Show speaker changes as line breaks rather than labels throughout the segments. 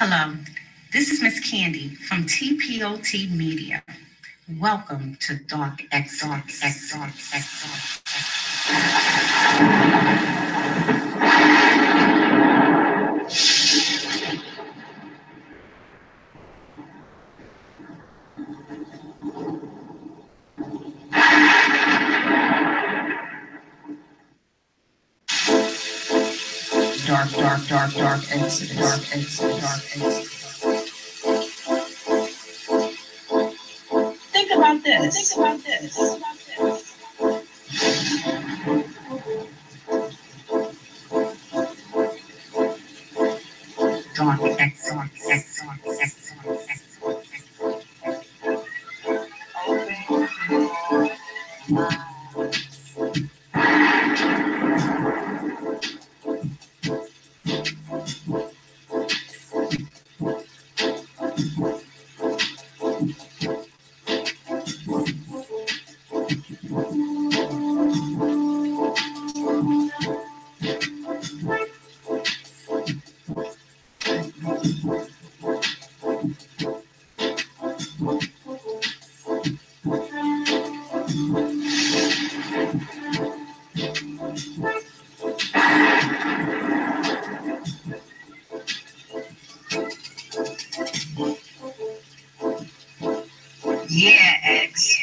Hello, this is Miss Candy from TPOT Media. Welcome to Dark X Dark X Dark X Dark Exodus, Dark Exodus, Dark Exodus. Think about this. Think about this. Dark X Dark X Dark X Dark X Yeah, X.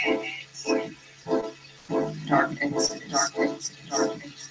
Dark X, Dark X, Dark X.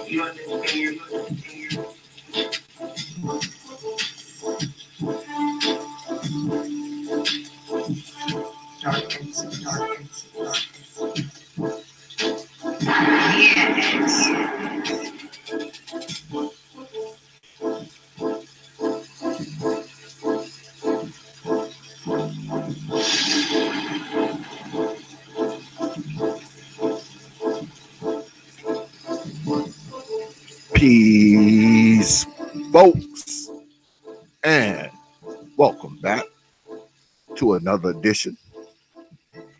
You understand? Dark X, Dark X, Dark X. Yeah, X.
Peace, folks, and welcome back to another edition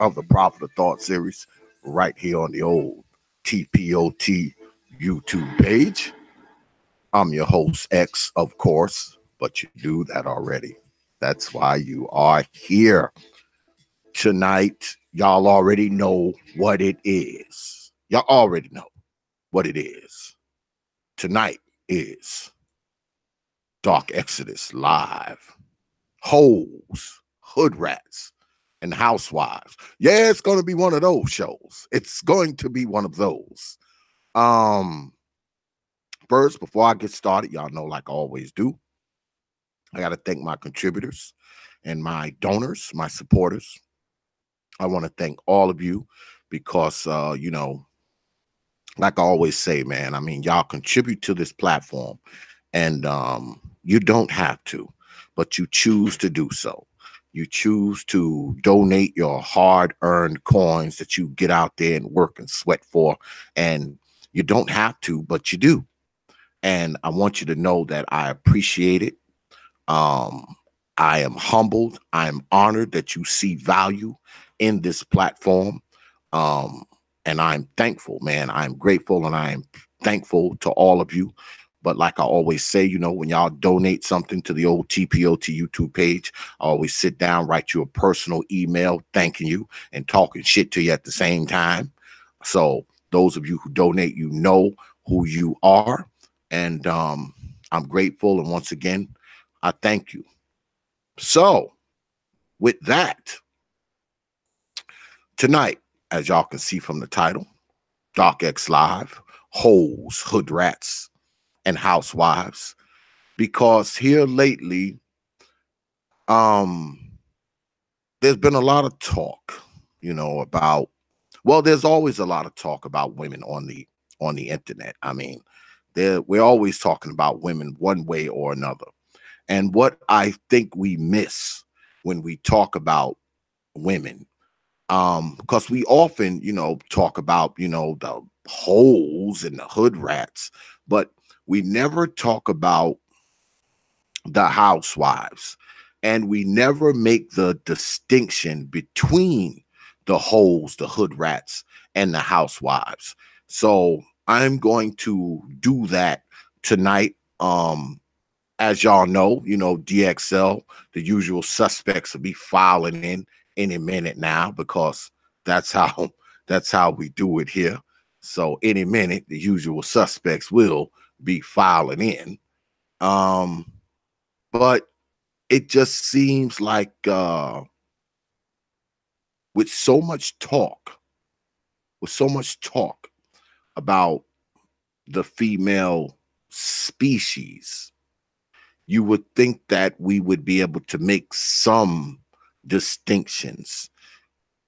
of the Prophet of Thought series right here on the old TPOT YouTube page. I'm your host, X, of course, but you do that already. That's why you are here tonight. Y'all already know what it is. Y'all already know what it is. Tonight is Dark Exodus Live. Hoes, HoodRats, and HouseWives. Yeah, it's going to be one of those shows. It's going to be one of those. First, before I get started, y'all know, like I always do, I got to thank my contributors and my donors, my supporters. I want to thank all of you because, like I always say, man, I mean, y'all contribute to this platform and you don't have to, but you choose to do so. You choose to donate your hard-earned coins that you get out there and work and sweat for, and you don't have to, but you do. And I want you to know that I appreciate it. I am humbled. I am honored that you see value in this platform. And I'm thankful, man. I'm grateful and I am thankful to all of you. But like I always say, when y'all donate something to the old TPOT YouTube page, I always sit down, write you a personal email thanking you and talking shit to you at the same time. So those of you who donate, you know who you are. And I'm grateful. And once again, I thank you. So with that, tonight, as y'all can see from the title, Dark X Live, Hoes, HoodRats, and HouseWives, because here lately, um there's been a lot of talk, about, well, there's always a lot of talk about women on the internet. I mean, we're always talking about women one way or another. And what I think we miss when we talk about women, because we often, talk about, the holes and the hood rats, but we never talk about the housewives, and we never make the distinction between the holes, the hood rats, and the housewives. So I'm going to do that tonight. As y'all know, DXL, the usual suspects will be filing in any minute now, because that's how that's how we do it here. So any minute, the usual suspects will be filing in. Um, but it just seems like, with so much talk, with so much talk about the female species, you would think that we would be able to make some distinctions,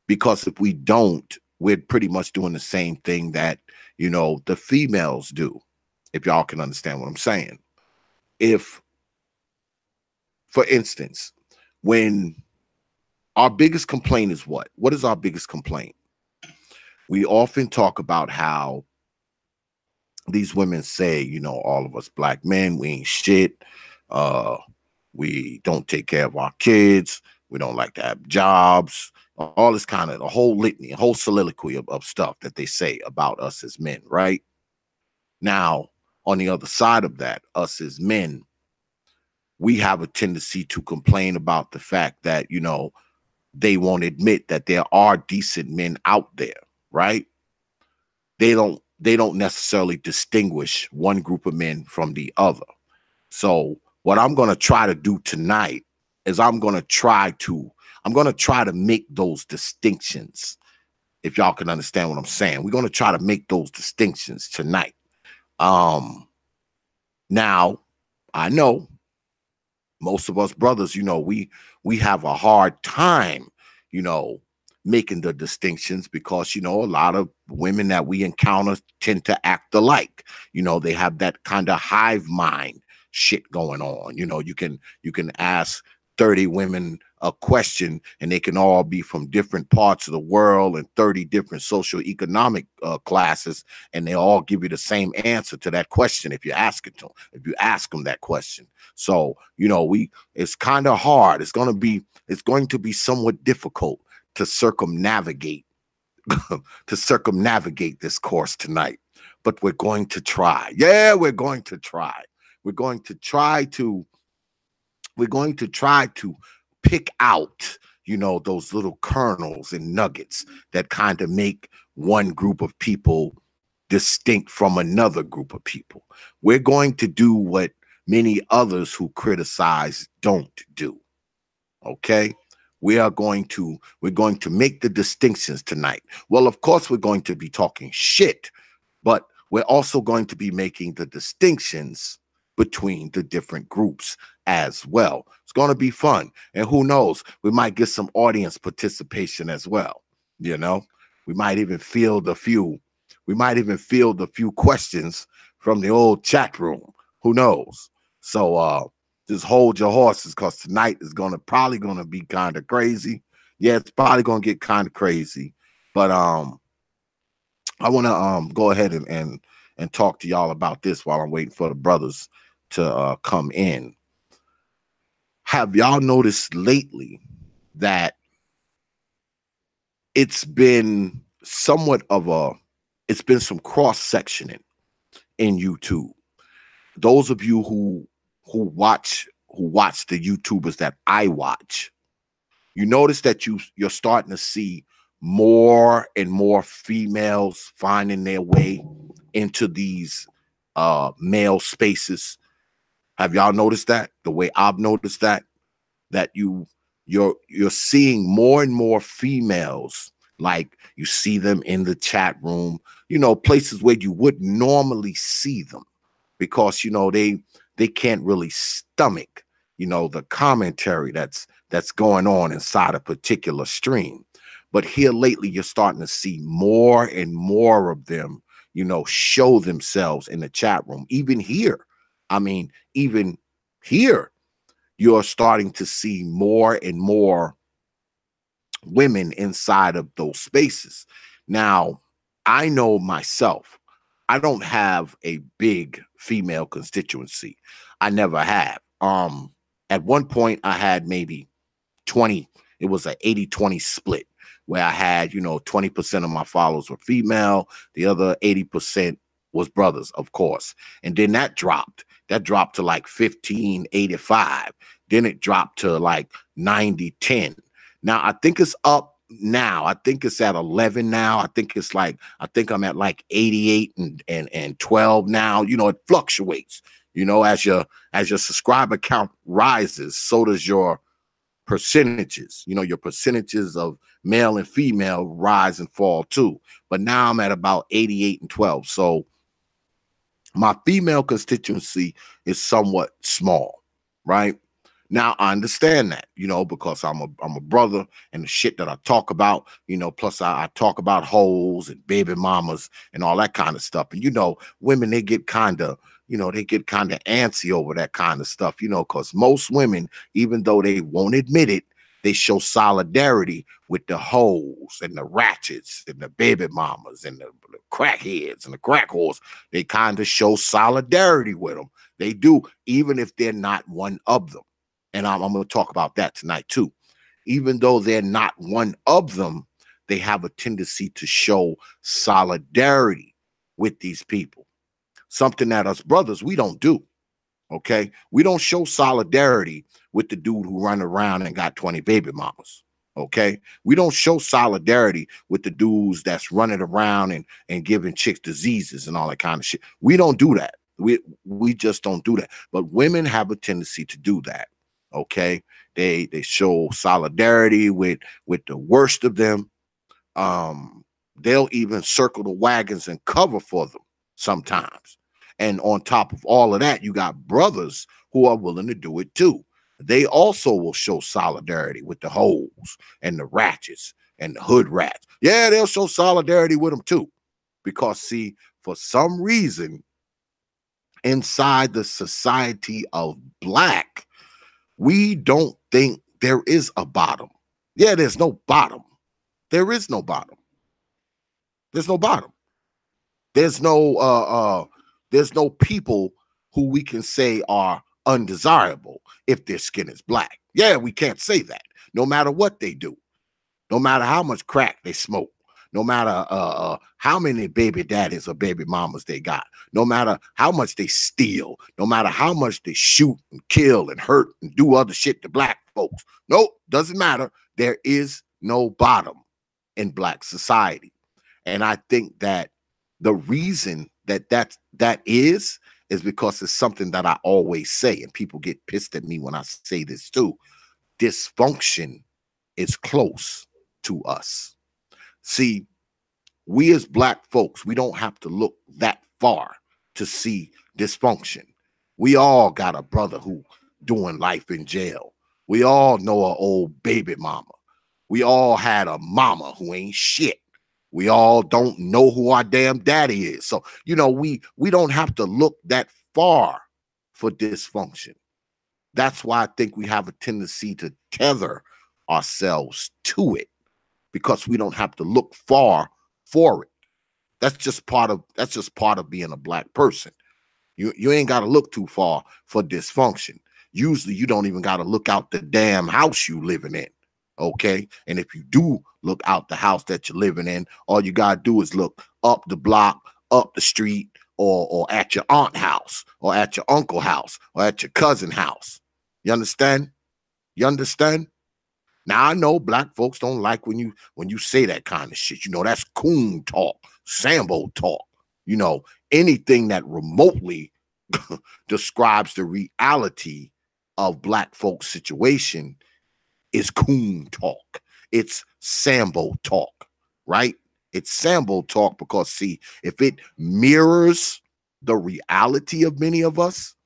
because if we don't, we're pretty much doing the same thing that, the females do, if y'all can understand what I'm saying. If, for instance, when our biggest complaint is what? What is our biggest complaint? We often talk about how these women say, all of us black men, we ain't shit. Uh, we don't take care of our kids. We don't like to have jobs. All this kind of, a whole litany, a whole soliloquy of stuff that they say about us as men, right? Now, on the other side of that, us as men, we have a tendency to complain about the fact that, they won't admit that there are decent men out there, right? They don't necessarily distinguish one group of men from the other. So what I'm going to try to do tonight is I'm going to try to make those distinctions. If y'all can understand what I'm saying, we're going to try to make those distinctions tonight. Now, I know most of us brothers, we have a hard time, you know, making the distinctions, because a lot of women that we encounter tend to act alike. They have that kind of hive mind shit going on. You can ask 30 women a question, and they can all be from different parts of the world and 30 different socioeconomic classes, and they all give you the same answer to that question if you ask it to them, if you ask them that question. So, it's kind of hard. It's going to be somewhat difficult to circumnavigate this course tonight. But we're going to try. Yeah, we're going to try. We're going to try to we're going to try to pick out, those little kernels and nuggets that kind of make one group of people distinct from another group of people. We're going to do what many others who criticize don't do. Okay? We're going to make the distinctions tonight. Well, of course, we're going to be talking shit, but we're also going to be making the distinctions between the different groups as well. It's going to be fun. And who knows, we might get some audience participation as well. You know, we might even field a few, questions from the old chat room. Who knows? So just hold your horses, because tonight is probably gonna be kind of crazy. Yeah, it's probably gonna get kind of crazy. But I want to go ahead and talk to y'all about this while I'm waiting for the brothers to come in. Have y'all noticed lately that it's been it's been some cross sectioning in YouTube? Those of you who watch the YouTubers that I watch, you notice that you're starting to see more and more females finding their way into these male spaces. Have y'all noticed that? The way I've noticed that you're seeing more and more females, like you see them in the chat room, places where you wouldn't normally see them, because they can't really stomach the commentary that's going on inside a particular stream. But here lately, you're starting to see more and more of them, show themselves in the chat room. Even here, I mean, even here, you're starting to see more and more women inside of those spaces. Now, I know myself, I don't have a big female constituency. I never have. At one point I had maybe 20, it was an 80-20 split where I had, 20% of my followers were female, the other 80% was brothers, of course. And then that dropped. That dropped to like 15-85. Then it dropped to like 90-10. Now I think it's up now. I think it's at 11 now. I think I'm at like 88 and 12 now. It fluctuates. As your subscriber count rises, so does your percentages. Your percentages of male and female rise and fall too. But now I'm at about 88 and 12. So my female constituency is somewhat small, right? Now I understand that, because I'm a brother, and the shit that I talk about, plus I talk about hoes and baby mamas and all that kind of stuff. And women, they get kind of antsy over that kind of stuff, because most women, even though they won't admit it, they show solidarity with the hoes and the ratchets and the baby mamas and the crackheads and the crack whores. They kind of show solidarity with them. They do, even if they're not one of them. And I'm going to talk about that tonight too. Even though they're not one of them, they have a tendency to show solidarity with these people. Something that us brothers, we don't do. Okay. We don't show solidarity with the dude who run around and got 20 baby mamas. Okay. We don't show solidarity with the dudes that's running around and giving chicks diseases and all that kind of shit. We don't do that. We just don't do that. But women have a tendency to do that. Okay. They show solidarity with the worst of them. They'll even circle the wagons and cover for them sometimes. And on top of all of that, you got brothers who are willing to do it too. They also will show solidarity with the hoes and the ratchets and the hood rats. Yeah, they'll show solidarity with them too. Because see, for some reason, inside the society of Black, we don't think there is a bottom. Yeah, there's no bottom. There is no bottom. There's no bottom. There's no people who we can say are undesirable if their skin is black. Yeah, we can't say that. No matter what they do, no matter how much crack they smoke, no matter how many baby daddies or baby mamas they got, no matter how much they steal, no matter how much they shoot and kill and hurt and do other shit to Black folks. Nope, doesn't matter. There is no bottom in Black society. And I think that the reason that is because it's something that I always say, and people get pissed at me when I say this too. Dysfunction is close to us. See, we as Black folks, we don't have to look that far to see dysfunction. We all got a brother who doing life in jail. We all know an old baby mama. We all had a mama who ain't shit. We all don't know who our damn daddy is. So, we don't have to look that far for dysfunction. That's why I think we have a tendency to tether ourselves to it, because we don't have to look far for it. That's just part of being a Black person. You ain't got to look too far for dysfunction. Usually you don't even got to look out the damn house you living in. Okay. And if you do look out the house that you're living in, all you got to do is look up the block, up the street, or at your aunt house, or at your uncle house, or at your cousin house. You understand? You understand? Now I know Black folks don't like when you say that kind of shit. That's coon talk, Sambo talk. Anything that remotely describes the reality of Black folks' situation is coon talk. It's Sambo talk, right? It's Sambo talk because, see, if it mirrors the reality of many of us,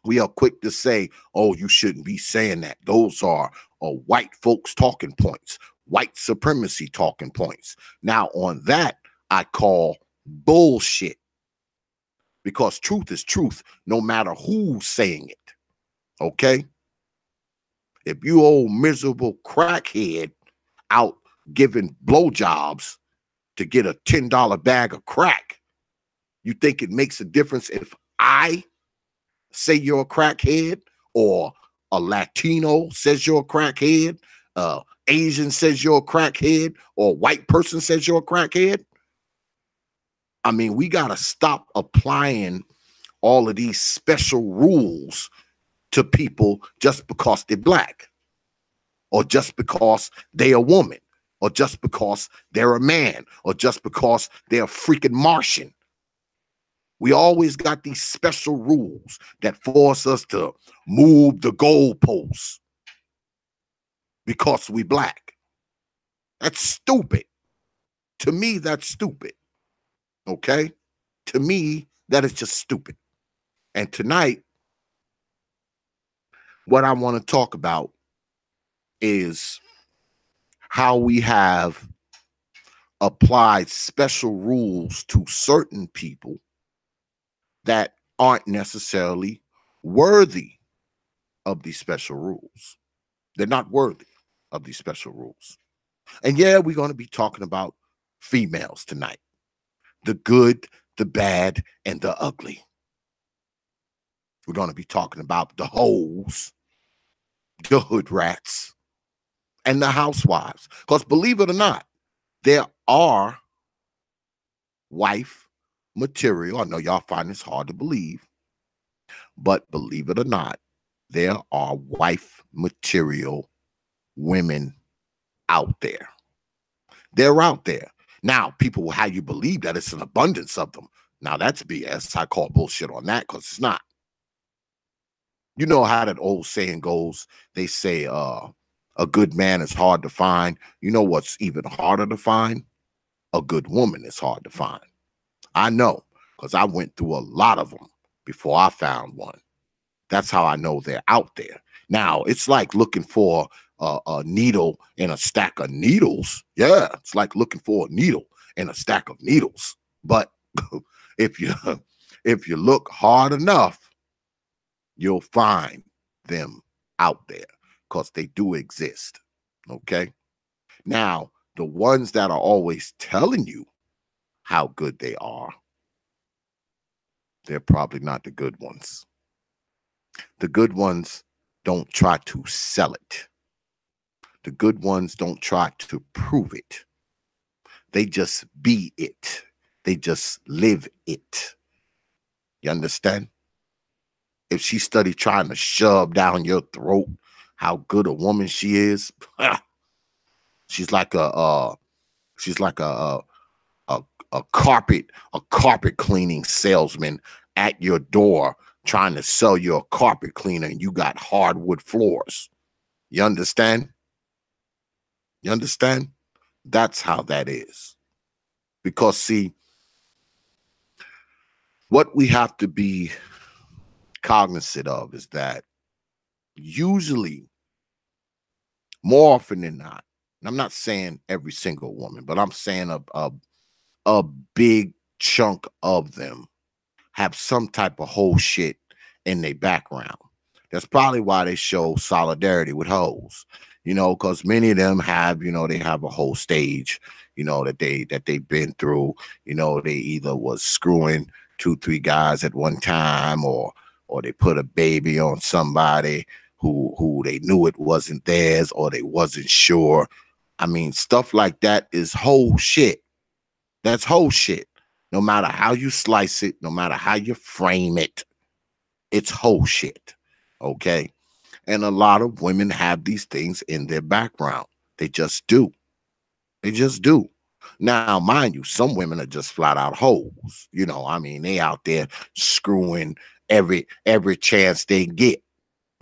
We are quick to say, oh, you shouldn't be saying that. Those are white folks talking points, white supremacy talking points. Now, on that, I call bullshit, because truth is truth, no matter who's saying it. Okay? If you old miserable crackhead out giving blowjobs to get a $10 bag of crack, you think it makes a difference if I say you're a crackhead, or a Latino says you're a crackhead, Asian says you're a crackhead, or a white person says you're a crackhead? I mean, we got to stop applying all of these special rules to people just because they're black, or just because they're a woman, or just because they're a man, or just because they're a freaking Martian. We always got these special rules that force us to move the goalposts because we black. That's stupid. To me, that's stupid. Okay? To me, that is just stupid. And tonight, what I want to talk about is how we have applied special rules to certain people that aren't necessarily worthy of these special rules. They're not worthy of these special rules. And yeah, we're going to be talking about females tonight. The good, the bad, and the ugly. We're going to be talking about the hoes, the hood rats, and the housewives. Because believe it or not, there are wife material. I know y'all find this hard to believe, but believe it or not, there are wife material women out there. They're out there. Now, people will have you believe that it's an abundance of them. Now, that's BS. I call bullshit on that, because it's not. You know how that old saying goes. They say a good man is hard to find. You know what's even harder to find? A good woman is hard to find. I know, because I went through a lot of them before I found one. That's how I know they're out there. Now, it's like looking for a needle in a stack of needles. Yeah, it's like looking for a needle in a stack of needles. But if you look hard enough, you'll find them out there, because they do exist. Okay? Now, the ones that are always telling you how good they are, they're probably not the good ones. The good ones don't try to sell it. The good ones don't try to prove it. They just be it. They just live it. You understand? If she study trying to shove down your throat how good a woman she is, she's like a carpet cleaning salesman at your door trying to sell you a carpet cleaner, and you got hardwood floors. You understand? You understand? That's how that is. Because see, what we have to be cognizant of is that usually, more often than not, and I'm not saying every single woman, but I'm saying a big chunk of them have some type of whole shit in their background. That's probably why they show solidarity with hoes, because many of them have, they have a whole stage, that they've been through. They either was screwing 2-3 guys at one time, or they put a baby on somebody who they knew it wasn't theirs, or they wasn't sure. I mean, stuff like that is whole shit. That's whole shit. No matter how you slice it, no matter how you frame it, it's whole shit. Okay? And a lot of women have these things in their background. They just do. They just do. Now, mind you, some women are just flat out hoes. They out there screwing every chance they get.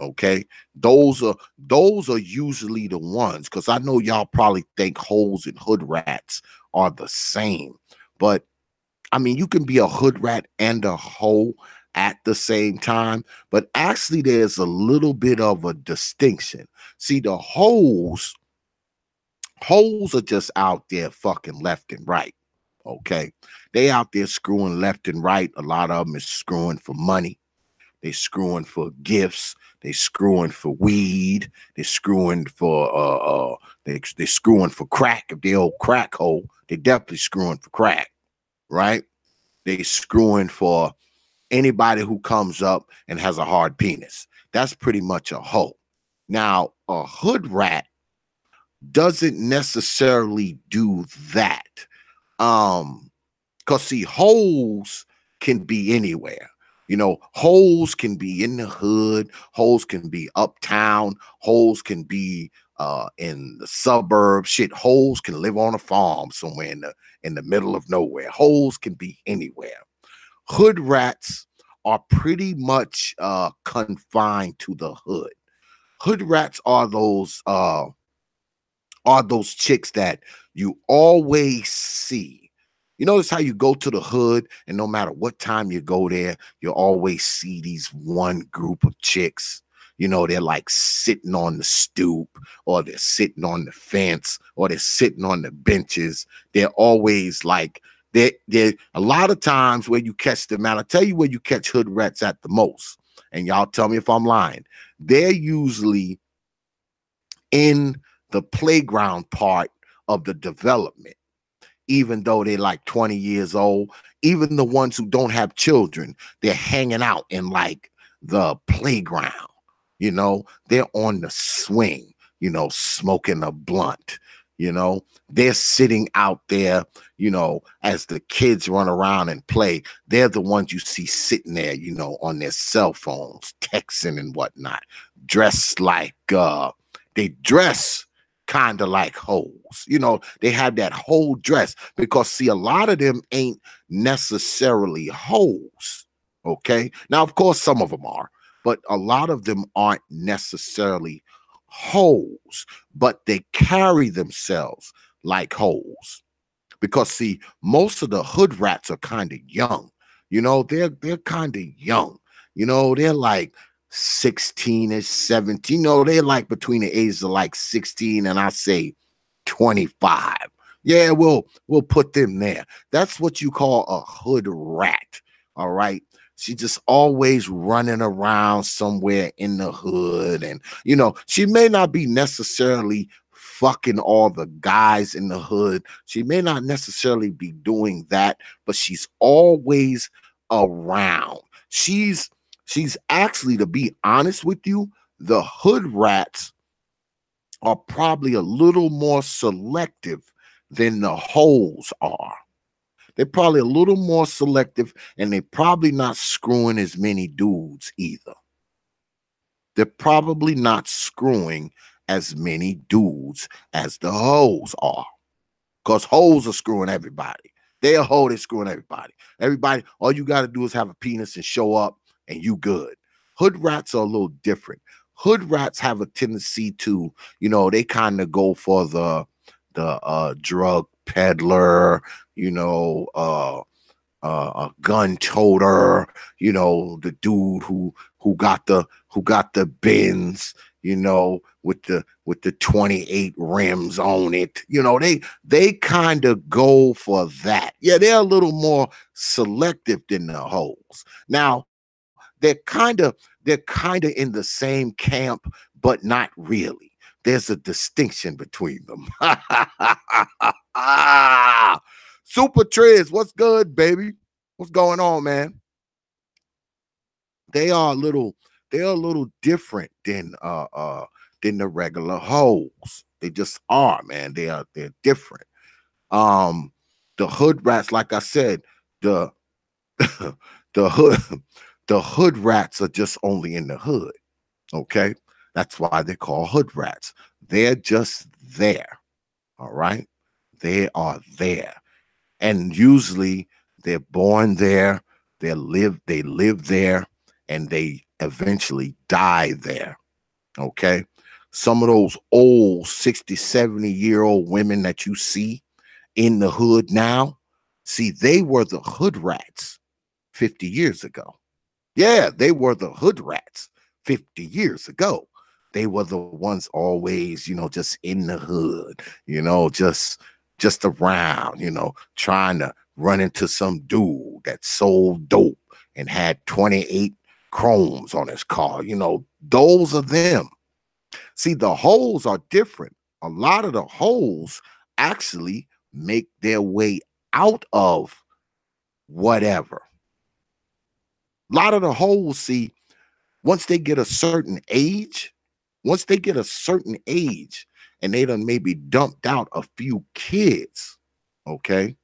Okay, those are usually the ones, because I know y'all probably think hoes and hood rats are the same, but I mean, you can be a hood rat and a hoe at the same time, but actually there's a little bit of a distinction. See, the hoes are just out there fucking left and right. Okay. They out there screwing left and right. A lot of them is screwing for money. They screwing for gifts. They screwing for weed. They screwing for they screwing for crack. If they old crack hole, they definitely screwing for crack, right? They screwing for anybody who comes up and has a hard penis. That's pretty much a hoe. Now, a hood rat doesn't necessarily do that. Because see, holes can be anywhere. You know, holes can be in the hood, holes can be uptown, holes can be in the suburbs. Shit, holes can live on a farm somewhere in the middle of nowhere. Holes can be anywhere. Hood rats are pretty much confined to the hood. Hood rats are those chicks that you always see. You notice how you go to the hood, and no matter what time you go there, you always see these one group of chicks. You know, they're like sitting on the stoop, or they're sitting on the fence, or they're sitting on the benches. They're always like, they're a lot of times where you catch them out. I'll tell you where you catch hood rats at the most. And y'all tell me if I'm lying. They're usually in the playground part of the development, even though they're like 20 years old. Even the ones who don't have children, they're hanging out in like the playground. You know, they're on the swing, you know, smoking a blunt. You know, they're sitting out there, you know, as the kids run around and play. They're the ones you see sitting there, you know, on their cell phones, texting and whatnot, dressed like they dress kind of like hoes. You know, they have that whole dress because, see, a lot of them ain't necessarily hoes. Okay. Now, of course, some of them are, but a lot of them aren't necessarily hoes, but they carry themselves like hoes. Because, see, most of the hood rats are kind of young. You know, they're kind of young. You know, they're like 16ish, 17. No, they're like between the ages of like 16 and I say 25. Yeah, we'll put them there. That's what you call a hood rat. All right. She just always running around somewhere in the hood. And, you know, she may not be necessarily fucking all the guys in the hood. She may not necessarily be doing that, but she's always around. She's actually, to be honest with you, the hood rats are probably a little more selective than the hoes are. They're probably a little more selective, and they're probably not screwing as many dudes either. They're probably not screwing as many dudes as the hoes are. Because hoes are screwing everybody. They're a hoe, they're screwing everybody. Everybody, all you got to do is have a penis and show up, and you good. Hood rats are a little different. Hood rats have a tendency to, you know, they kind of go for the drug peddler, you know, a gun toter, you know, the dude who got the Benz, you know, with the 28 rims on it. You know, they kind of go for that. Yeah, they're a little more selective than the hoes. Now, they're kind of in the same camp, but not really. There's a distinction between them. Super Triz, what's good, baby? What's going on, man? They are a little, they're a little different than the regular hoes. They just are, man. They're different. Um, the hood rats, like I said, the the hood the hood rats are just only in the hood. Okay. That's why they're called hood rats. They're just there. All right. They are there. And usually they're born there, they live there, and they eventually die there. Okay. Some of those old 60, 70-year-old women that you see in the hood now, see, they were the hood rats 50 years ago. Yeah, they were the hood rats 50 years ago. They were the ones always, just in the hood, just around, trying to run into some dude that sold dope and had 28 chromes on his car. Those are them. See, the holes are different. A lot of the holes actually make their way out of whatever. A lot of the holes, see, once they get a certain age, and they done maybe dumped out a few kids, okay?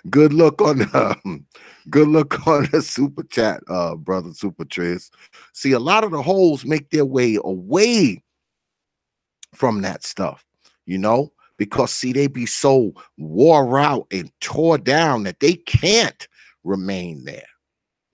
Good look on the good look on the super chat, brother Super Triz. See, a lot of the holes make their way away from that stuff, because see, they be so wore out and tore down that they can't remain there.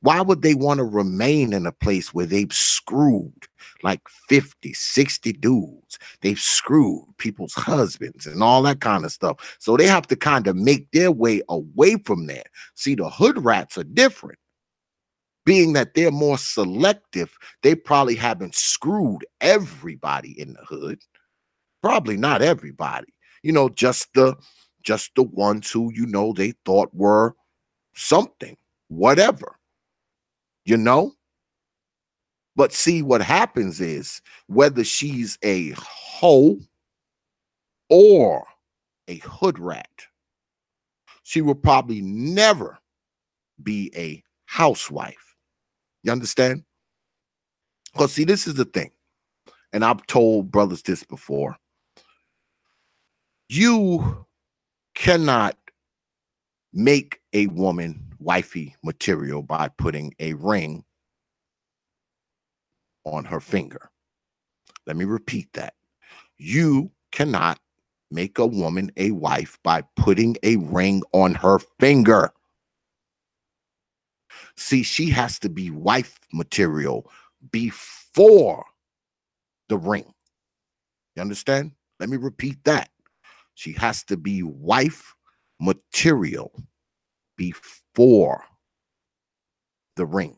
Why would they want to remain in a place where they've screwed like 50, 60 dudes? They've screwed people's husbands and all that kind of stuff. So they have to kind of make their way away from there. See, the hood rats are different. Being that they're more selective, they probably haven't screwed everybody in the hood. Probably not everybody. Just the ones who, they thought were something, whatever. But see, what happens is whether she's a hoe or a hood rat, she will probably never be a housewife. You understand? Because see, this is the thing, and I've told brothers this before. You cannot make a woman wifey material by putting a ring on her finger. Let me repeat that. You cannot make a woman a wife by putting a ring on her finger. See, she has to be wife material before the ring. You understand? Let me repeat that. She has to be wife material before the ring.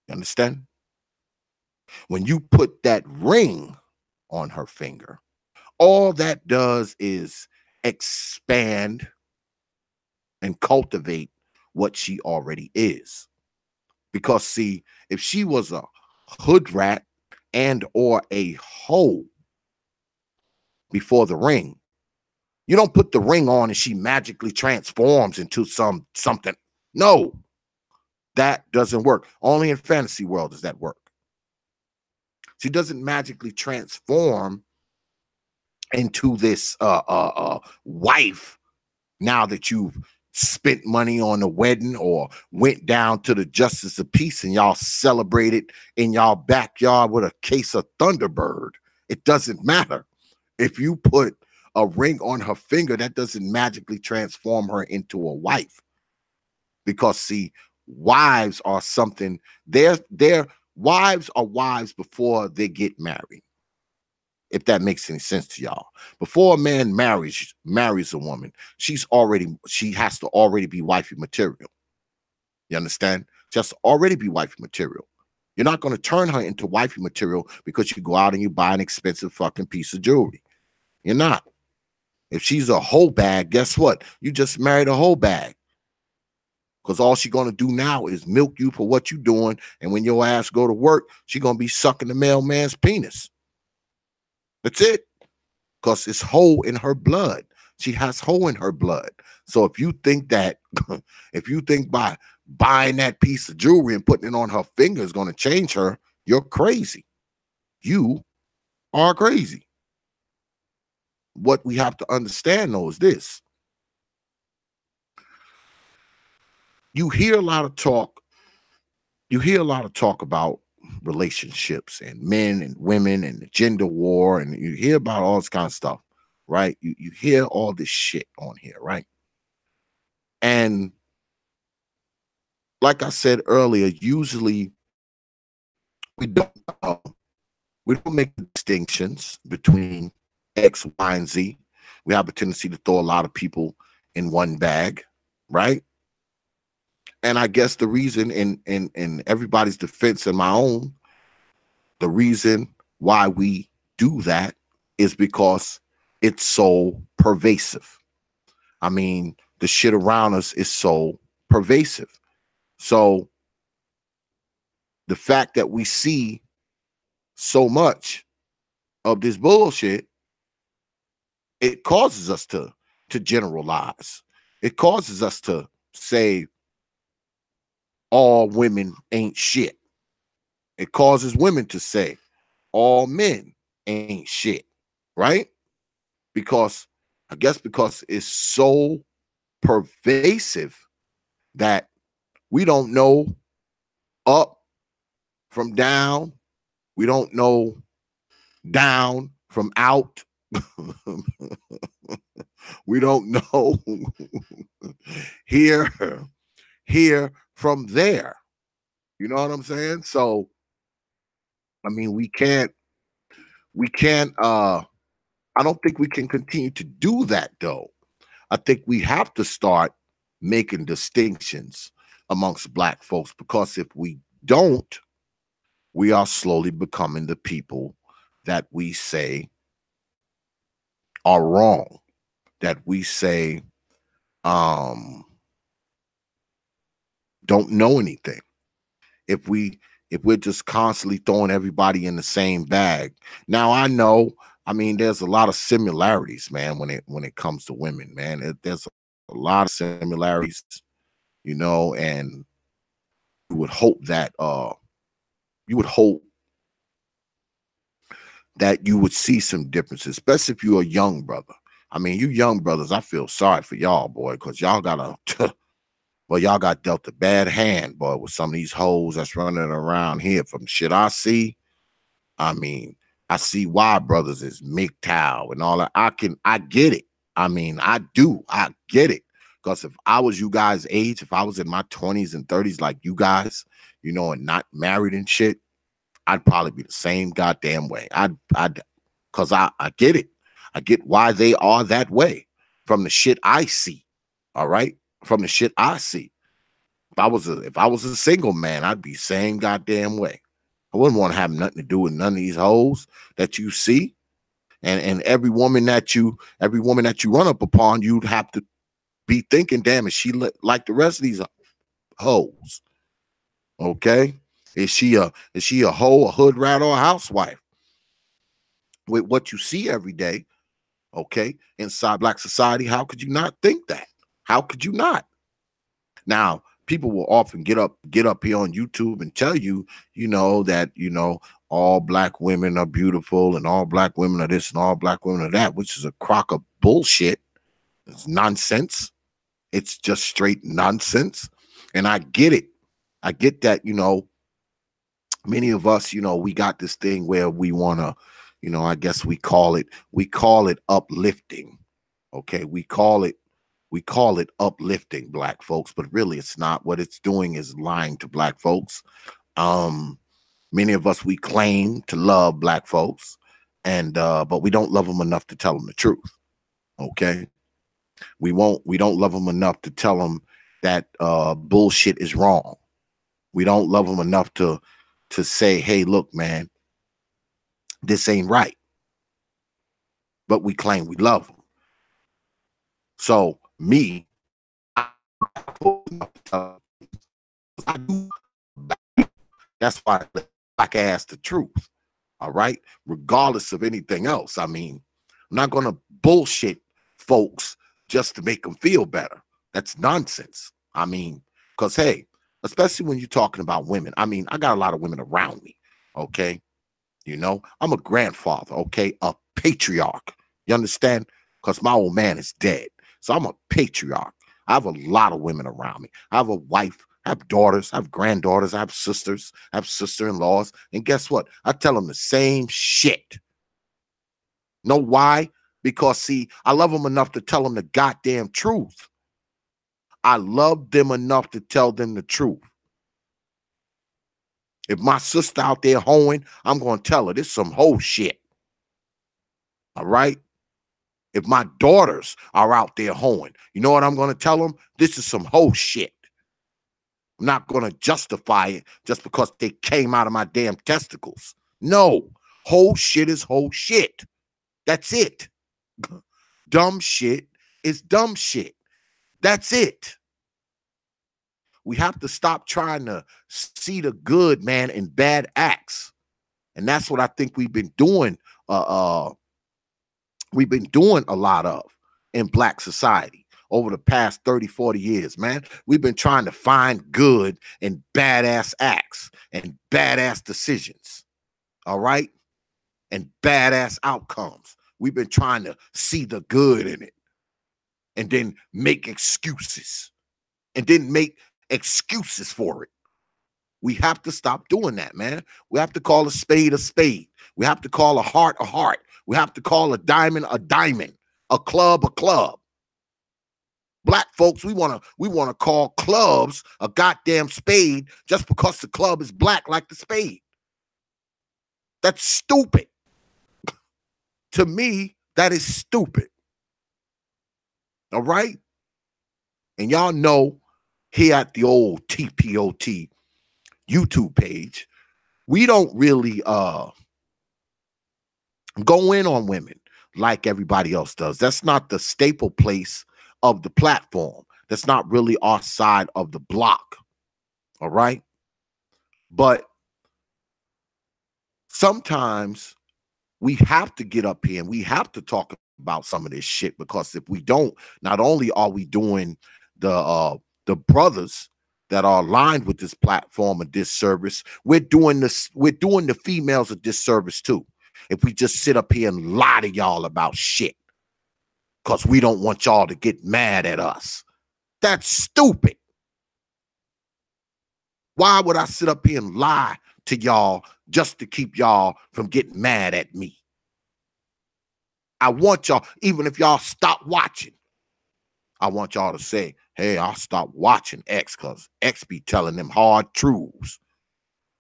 You understand? When you put that ring on her finger, all that does is expand and cultivate what she already is. Because see, if she was a hood rat and or a hoe before the ring, you don't put the ring on and she magically transforms into something. No, that doesn't work. Only in fantasy world does that work. She doesn't magically transform into this wife now that you've spent money on the wedding or went down to the Justice of Peace and y'all celebrated in y'all backyard with a case of Thunderbird. It doesn't matter. If you put a ring on her finger, that doesn't magically transform her into a wife. Because see, wives are something, their wives are wives before they get married. If that makes any sense to y'all. Before a man marries a woman, she has to already be wifey material. You understand? She has to already be wifey material. You're not going to turn her into wifey material because you go out and you buy an expensive fucking piece of jewelry. You're not. If she's a whole bag, guess what? You just married a whole bag. Because all she's going to do now is milk you for what you're doing. And when your ass go to work, she's going to be sucking the mailman's penis. That's it. Because it's hoe in her blood. She has hoe in her blood. So if you think that, if you think by buying that piece of jewelry and putting it on her finger is going to change her, you're crazy. You are crazy. What we have to understand, though, is this. You hear a lot of talk. You hear a lot of talk about relationships and men and women and the gender war, and you hear about all this kind of stuff, right? You hear all this shit on here, right? And like I said earlier, usually we don't make distinctions between X, Y, and Z. We have a tendency to throw a lot of people in one bag, right? And I guess the reason, in everybody's defense and my own, the reason why we do that is because it's so pervasive. I mean, the shit around us is so pervasive. So the fact that we see so much of this bullshit, it causes us to generalize. It causes us to say all women ain't shit. It causes women to say all men ain't shit, right? Because I guess because it's so pervasive that we don't know up from down. We don't know down from out. We don't know here, here from there. You know what I'm saying? So, I mean, we can't, I don't think we can continue to do that though. I think we have to start making distinctions amongst black folks, because if we don't, we are slowly becoming the people that we say are wrong, that we say don't know anything. If we're just constantly throwing everybody in the same bag. Now I know, I mean, there's a lot of similarities, man, when it comes to women, man. There's a lot of similarities, and you would hope that you would hope that you would see some differences, especially if you're a young brother. I mean, you young brothers, I feel sorry for y'all, boy, because y'all got well, y'all got dealt a bad hand, boy, with some of these hoes that's running around here. From shit I see, I mean, I see why brothers is MGTOW and all that. I get it. I mean, I get it. Because if I was you guys' age, if I was in my 20s and 30s like you guys, and not married and shit, I'd probably be the same goddamn way. Because I get it. I get why they are that way from the shit I see. All right? From the shit I see. If I was a single man, I'd be same goddamn way. I wouldn't want to have nothing to do with none of these hoes that you see. And every woman that you run up upon, you'd have to be thinking, damn, is she like the rest of these hoes? Okay? Is she a hoe, a hood rat, or a housewife? With what you see every day, okay, inside black society, how could you not think that? How could you not? Now, people will often get up here on YouTube and tell you, that all black women are beautiful and all black women are this and all black women are that, which is a crock of bullshit. It's nonsense. It's just straight nonsense. And I get it. I get that, many of us, we got this thing where we want to, I guess we call it uplifting. Okay. We call it uplifting black folks, but really it's not. What it's doing is lying to black folks. Many of us, we claim to love black folks, but we don't love them enough to tell them the truth. Okay. We don't love them enough to tell them that bullshit is wrong. We don't love them enough to say, hey, look, man, this ain't right. But we claim we love them. So me, I do. That's why I can ask the truth. All right, regardless of anything else. I mean, I'm not gonna bullshit folks just to make them feel better. That's nonsense. I mean, because hey, especially when you're talking about women. I mean, I got a lot of women around me. Okay, I'm a grandfather. Okay, a patriarch. You understand? Because my old man is dead, so I'm a patriarch. I have a lot of women around me. I have a wife. I have daughters. I have granddaughters. I have sisters. I have sister-in-laws. And guess what? I tell them the same shit. Know why? Because, see, I love them enough to tell them the goddamn truth. I love them enough to tell them the truth. If my sister out there hoeing, I'm going to tell her this some hoe shit. All right? If my daughters are out there hoeing, you know what I'm going to tell them? This is some hoe shit. I'm not going to justify it just because they came out of my damn testicles. No, whole shit is whole shit. That's it. Dumb shit is dumb shit. That's it. We have to stop trying to see the good, man, in bad acts. And that's what I think we've been doing. We've been doing a lot of in Black society over the past 30, 40 years, man. We've been trying to find good in badass acts and badass decisions. All right. And badass outcomes. We've been trying to see the good in it and then make excuses for it. We have to stop doing that, man. We have to call a spade a spade. We have to call a heart a heart. We have to call a diamond, a club a club. Black folks, we want to call clubs a goddamn spade just because the club is black like the spade. That's stupid. To me, that is stupid. All right? And y'all know here at the old TPOT YouTube page, we don't really go in on women like everybody else does. That's not the staple place of the platform. That's not really our side of the block. All right? But sometimes we have to get up here and we have to talk about some of this shit, because if we don't, not only are we doing the brothers that are aligned with this platform a disservice, we're doing the females a disservice too. If we just sit up here and lie to y'all about shit because we don't want y'all to get mad at us. That's stupid. Why would I sit up here and lie to y'all just to keep y'all from getting mad at me? I want y'all, even if y'all stop watching, I want y'all to say, hey, I'll stop watching X because X be telling them hard truths,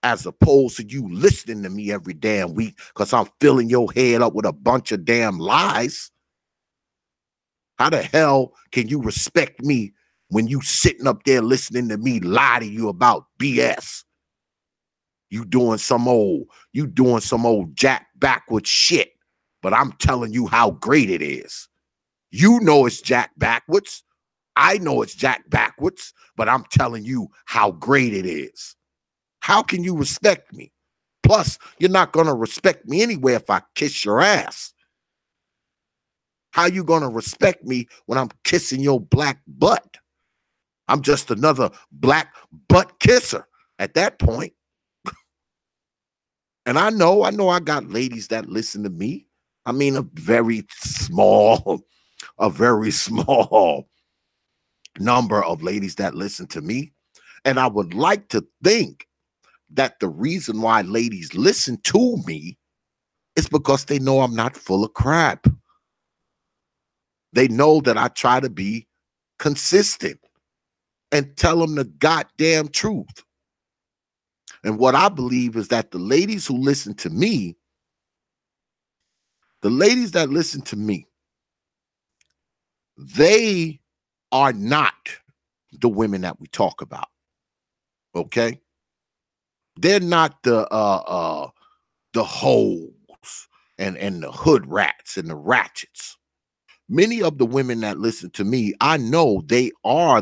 as opposed to you listening to me every damn week because I'm filling your head up with a bunch of damn lies. How the hell can you respect me when you sitting up there listening to me lie to you about BS? You doing some old jack backwards shit, but I'm telling you how great it is. You know it's jack backwards. I know it's jack backwards, but I'm telling you how great it is. How can you respect me? Plus, you're not going to respect me anyway if I kiss your ass. How you going to respect me when I'm kissing your black butt? I'm just another black butt kisser at that point. And I know I got ladies that listen to me. I mean, a very small number of ladies that listen to me. And I would like to think that the reason why ladies listen to me is because they know I'm not full of crap. They know that I try to be consistent and tell them the goddamn truth. And what I believe is that the ladies who listen to me, they are not the women that we talk about. Okay? They're not the hoes and the hood rats and the ratchets. Many of the women that listen to me, I know they are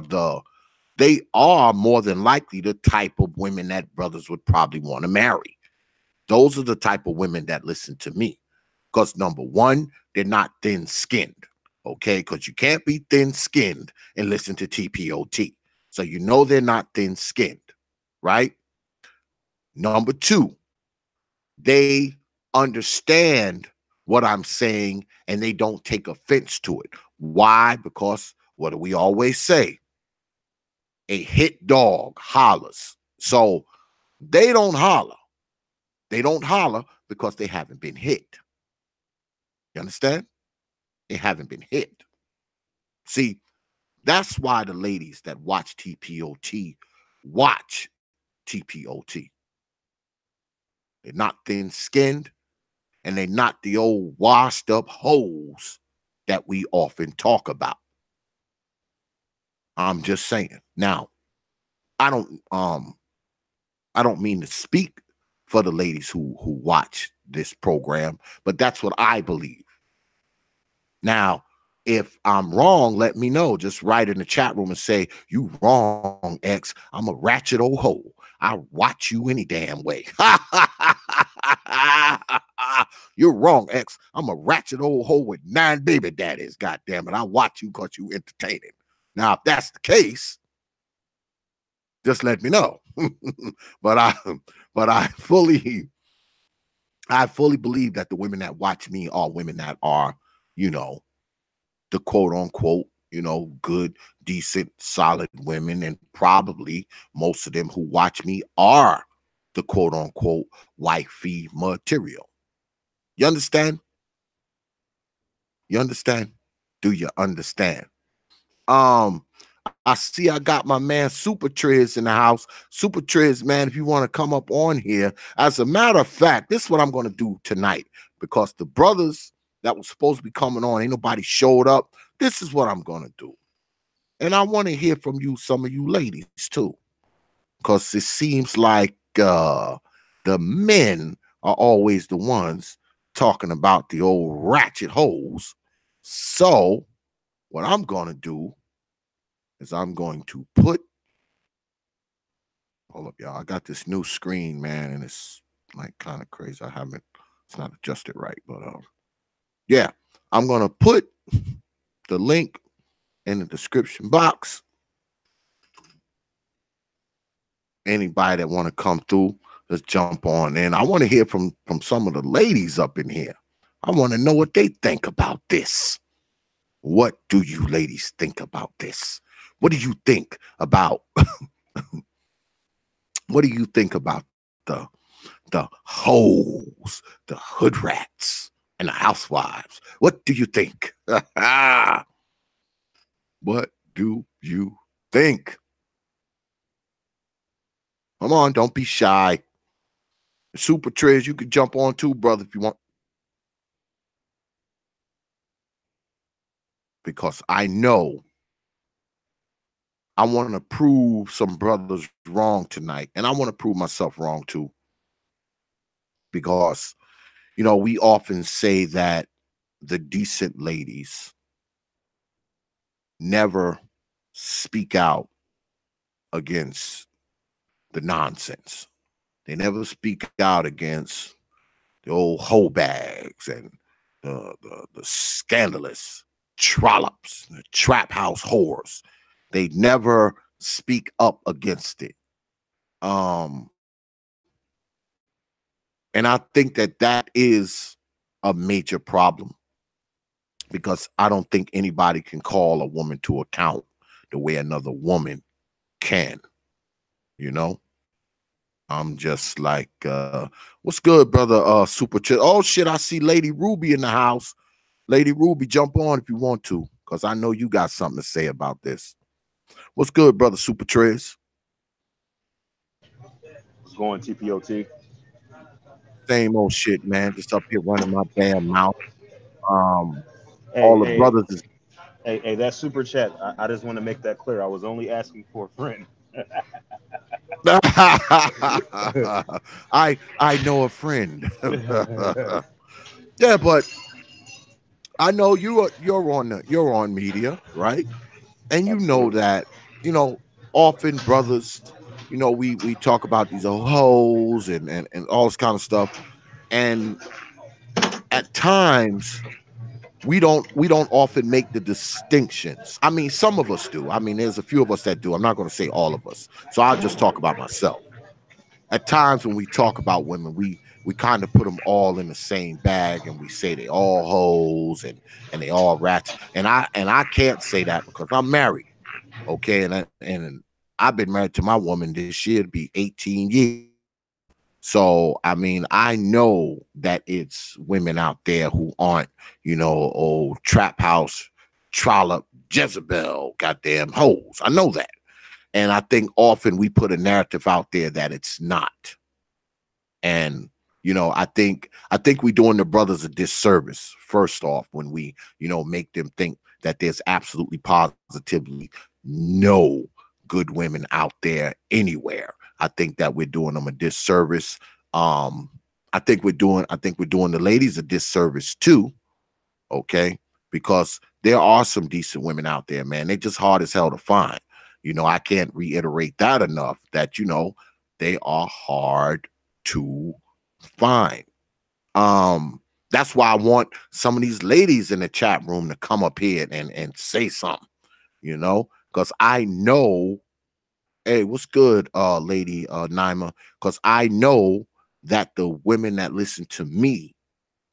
more than likely the type of women that brothers would probably want to marry. Those are the type of women that listen to me. Because number one, they're not thin-skinned. Okay? Because you can't be thin-skinned and listen to TPOT. So you know they're not thin-skinned, right? Number two, they understand what I'm saying and they don't take offense to it. Why? Because what do we always say? A hit dog hollers. So they don't holler. They don't holler because they haven't been hit. You understand? They haven't been hit. See, that's why the ladies that watch TPOT watch TPOT. They're not thin-skinned, and they're not the old washed up hoes that we often talk about. I'm just saying. Now, I don't mean to speak for the ladies who watch this program, but that's what I believe. Now, if I'm wrong, let me know. Just write in the chat room and say, "You wrong, X. I'm a ratchet old hoe. I watch you any damn way." You're wrong, X. I'm a ratchet old hoe with 9 baby daddies. God damn it. I watch you because you entertaining. Now, if that's the case, just let me know. but I but I fully believe that the women that watch me are women that are, you know, the quote unquote, good, decent, solid women. And probably most of them who watch me are the quote unquote wifey material. You understand? You understand? Do you understand? I see I got my man Super Triz in the house. Super Triz, man, if you want to come up on here. As a matter of fact, this is what I'm going to do tonight, because the brothers that was supposed to be coming on, ain't nobody showed up. This is what I'm going to do. And I want to hear from you, some of you ladies too, because it seems like the men are always the ones talking about the old ratchet holes. So what I'm going to do is I'm going to put, hold up, y'all. I got this new screen, man, and it's like kind of crazy. It's not adjusted right, but yeah, I'm going to put the link in the description box. Anybody that want to come through, just jump on in. I want to hear from some of the ladies up in here. I want to know what they think about this. What do you ladies think about this? What do you think about what do you think about the hoes, the hood rats, and the housewives? What do you think? What do you think? Come on, don't be shy. Super Triz, you could jump on too, brother, if you want. Because I know I want to prove some brothers wrong tonight. And I want to prove myself wrong too. Because, we often say that the decent ladies never speak out against the nonsense. They never speak out against the old hoe bags and the scandalous trollops, the trap house whores. They never speak up against it. And I think that is a major problem, because I don't think anybody can call a woman to account the way another woman can, you know? I'm just like, what's good, brother? Super Chill. Oh shit, I see Lady Ruby in the house. Lady Ruby, jump on if you want to, because I know you got something to say about this. What's good, brother Super Triz?
What's going, TPOT?
Same old shit, man. Just up here running my damn mouth.
Hey,
All the
hey,
brothers is
hey, that super chat. I just want to make that clear. I was only asking for a friend.
I know a friend. Yeah, but I know you're on media, right? And you know
Absolutely.
that, often brothers, we talk about these old hoes and all this kind of stuff. And at times we don't often make the distinctions. I mean, some of us do. I mean, there's a few of us that do. I'm not going to say all of us. So I'll just talk about myself. At times when we talk about women, we kind of put them all in the same bag, and we say they all hoes and they all rats. And I can't say that because I'm married. Okay, and I've been married to my woman this year to be 18 years. So I mean, I know that it's women out there who aren't, old trap house, trollop, Jezebel, goddamn hoes. I know that. And I think often we put a narrative out there that it's not. And I think we're doing the brothers a disservice, first off, when we, make them think that there's absolutely positively no good women out there anywhere. I think that we're doing them a disservice. Um, I think we're doing the ladies a disservice too. Okay, because there are some decent women out there, man. They're just hard as hell to find. I can't reiterate that enough. That they are hard to find. Um, that's why I want some of these ladies in the chat room to come up here and say something, because I know, hey, what's good, lady Naima? Because I know that the women that listen to me,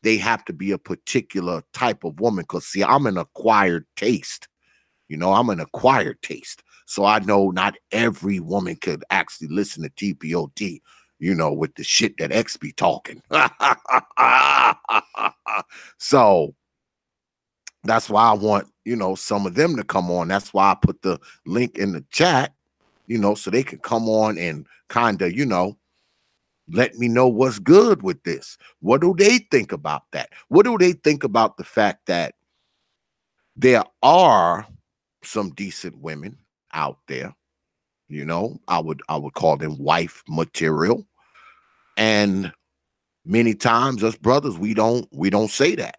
they have to be a particular type of woman. Because see, I'm an acquired taste. I'm an acquired taste. So I know not every woman could actually listen to TPOT, with the shit that X be talking. So that's why I want, some of them to come on. That's why I put the link in the chat, so they can come on and kind of, let me know what's good with this. What do they think about that? What do they think about the fact that there are some decent women out there? I would call them wife material. And many times us brothers, we don't say that.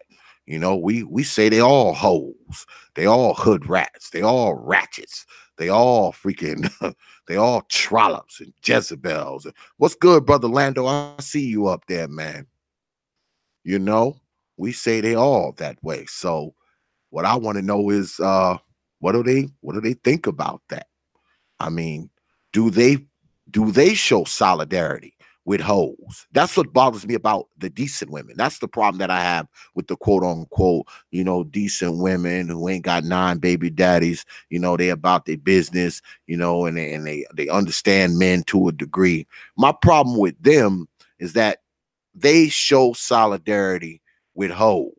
We say they all hoes, they all hood rats, they all ratchets, they all freaking they all trollops and Jezebels. What's good, brother Lando? I see you up there, man. You know, we say they all that way. So what I want to know is what do they think about that? I mean, do they do they show solidarity with hoes? That's what bothers me about the decent women. That's the problem that I have with the quote unquote, decent women who ain't got 9 baby daddies. They about their business, and they understand men to a degree. My problem with them is that they show solidarity with hoes.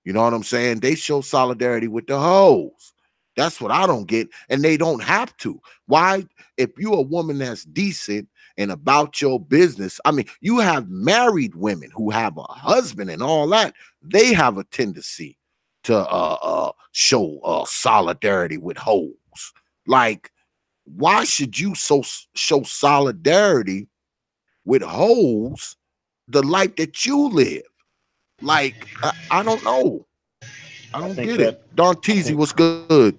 You know what I'm saying? They show solidarity with the hoes. That's what I don't get. And they don't have to. Why? If you're a woman that's decent and about your business, I mean, you have married women who have a husband and all that. They have a tendency to show solidarity with hoes. Like, why should you show solidarity with hoes the life that you live? Like, I don't know. I
I
don't
think
get it.
that
Don
I
Teasy,
think
what's good?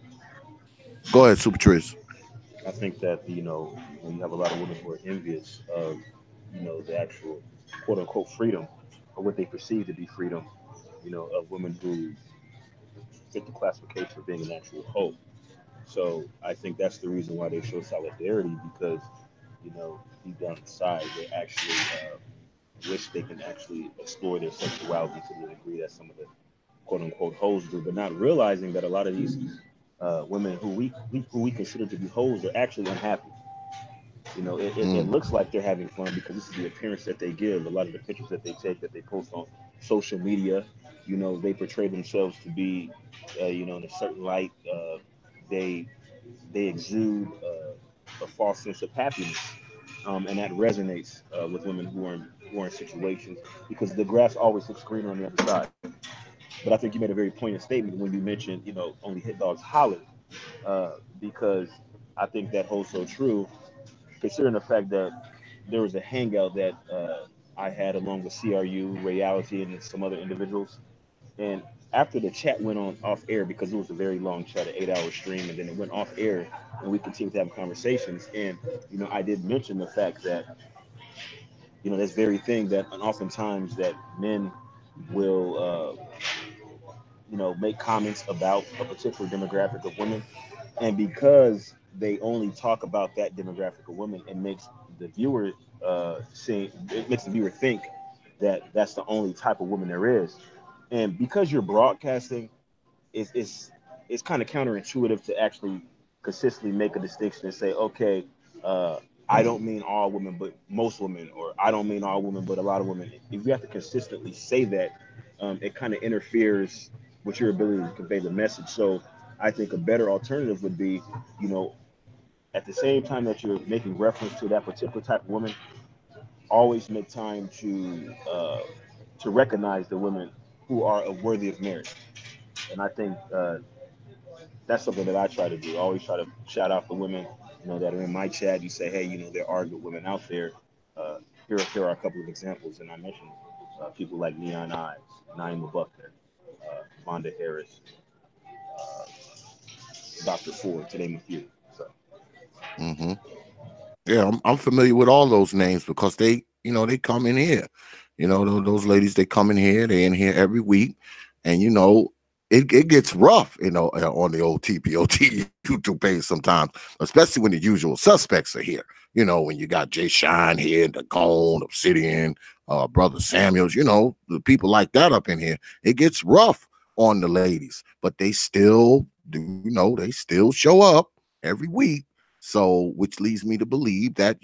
Go ahead, Super Triz.
I think that when you have a lot of women who are envious of the actual quote unquote freedom or what they perceive to be freedom, of women who fit the classification of being an actual hoe. So I think that's the reason why they show solidarity because deep down inside they actually wish they can actually explore their sexuality to the degree that some of the quote unquote hoes do, but not realizing that a lot of these women who we consider to be hoes are actually unhappy. It
Mm,
looks like they're having fun because this is the appearance that they give. A lot of the pictures that they take, that they post on social media, they portray themselves to be, in a certain light. They they exude a false sense of happiness, and that resonates with women who are in situations because the grass always looks greener on the other side. But I think you made a very poignant statement when you mentioned, only hit dogs holler, because I think that holds so true, considering the fact that there was a hangout that I had along with CRU, Reality, and some other individuals. And after the chat went on off air, because it was a very long chat, an 8-hour stream, and then it went off air, and we continued to have conversations. And I did mention the fact that this very thing that, and oftentimes that men will make comments about a particular demographic of women, and because they only talk about that demographic of women, the viewer it makes the viewer think that that's the only type of woman there is, and because you're broadcasting, it's it's kind of counterintuitive to actually consistently make a distinction and say, okay, uh, I don't mean all women, but most women, or I don't mean all women, but a lot of women. If you have to consistently say that, it kind of interferes with your ability to convey the message. So I think a better alternative would be, you know, at the same time that you're making reference to that particular type of woman, always make time to recognize the women who are worthy of marriage. And I think that's something that I try to do. I always try to shout out the women, that are in my chat. You say, hey, there are good women out there. Uh, here are a couple of examples, and I mentioned people like Neon Eyes, Naima Buckner, Vonda Harris, uh, Dr. Ford, to name a few. So,
Mm-hmm. Yeah, I'm familiar with all those names because they, they come in here. Those ladies, they come in here, they in here every week. And, it gets rough, on the old TPOT YouTube page sometimes, especially when the usual suspects are here. When you got Jay Shine here, the Gone, Obsidian, Brother Samuels, the people like that up in here. It gets rough on the ladies, but they still do, they still show up every week. So, which leads me to believe that,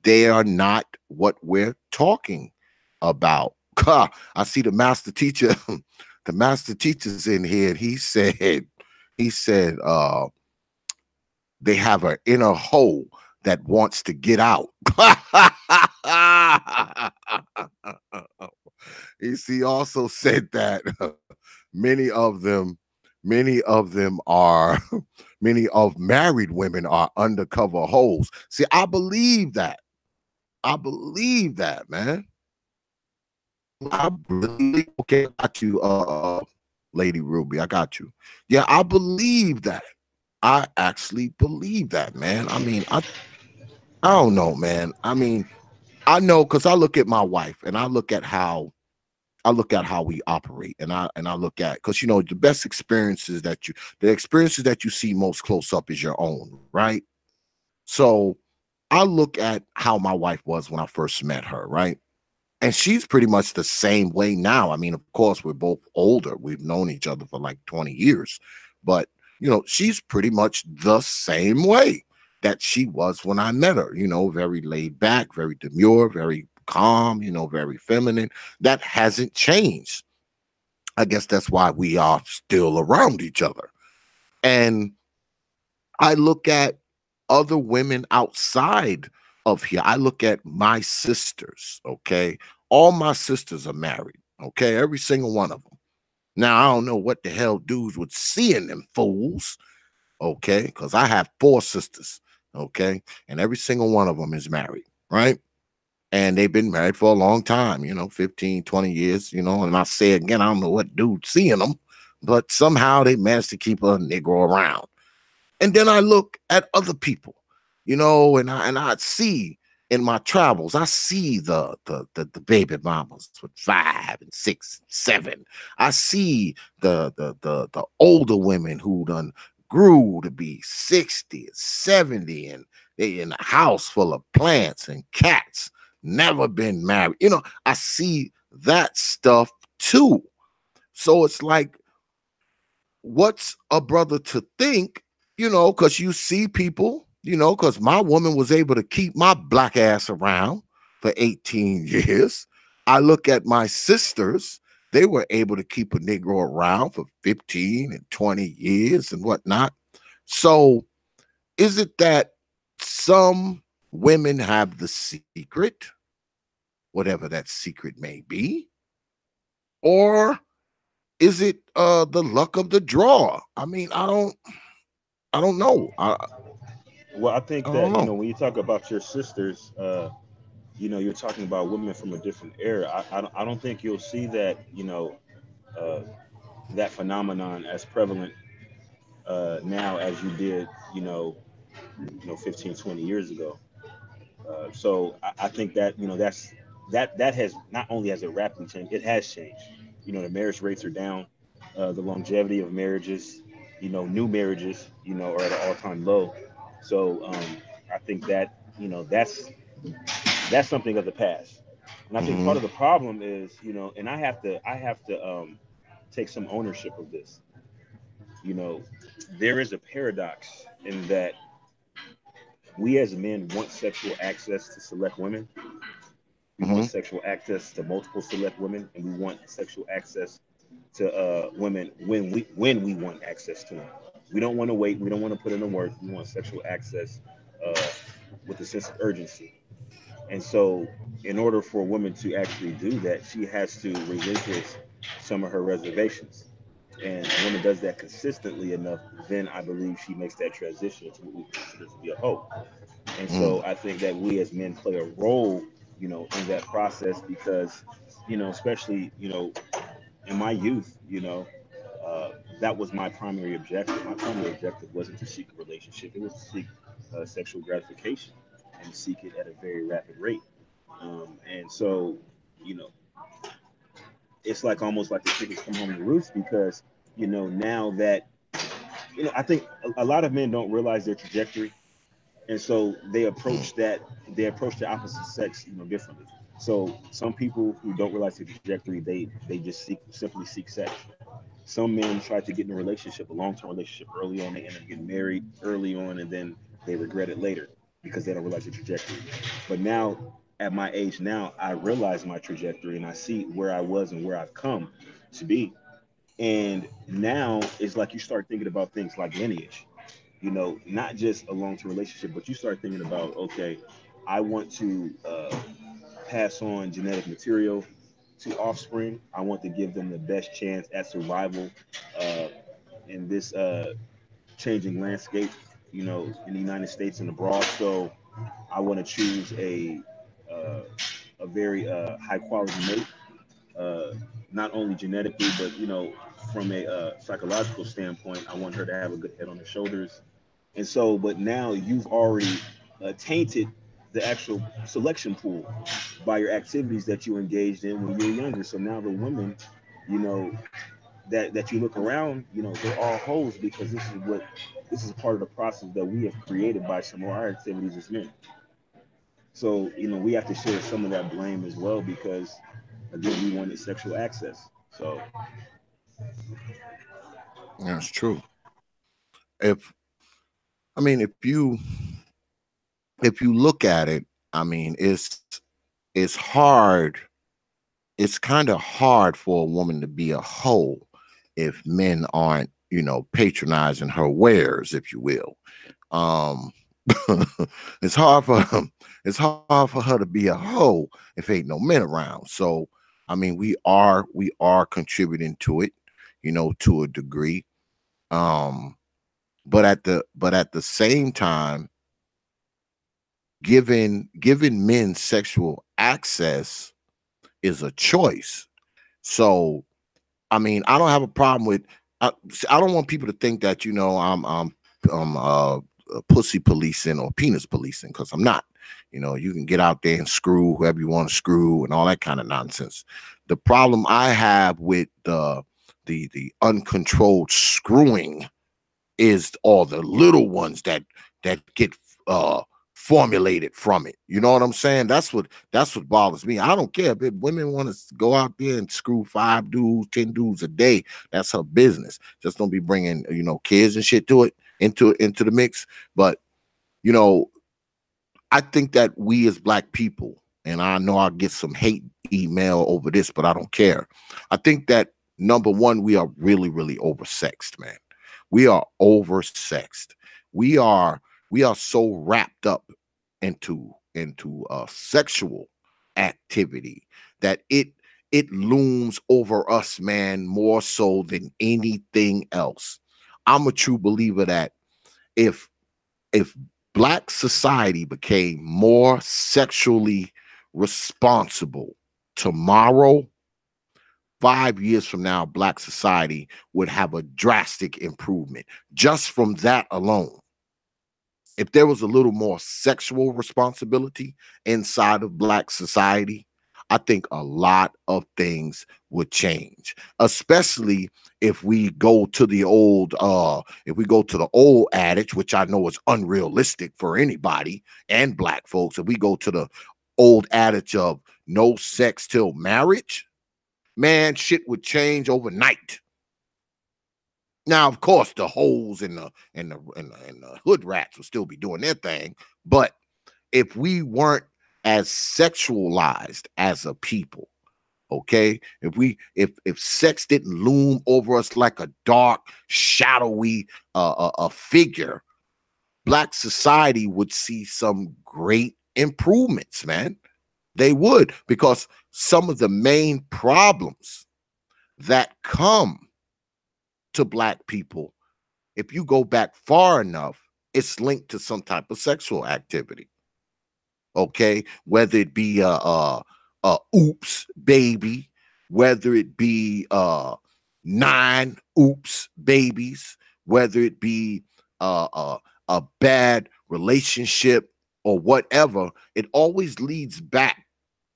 they are not what we're talking about. I see the master teacher, the master teacher's in here. And he said, they have an inner hole that wants to get out. He also said that many of them, are many of married women are undercover holes. See, I believe that. Man. I really okay. I got you, Lady Ruby. I got you. Yeah, I believe that. I actually believe that, man. I don't know, man. I know because I look at my wife and I look at how we operate, and I look at, because the best experiences that you see most close up is your own, right? So I look at how my wife was when I first met her, right? And she's pretty much the same way now. Of course, we're both older. We've known each other for like 20 years, but she's pretty much the same way that she was when I met her. Very laid back, very demure, very calm, very feminine. That hasn't changed. I guess that's why we are still around each other. And I look at other women outside of here. I look at my sisters, okay? All my sisters are married, okay? Every single one of them. Now, I don't know what the hell dudes would see in them fools, okay? Because I have 4 sisters, okay? And every single one of them is married, right? And they've been married for a long time, 15, 20 years, and I say again, I don't know what dude seeing them, but somehow they managed to keep a Negro around. And then I look at other people, and I see in my travels, I see the baby mamas with 5 and 6 and 7. I see the older women who done grew to be 60 and 70, and they in a house full of plants and cats, never been married. I see that stuff too. So it's like, what's a brother to think, because you see people, because my woman was able to keep my black ass around for 18 years. I look at my sisters, they were able to keep a Negro around for 15 and 20 years and whatnot. So is it that some women have the secret, whatever that secret may be, or is it the luck of the draw? I don't know.
well, I
I
think
don't
that
know.
when you talk about your sisters, you're talking about women from a different era. I don't think you'll see that uh, that phenomenon as prevalent now as you did 15, 20 years ago. So I think that that has not only has it rapidly changed, it has changed. The marriage rates are down, the longevity of marriages, new marriages, are at an all-time low. So I think that that's something of the past. And I think
Hmm.
part of the problem is, and I have to take some ownership of this. You know, there is a paradox in that we as men want sexual access to select women. We
Hmm.
want sexual access to multiple select women, and we want sexual access to women when we want access to them. We don't want to wait. We don't want to put in the work. We want sexual access uh, with a sense of urgency. And so, in order for a woman to actually do that, she has to relinquish some of her reservations. And a woman does that consistently enough, then I believe she makes that transition to what we consider to be a hoe. And
Mm,
so I think that we as men play a role, in that process because, especially, in my youth, uh, that was my primary objective. My primary objective wasn't to seek a relationship; it was to seek sexual gratification and seek it at a very rapid rate. And so, you know, it's like almost like the chickens come home to roost because, now that, I think a lot of men don't realize their trajectory, and so
mm,
they approach the opposite sex, differently. So some people who don't realize their trajectory, they just simply seek sex. Some men try to get in a relationship, a long-term relationship early on. They end up getting married early on, and then they regret it later because they don't realize the trajectory. But now, at my age now, I realize my trajectory and I see where I was and where I've come to be. And now it's like you start thinking about things like lineage, not just a long-term relationship, but you start thinking about, okay, I want to pass on genetic material to offspring. I want to give them the best chance at survival uh, in this changing landscape, in the United States and abroad. So I want to choose uh, a very high quality mate, uh, not only genetically, but from a psychological standpoint. I want her to have a good head on her shoulders. And so, but now you've already tainted the actual selection pool by your activities that you engaged in when you were younger. So now the women, you know, that you look around, they're all hoes because this is part of the process that we have created by some of our activities as men. So, we have to share some of that blame as well because again, we wanted sexual access. So
that's true. If I mean, if you look at it, I mean, it's hard. It's kind of hard for a woman to be a hoe if men aren't, patronizing her wares, if you will. Um, it's hard for it's hard for her to be a hoe if ain't no men around. So, I mean, we are contributing to it, to a degree. Um, but at the same time, giving men sexual access is a choice. So, I mean, I don't have a problem with. I don't want people to think that I'm pussy policing or penis policing because I'm not. You can get out there and screw whoever you want to screw and all that kind of nonsense. The problem I have with the uncontrolled screwing is all the little ones that get uh formulated from it. You know what I'm saying? That's what bothers me. I don't care if women want to go out there and screw 5 dudes, 10 dudes a day. That's her business. Just don't be bringing kids and shit to it into the mix. But you know, I think that we as black people, and I know I'll get some hate email over this, but I don't care. I think that number one, we are really, really oversexed, man. We are oversexed. We are we are so wrapped up into sexual activity that it looms over us, man, more so than anything else. I'm a true believer that if if black society became more sexually responsible tomorrow, 5 years from now, black society would have a drastic improvement just from that alone. If there was a little more sexual responsibility inside of black society, I think a lot of things would change, especially if we go to the old adage, which I know is unrealistic for anybody and black folks. If we go to the old adage of no sex till marriage, man, shit would change overnight. Now, of course, the hoes and the hood rats will still be doing their thing, but if we weren't as sexualized as a people, okay, if sex didn't loom over us like a dark, shadowy a figure, black society would see some great improvements, man. They would, because some of the main problems that come to Black people, if you go back far enough, it's linked to some type of sexual activity. Okay, whether it be a oops baby, whether it be 9 oops babies, whether it be a bad relationship or whatever, it always leads back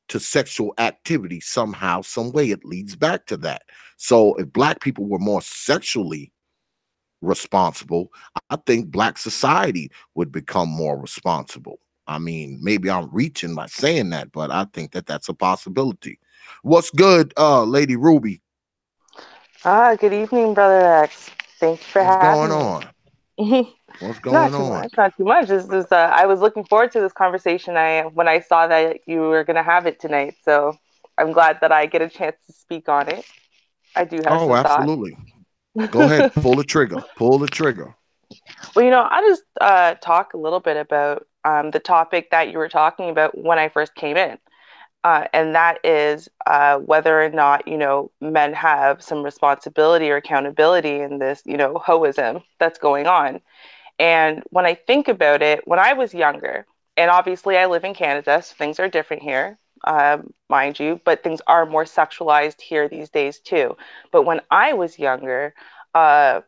to sexual activity somehow, some way. It leads back to that. So if Black people were more sexually responsible, I think Black society would become more responsible. I mean, maybe I'm reaching by saying that, but I think that that's a possibility. What's good, Lady Ruby?
Good evening, Brother X. Thank you for
What's
having
going
me.
on? What's
Not
going
too
on?
much, not too much. I was looking forward to this conversation. When I saw that you were going to have it tonight, so I'm glad that I get a chance to speak on it. I do have
Oh,
some thoughts.
absolutely. Go ahead, pull the trigger. Pull the trigger.
Well, I'll just talk a little bit about the topic that you were talking about when I first came in. And that is whether or not, men have some responsibility or accountability in this, hoism that's going on. And when I think about it, when I was younger, and obviously I live in Canada, so things are different here, mind you, but things are more sexualized here these days too. But when I was younger, uh,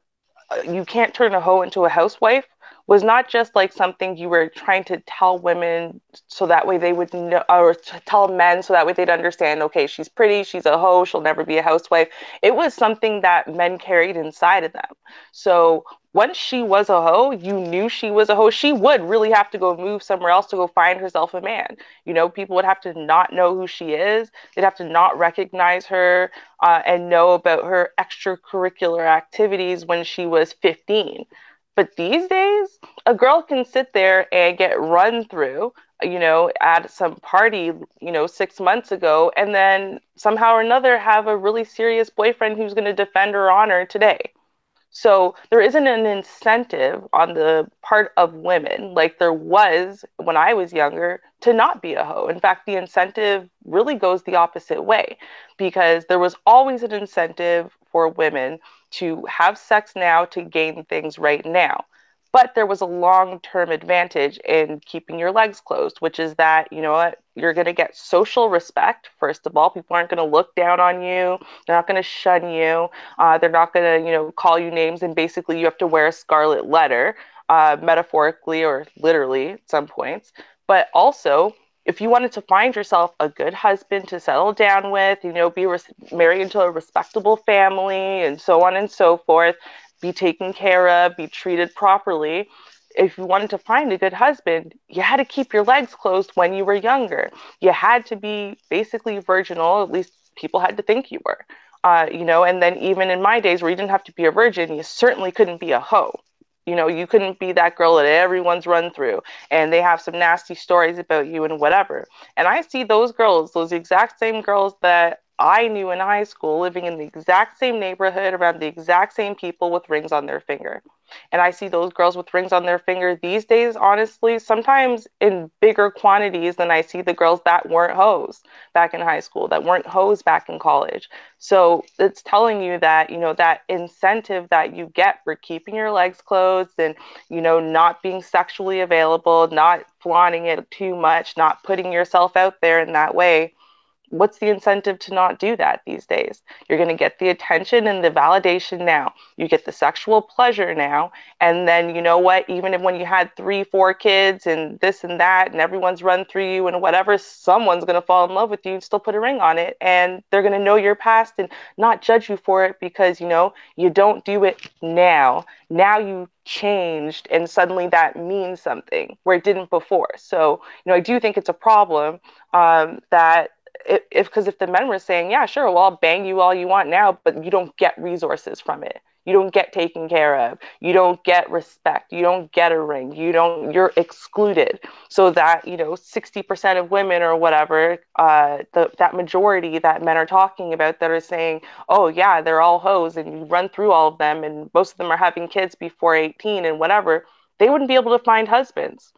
you can't turn a hoe into a housewife was not just like something you were trying to tell women so that way they would know, or tell men so that way they'd understand, okay, she's pretty, she's a hoe, she'll never be a housewife. It was something that men carried inside of them. So once she was a hoe, you knew she was a hoe. She would really have to go move somewhere else to go find herself a man. People would have to not know who she is. They'd have to not recognize her and know about her extracurricular activities when she was 15. But these days, a girl can sit there and get run through, at some party, 6 months ago, and then somehow or another have a really serious boyfriend who's going to defend her honor today. So there isn't an incentive on the part of women like there was when I was younger to not be a hoe. In fact, the incentive really goes the opposite way because there was always an incentive for women to have sex now to gain things right now. But there was a long term advantage in keeping your legs closed, which is that, you know what, you're going to get social respect. First of all, people aren't going to look down on you, they're not going to shun you. They're not going to, call you names and basically you have to wear a scarlet letter, metaphorically or literally at some points. But also, if you wanted to find yourself a good husband to settle down with, be married into a respectable family and so on and so forth, be taken care of, be treated properly. If you wanted to find a good husband, you had to keep your legs closed when you were younger. You had to be basically virginal, at least people had to think you were. And then even in my days where you didn't have to be a virgin, you certainly couldn't be a hoe. You couldn't be that girl that everyone's run through and they have some nasty stories about you and whatever. And I see those girls, those exact same girls that I knew in high school, living in the exact same neighborhood around the exact same people with rings on their finger. And I see those girls with rings on their finger these days, honestly, sometimes in bigger quantities than I see the girls that weren't hoes back in high school, that weren't hoes back in college. So it's telling you that, that incentive that you get for keeping your legs closed and, not being sexually available, not flaunting it too much, not putting yourself out there in that way. What's the incentive to not do that these days? You're going to get the attention and the validation now. You get the sexual pleasure now. And then, you know what? Even if when you had 3, 4 kids and this and that, and everyone's run through you and whatever, someone's going to fall in love with you and still put a ring on it. And they're going to know your past and not judge you for it because, you don't do it now. Now you changed and suddenly that means something where it didn't before. So, I do think it's a problem that if the men were saying, yeah, sure, well, I'll bang you all you want now, but you don't get resources from it. You don't get taken care of. You don't get respect. You don't get a ring. You're excluded. So that, 60% of women or whatever, that majority that men are talking about that are saying, oh, yeah, they're all hoes and you run through all of them and most of them are having kids before 18 and whatever, they wouldn't be able to find husbands.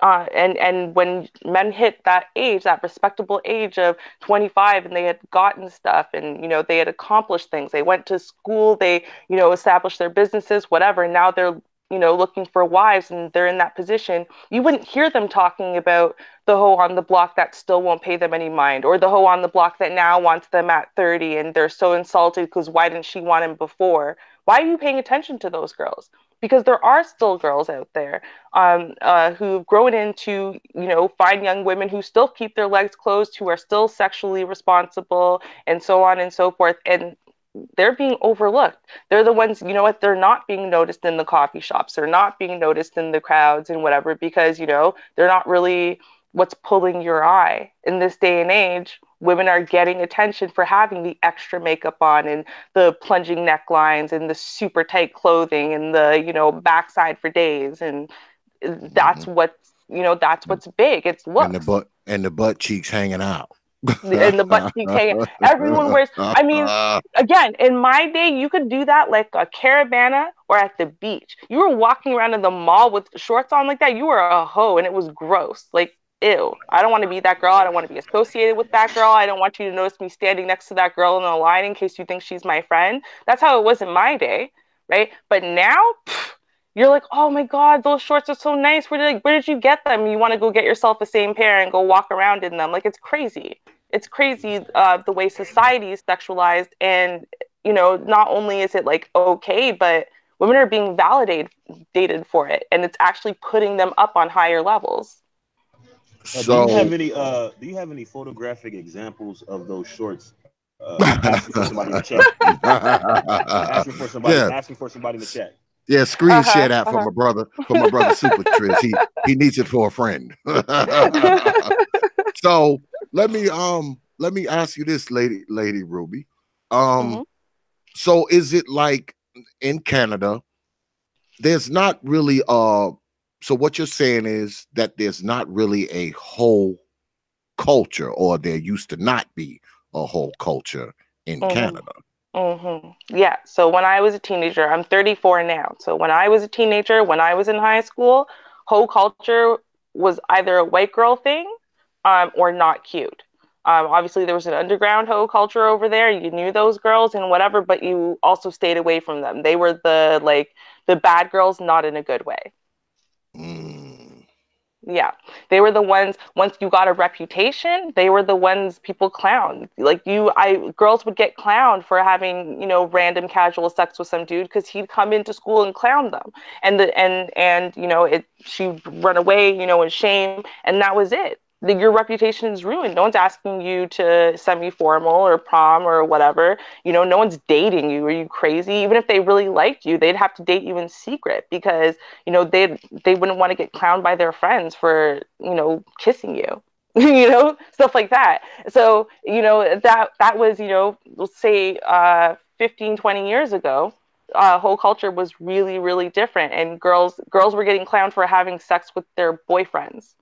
And when men hit that age, that respectable age of 25, and they had gotten stuff, and they had accomplished things, they went to school, they established their businesses, whatever. And now they're looking for wives, and they're in that position. You wouldn't hear them talking about the hoe on the block that still won't pay them any mind, or the hoe on the block that now wants them at 30, and they're so insulted because why didn't she want him before? Why are you paying attention to those girls? Because there are still girls out there who've grown into, fine young women who still keep their legs closed, who are still sexually responsible, and so on and so forth. And they're being overlooked. They're the ones, they're not being noticed in the coffee shops. They're not being noticed in the crowds and whatever, because, they're not really what's pulling your eye. In this day and age, women are getting attention for having the extra makeup on, and the plunging necklines, and the super tight clothing, and the, backside for days. And that's
Mhm.
what's big. It's looks.
And the butt cheeks hanging out.
And the butt cheeks hanging. Everyone wears. I mean, again, in my day, you could do that like a caravana or at the beach. You were walking around in the mall with shorts on like that. You were a hoe, and it was gross. Like, ew. I don't want to be that girl. I don't want to be associated with that girl. I don't want you to notice me standing next to that girl in the line in case you think she's my friend. That's how it was in my day, right? But now, you're like, oh my God, those shorts are so nice. Where did you get them? You want to go get yourself the same pair and go walk around in them. Like, it's crazy. It's crazy the way society is sexualized. And, not only is it like okay, but women are being validated for it. And it's actually putting them up on higher levels.
So
do you have any photographic examples of those shorts? Asking for somebody in the chat.
yeah,
Asking for somebody in the chat.
yeah, screen share that
Uh-huh.
for my brother Super Triz. He needs it for a friend. So let me ask you this, lady Ruby.
Mhm.
So is it like in Canada, there's not really so what you're saying is that there's not really a whole culture, or there used to not be a whole culture in
Mhm.
Canada.
Yeah. So when I was a teenager, I'm 34 now. So when I was a teenager, when I was in high school, hoe culture was either a white girl thing, or not cute. Obviously, there was an underground hoe culture over there. You knew those girls and whatever, but you also stayed away from them. They were the bad girls, not in a good way.
Mm.
Yeah, they were the ones, once you got a reputation, they were the ones people clowned. Like girls would get clowned for having, random casual sex with some dude because he'd come into school and clown them. And she'd run away, in shame, and that was it. Your reputation is ruined. No one's asking you to semi-formal or prom or whatever. No one's dating you. Are you crazy? Even if they really liked you, they'd have to date you in secret because they wouldn't want to get clowned by their friends for kissing you. Stuff like that. So that was, let's say 15, 20 years ago. Whole culture was really, really different, and girls were getting clowned for having sex with their boyfriends,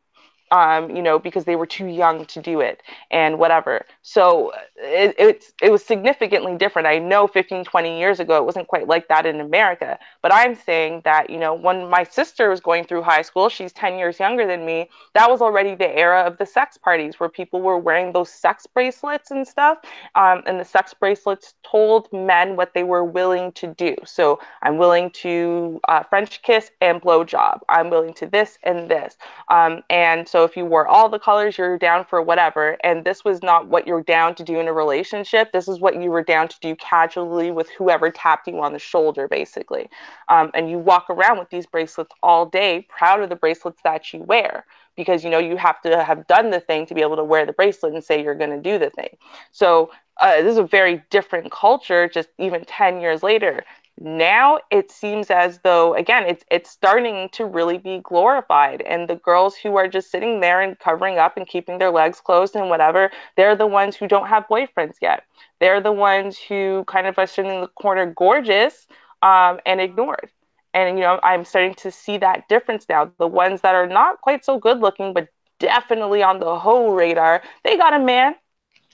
because they were too young to do it and whatever. So it was significantly different. I know 15, 20 years ago, it wasn't quite like that in America. But I'm saying that, when my sister was going through high school, she's 10 years younger than me, that was already the era of the sex parties where people were wearing those sex bracelets and stuff. And the sex bracelets told men what they were willing to do. So I'm willing to French kiss and blow job. I'm willing to this and this. And so if you wore all the colors, you're down for whatever. And this was not what you're down to do in a relationship. This is what you were down to do casually with whoever tapped you on the shoulder, basically. And you walk around with these bracelets all day, proud of the bracelets that you wear, because you have to have done the thing to be able to wear the bracelet and say you're going to do the thing. So this is a very different culture, just even 10 years later. Now it seems as though, again, it's starting to really be glorified, and the girls who are just sitting there and covering up and keeping their legs closed and whatever, they're the ones who don't have boyfriends yet. They're the ones who kind of are sitting in the corner gorgeous, and ignored. And I'm starting to see that difference now. The ones that are not quite so good looking but definitely on the whole radar, they got a man.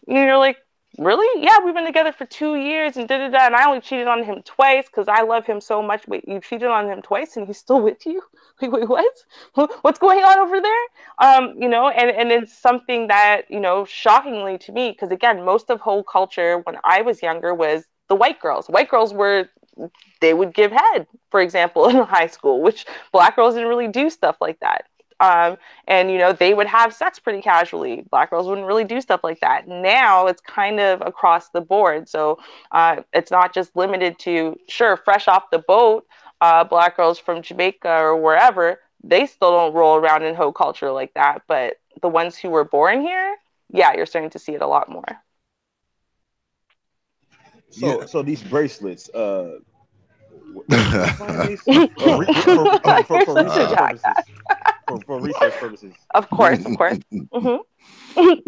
You're like, really? Yeah, we've been together for 2 years and da da da. And I only cheated on him twice because I love him so much. Wait, you cheated on him twice and he's still with you? Like, wait, what? What's going on over there? And it's something that, shockingly to me, because again, most of whole culture when I was younger was the white girls. White girls were, they would give head, for example, in high school, which black girls didn't really do stuff like that. And they would have sex pretty casually. Black girls wouldn't really do stuff like that. Now it's kind of across the board. So it's not just limited to, sure, fresh off the boat, black girls from Jamaica or wherever, they still don't roll around in hoe culture like that. But the ones who were born here, yeah, you're starting to see it a lot more.
So these bracelets, where can I find these? For research purposes. For research purposes.
Of course. Mm-hmm.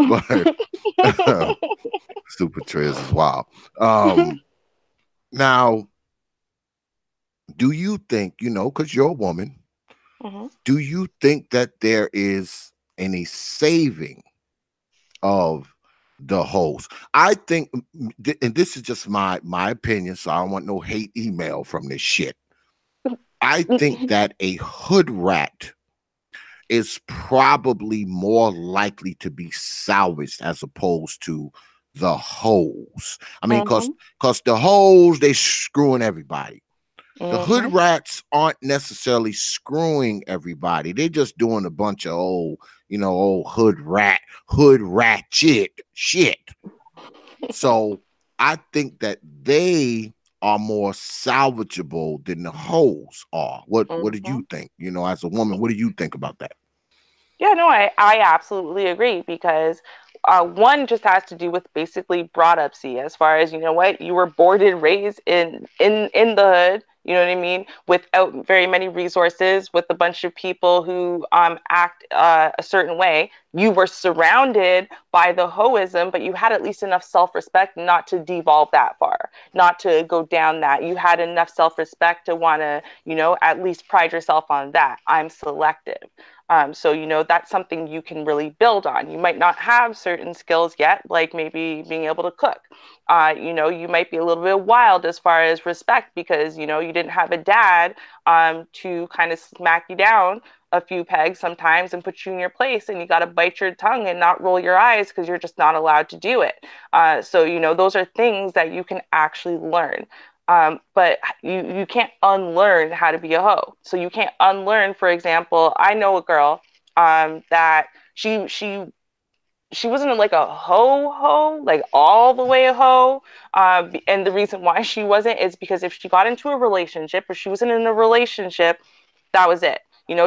But Super Trez is wild. Now, do you think, because you're a woman, do you think that there is any saving of the hoes? I think, and this is just my opinion, so I don't want no hate email from this shit. I think that a hood rat is probably more likely to be salvaged as opposed to the hoes. I mean, because the hoes, they screwing everybody. The hood rats aren't necessarily screwing everybody. They're just doing a bunch of old hood ratchet shit. So I think that they are more salvageable than the hoes are. What do you think? As a woman, what do you think about that?
Yeah, no, I absolutely agree because one just has to do with basically brought up see as far as you were born and raised in the hood, you know what I mean, without very many resources, with a bunch of people who act a certain way. You were surrounded by the hoism, but you had at least enough self-respect not to devolve that far, not to go down that. You had enough self-respect to want to, at least pride yourself on that. I'm selective. So, that's something you can really build on. You might not have certain skills yet, like maybe being able to cook. You might be a little bit wild as far as respect because, you didn't have a dad to kind of smack you down a few pegs sometimes and put you in your place, and you got to bite your tongue and not roll your eyes because you're just not allowed to do it. So, those are things that you can actually learn. But you can't unlearn how to be a hoe. So you can't unlearn, for example, I know a girl that she wasn't like a hoe, like all the way a hoe. And the reason why she wasn't is because if she got into a relationship or she wasn't in a relationship, that was it.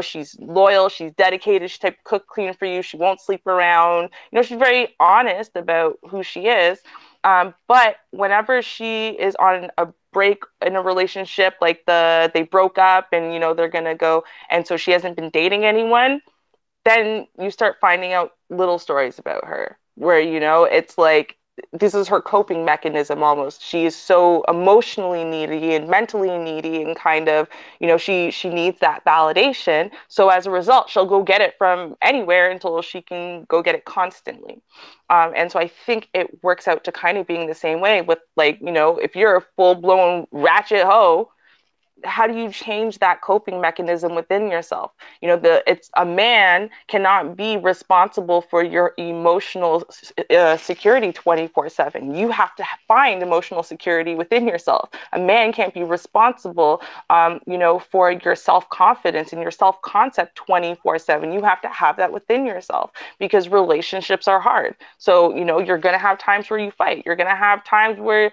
She's loyal, she's dedicated, she type cook, clean for you, she won't sleep around. She's very honest about who she is. But whenever she is on a break in a relationship, like they broke up and they're gonna go, and so she hasn't been dating anyone, then you start finding out little stories about her where it's like this is her coping mechanism almost. She is so emotionally needy and mentally needy and kind of, she needs that validation. So as a result, she'll go get it from anywhere until she can go get it constantly. And so I think it works out to kind of being the same way with like, if you're a full blown ratchet hoe, how do you change that coping mechanism within yourself? It's a man cannot be responsible for your emotional security 24/7. You have to find emotional security within yourself. A man can't be responsible, for your self-confidence and your self-concept 24/7. You have to have that within yourself because relationships are hard. So, you're going to have times where you fight. You're going to have times where,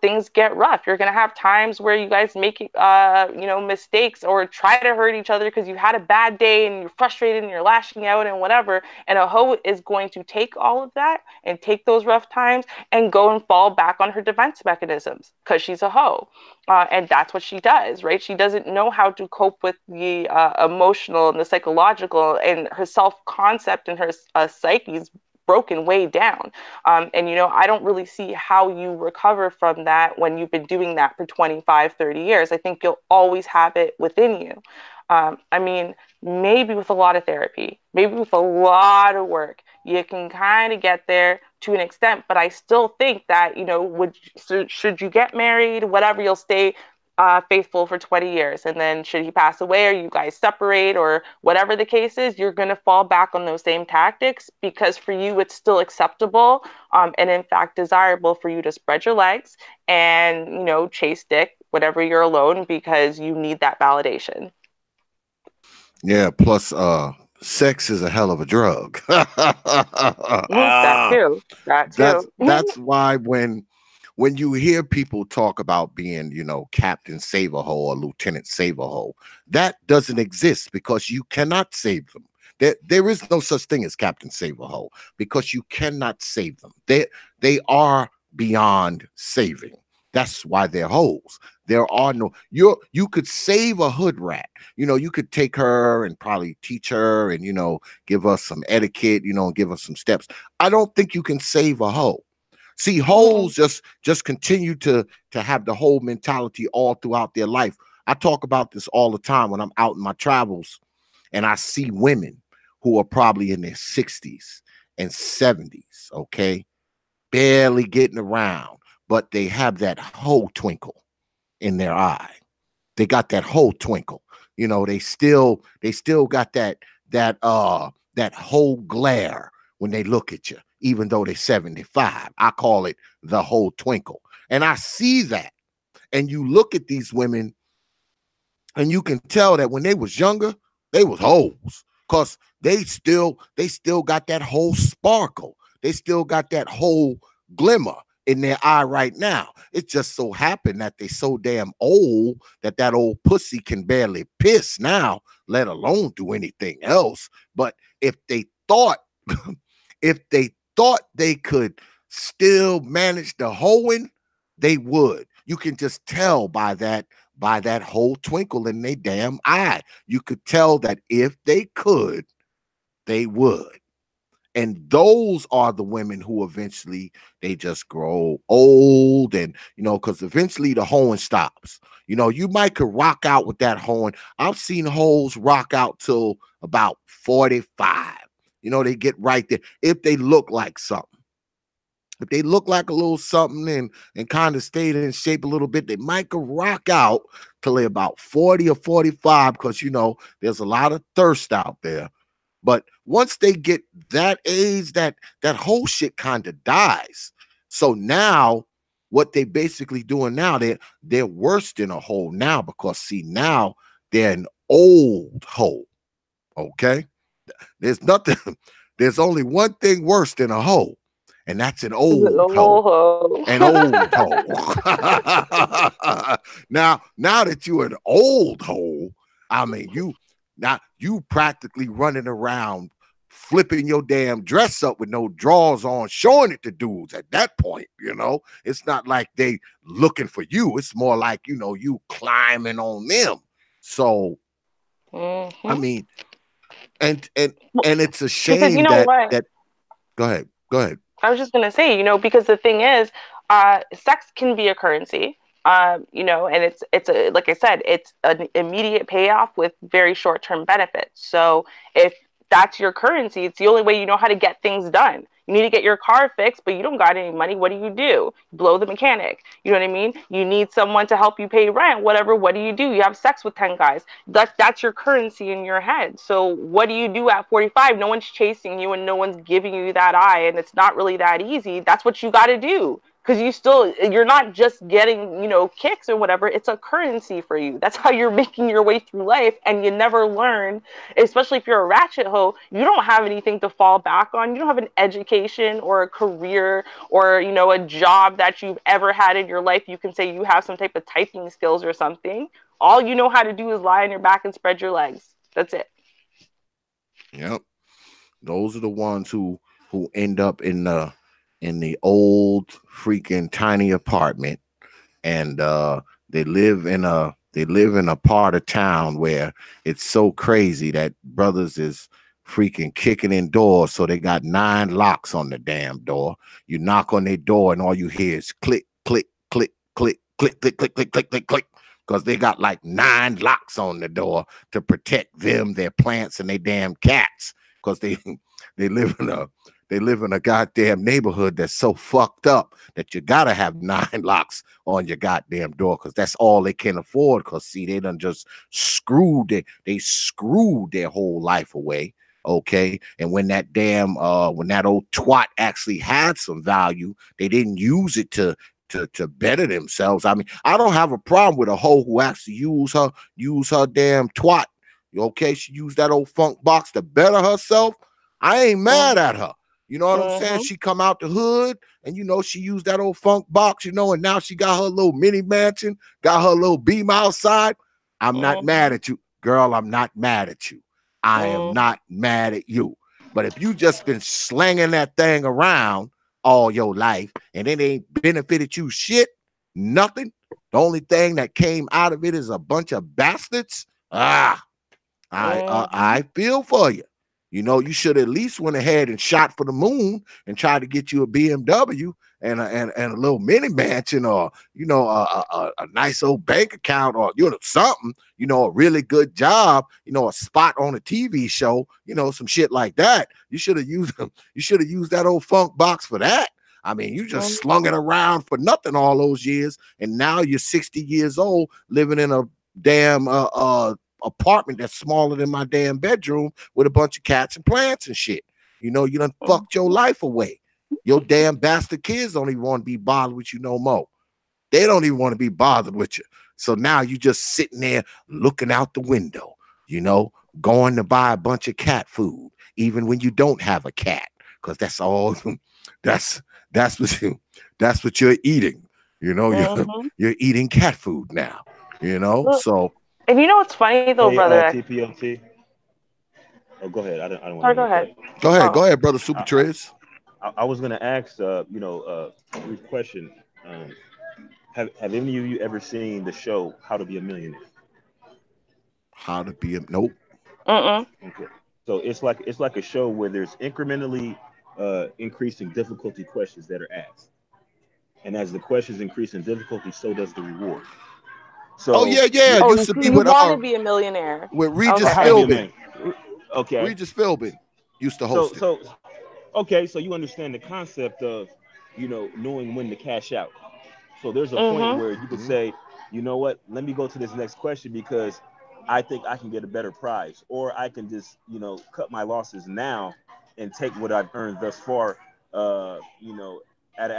things get rough. You're going to have times where you guys make mistakes or try to hurt each other because you had a bad day and you're frustrated and you're lashing out and whatever. And a hoe is going to take all of that and take those rough times and go and fall back on her defense mechanisms because she's a hoe. And that's what she does, right? She doesn't know how to cope with the emotional and the psychological, and her self-concept and her psyche is broken way down. And, you know, I don't really see how you recover from that when you've been doing that for 25, 30 years. I think you'll always have it within you. I mean, maybe with a lot of therapy, maybe with a lot of work, you can kind of get there to an extent. But I still think that, you know, should you get married, whatever, you'll stay faithful for 20 years. And then should he pass away or you guys separate or whatever the case is, you're going to fall back on those same tactics because for you, it's still acceptable and in fact desirable for you to spread your legs and, you know, chase dick, whatever you're alone, because you need that validation.
Yeah, plus sex is a hell of a drug.
That too. That too.
That's why when you hear people talk about being, you know, Captain Save-A-Hole or Lieutenant Save-A-Hole, that doesn't exist because you cannot save them. There is no such thing as Captain Save-A-Hole because you cannot save them. They are beyond saving. That's why they're holes. There are no, you could save a hood rat. You know, you could take her and probably teach her and, you know, give us some etiquette, you know, and give us some steps. I don't think you can save a hoe. See, hoes just continue to have the whole mentality all throughout their life. I talk about this all the time when I'm out in my travels and I see women who are probably in their 60s and 70s, okay, barely getting around, but they have that hoe twinkle in their eye. They got that whole twinkle. You know, they still got that whole glare when they look at you, even though they're 75. I call it the whole twinkle. And I see that. And you look at these women and you can tell that when they was younger, they was hoes. Because they still got that whole sparkle. They still got that whole glimmer in their eye right now. It just so happened that they so damn old that old pussy can barely piss now, let alone do anything else. But if they thought they could still manage the hoeing, they would. You can just tell by that whole twinkle in their damn eye. You could tell that if they could, they would. And those are the women who eventually they just grow old, and you know, because eventually the hoeing stops. You know, you might could rock out with that hoeing. I've seen hoes rock out till about 45. You know, they get right there if they look like something. If they look like a little something and kind of stayed in shape a little bit, they might could rock out till they're about 40 or 45 because, you know, there's a lot of thirst out there. But once they get that age, that whole shit kind of dies. So now what they basically doing now, they're worse than a hoe now because see, now they're an old hoe. Okay. There's only one thing worse than a hoe, and that's an old hoe. An old hoe. now that you're an old hoe, I mean, you practically running around flipping your damn dress up with no drawers on, showing it to dudes at that point. You know, it's not like they looking for you. It's more like, you know, you climbing on them. So, I mean, and it's a shame
you know what?
that go ahead.
I was just gonna say, you know, because the thing is, sex can be a currency. You know, and it's a, like I said, it's an immediate payoff with very short-term benefits. So if that's your currency, it's the only way you know how to get things done. You need to get your car fixed, but you don't got any money. What do? You blow the mechanic. You know what I mean? You need someone to help you pay rent, whatever. What do? You have sex with 10 guys. That's your currency in your head. So what do you do at 45? No one's chasing you and no one's giving you that eye, and it's not really that easy. That's what you got to do. Because you're not just getting, you know, kicks or whatever. It's a currency for you. That's how you're making your way through life. And you never learn, especially if you're a ratchet hoe, you don't have anything to fall back on. You don't have an education or a career or, you know, a job that you've ever had in your life. You can say you have some type of typing skills or something. All you know how to do is lie on your back and spread your legs. That's it.
Yep. Those are the ones who end up in the old freaking tiny apartment, and they live in a part of town where it's so crazy that brothers is freaking kicking in doors. So they got 9 locks on the damn door. You knock on their door and all you hear is click, click, click, click, click, click, click, click, click, click, click. Because they got like 9 locks on the door to protect them, their plants, and their damn cats. Because they live in a goddamn neighborhood that's so fucked up that you gotta have 9 locks on your goddamn door, because that's all they can afford. Because see, they done just they screwed their whole life away. Okay. And when that when that old twat actually had some value, they didn't use it to better themselves. I mean, I don't have a problem with a hoe who actually use her damn twat. Okay, she used that old funk box to better herself. I ain't mad at her. You know what I'm saying? She come out the hood and, she used that old funk box, and now she got her little mini mansion, got her little beam outside. I'm not mad at you. Girl, I'm not mad at you. I am not mad at you. But if you just been slanging that thing around all your life and it ain't benefited you shit, nothing, the only thing that came out of it is a bunch of bastards. I feel for you. You should at least went ahead and shot for the moon and tried to get you a BMW and a little mini mansion, or a nice old bank account, or something, a really good job, a spot on a TV show, some shit like that. You should have used them. You should have used that old funk box for that. I mean, you just slung it around for nothing all those years, and now you're 60 years old living in a damn apartment that's smaller than my damn bedroom with a bunch of cats and plants and shit. You done fucked your life away. Your damn bastard kids don't even want to be bothered with you no more. They don't even want to be bothered with you. So now you just sitting there looking out the window, going to buy a bunch of cat food, even when you don't have a cat, because that's all. That's what you're eating. You're eating cat food now. So.
And what's funny though,
Hey,
brother?
TPOT. Oh, go ahead. I don't want
Sorry,
to
go ahead.
Go ahead, brother Super Trez.
I was gonna ask, a brief question. Have any of you ever seen the show How to Be a Millionaire?
How to be a nope.
Okay. So it's like a show where there's incrementally increasing difficulty questions that are asked, and as the questions increase in difficulty, so does the reward.
Oh
So
yeah. It
Oh,
used to
so
be
you
with
want to be a millionaire?
Regis
How to be a
Okay.
Philbin.
millionaire. Okay.
Regis Philbin used to
So
host it.
so okay. So you understand the concept of knowing when to cash out. So there's a point where you could say, you know what, let me go to this next question because I think I can get a better prize, or I can just, cut my losses now and take what I've earned thus far, you know, at an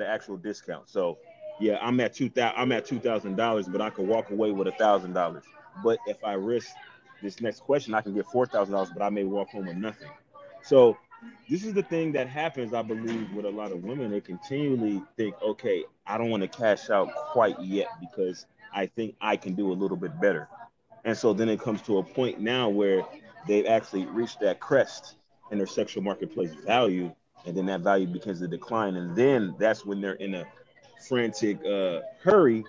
actual discount. So yeah, I'm at $2,000, but I could walk away with $1,000. But if I risk this next question, I can get $4,000, but I may walk home with nothing. So this is the thing that happens, I believe, with a lot of women. They continually think, okay, I don't want to cash out quite yet because I think I can do a little bit better. And so then it comes to a point now where they've actually reached that crest in their sexual marketplace value, and then that value begins to decline. And then that's when they're in a frantic hurry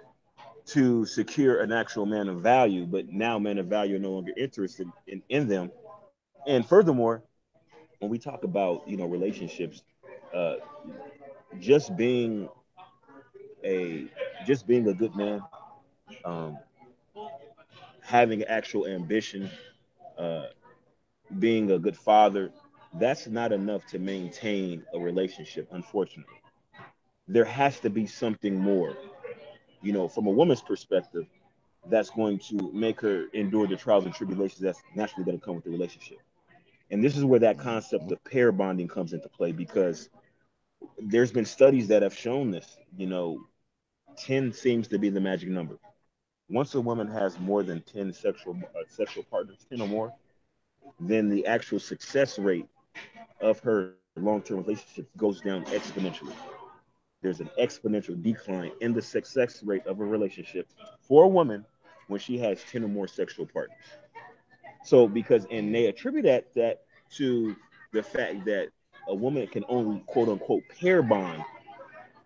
to secure an actual man of value. But now men of value are no longer interested in them. And furthermore, when we talk about relationships, uh, just being a just being a good man, um, having actual ambition, uh, being a good father, that's not enough to maintain a relationship. Unfortunately, there has to be something more. From a woman's perspective, that's going to make her endure the trials and tribulations that's naturally going to come with the relationship. And this is where that concept of pair bonding comes into play because there's been studies that have shown this. 10 seems to be the magic number. Once a woman has more than 10 sexual partners, 10 or more, then the actual success rate of her long-term relationship goes down exponentially. There's an exponential decline in the success rate of a relationship for a woman when she has 10 or more sexual partners. So and they attribute that to the fact that a woman can only quote unquote pair bond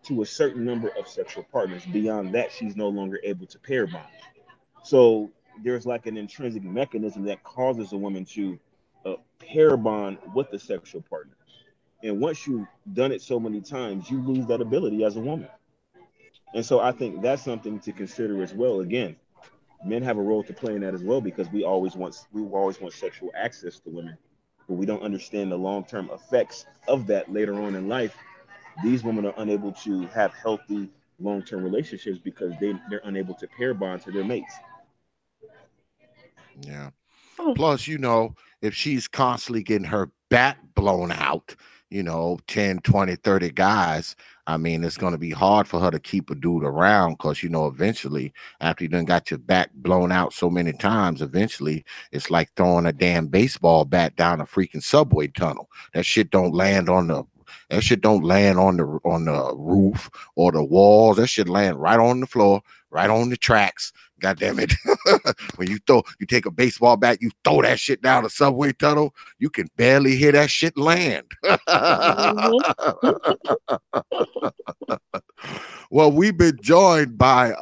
to a certain number of sexual partners. Beyond that, she's no longer able to pair bond. So there's like an intrinsic mechanism that causes a woman to a pair bond with a sexual partner. And once you've done it so many times, you lose that ability as a woman. And so I think that's something to consider as well. Again, men have a role to play in that as well, because we always want sexual access to women, but we don't understand the long-term effects of that later on in life. These women are unable to have healthy long-term relationships because they're unable to pair bond to their mates.
Yeah.
Mm.
Plus, if she's constantly getting her back blown out, 10, 20, 30 guys, I mean, it's going to be hard for her to keep a dude around because, eventually, after you done got your back blown out so many times, eventually it's like throwing a damn baseball bat down a freaking subway tunnel. That shit don't land on the roof or the walls. That shit land right on the floor, right on the tracks. God damn it. When you take a baseball bat, you throw that shit down the subway tunnel, you can barely hear that shit land.
Mhm.
Well, we've been joined by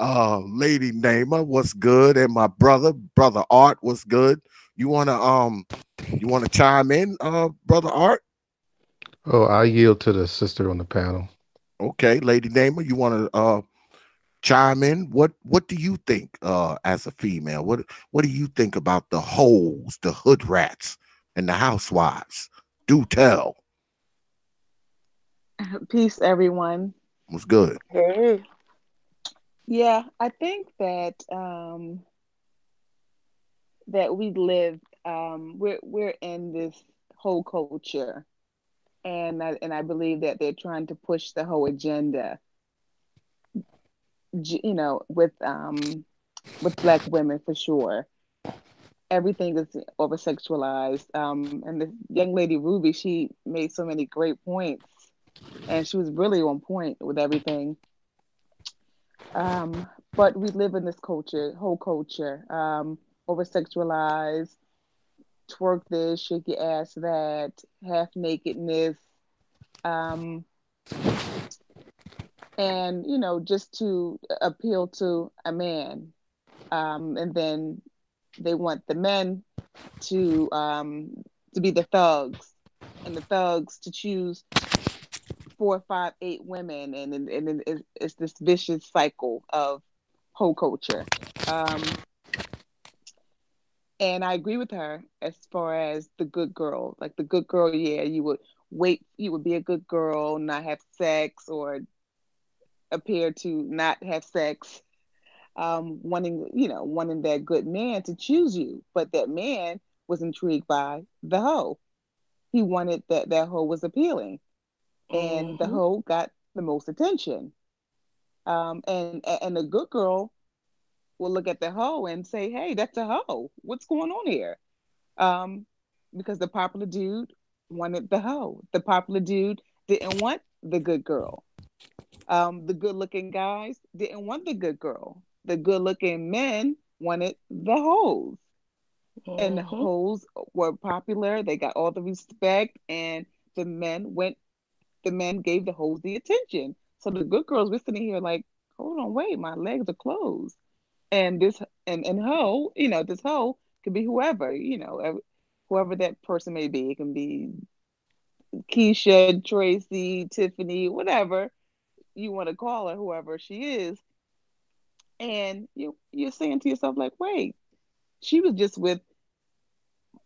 Lady Namer, what's good, and my brother Art, what's good. You wanna chime in, brother Art?
Oh, I yield to the sister on the panel.
Okay, Lady Namer, you wanna chime in? What do you think as a female? What do you think about the hoes, the hood rats, and the housewives? Do tell.
Peace, everyone.
What's good?
Hey.
Yeah, I think that we live we're in this whole culture, and I believe that they're trying to push the whole agenda, with Black women for sure. Everything is over sexualized. And this young lady Ruby, she made so many great points, and she was really on point with everything. Um, but we live in this culture, whole culture, over sexualized, twerk this, shake your ass that, half nakedness, um, and just to appeal to a man. And then they want the men to be the thugs, and the thugs to choose 4, 5, 8 women, and then it's this vicious cycle of whole culture. Um, and I agree with her as far as the good girl. Like the good girl, yeah, you would be a good girl, not have sex or appear to not have sex, wanting that good man to choose you. But that man was intrigued by the hoe. He wanted that hoe was appealing, and the
Mhm.
hoe got the most attention. And the good girl will look at the hoe and say, "Hey, that's a hoe. What's going on here?" Um, because the popular dude wanted the hoe. The popular dude didn't want the good girl. The good looking guys didn't want the good girl. The good looking men wanted the hoes. And the
Mhm.
hoes were popular. They got all the respect, and the men went. The men gave the hoes the attention. So the good girls were sitting here like, hold on, wait, my legs are closed. And this and hoe, this hoe could be whoever, whoever that person may be. It can be Keisha, Tracy, Tiffany, whatever you want to call her, whoever she is. And you're saying to yourself like, wait, she was just with